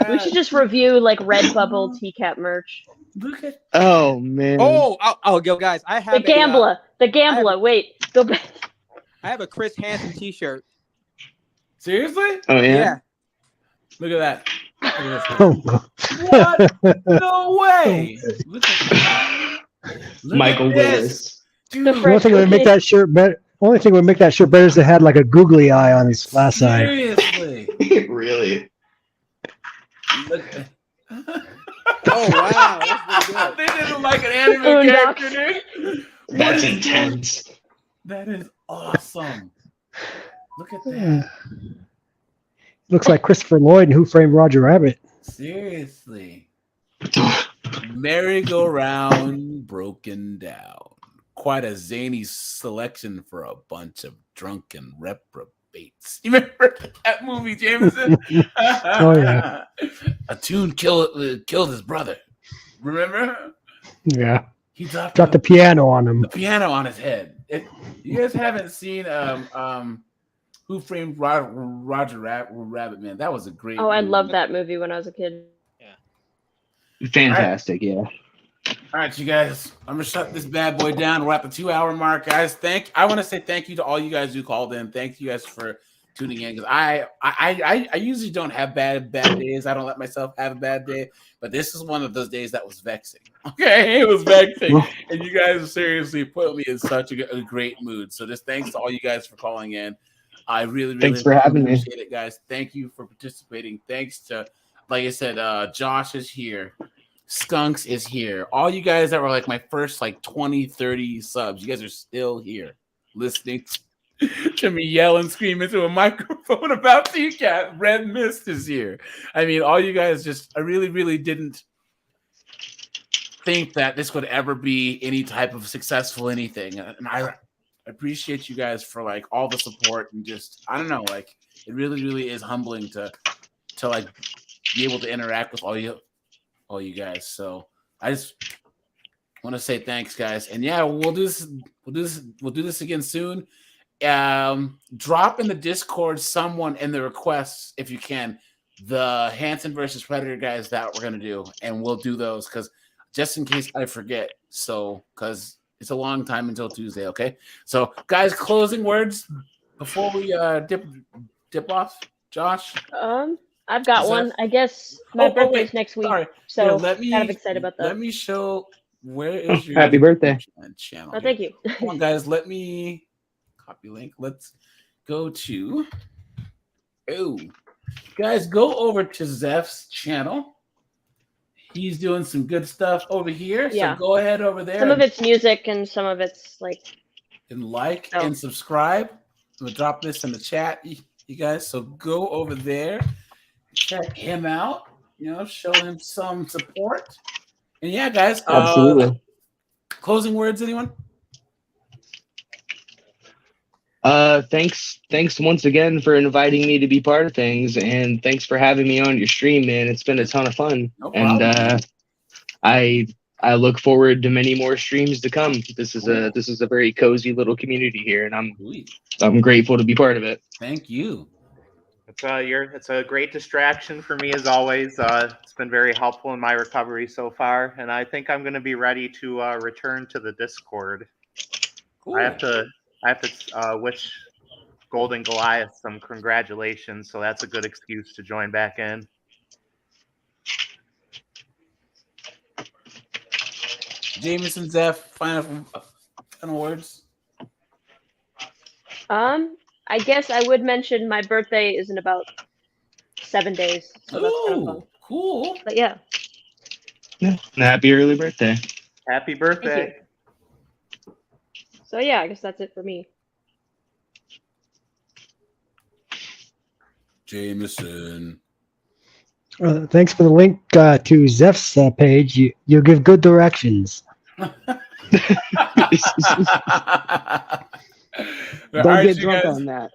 We should just review like Redbubble TCAP merch. Look at. Oh man. Oh, yo, guys, I have The Gambler. The Gambler. Wait, go back. I have a Chris Hansen T-shirt. Seriously? Oh yeah. Look at that. Look at this. What? No way. Look at Michael Willis. Dude, The only thing that would make that shirt better. Only thing that would make that shirt better is it had like a googly eye on his last eye. seriously. Really? Look. Oh wow, that's pretty good. They did him like an anime Boondocks. character, dude. That's What is going- intense. That is awesome. Look at that. Looks like Christopher Lloyd in Who Framed Roger Rabbit. Seriously. Merry-go-round broken down. Quite a zany selection for a bunch of drunken reprobates. You remember that movie, Jameson? Oh, yeah. A tune killed his brother. Remember? Yeah. He dropped the piano on him. the piano on his head. You guys haven't seen Who Framed Roger Rabbit, man? That was a great Oh, I movie. loved that movie when I was a kid. Fantastic, yeah. All right, you guys. I'm gonna shut this bad boy down. We're at the 2-hour mark, guys. I want to say thank you to all you guys who called in. Thank you guys for tuning in, because I usually don't have bad days. I don't let myself have a bad day, but this is one of those days that was vexing. Okay, it was vexing, and you guys seriously put me in such a great mood. So just thanks to all you guys for calling in. I really Thanks for having me. appreciate it, guys. Thank you for participating. Thanks to, like I said, Josh is here. Skunks is here. All you guys that were like my first like 20, 30 subs, you guys are still here listening to me yell and scream into a microphone about TCAP. Red Mist is here. I mean, all you guys I really, really didn't think that this would ever be any type of successful anything. And I appreciate you guys for like all the support and just, I don't know, like it really, really is humbling to like be able to interact with all you guys. So I just want to say thanks, guys. And yeah, we'll do this again soon. Drop in the Discord someone in the requests if you can, the Hanson versus Predator guys that we're gonna do, and we'll do those because just in case I forget. So because it's a long time until Tuesday. Okay. So guys, closing words before we dip off. Josh. I've got one. I guess my birthday's next week, so Here, let me, kind of excited about that. Let me show. Where is your Happy birthday channel? Oh, thank you. Come on, guys. Let me copy link. Let's go to. Oh, guys, go over to Zeph's channel. He's doing some good stuff over here. Yeah. So go ahead over there. Some of it's music and some of it's like. And and subscribe. I'm gonna drop this in the chat, you guys. So go over there. Check him out, show him some support. And yeah, guys, Absolutely. Closing words, anyone? Thanks once again for inviting me to be part of things, and thanks for having me on your stream, man. It's been a ton of fun. No problem. And I look forward to many more streams to come. This is a very cozy little community here, and I'm grateful to be part of it. Thank you. It's a great distraction for me as always. It's been very helpful in my recovery so far, and I think I'm going to be ready to return to the Discord. Cool. I have to wish Golden Goliath some congratulations, so that's a good excuse to join back in. Jameson, Zeph, final words. I guess I would mention my birthday is in about 7 days, so that's kind of fun. Cool. But yeah. Happy early birthday. Happy birthday. So yeah, I guess that's it for me. Jameson. Thanks for the link to Zeph's page. You'll give good directions. Don't get drunk on that.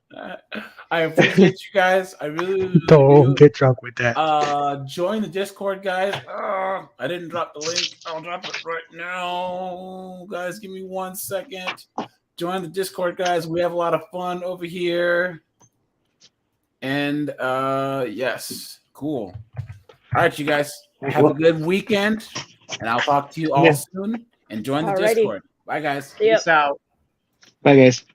I appreciate you guys. I really Don't get drunk with that. Join the Discord, guys. I didn't drop the link. I'll drop it right now. Guys, give me 1 second. Join the Discord, guys. We have a lot of fun over here. And yes, cool. All right, you guys. Have a good weekend. And I'll talk to you all soon. And join the Discord. Bye, guys. Yep. Peace out. Bye, guys.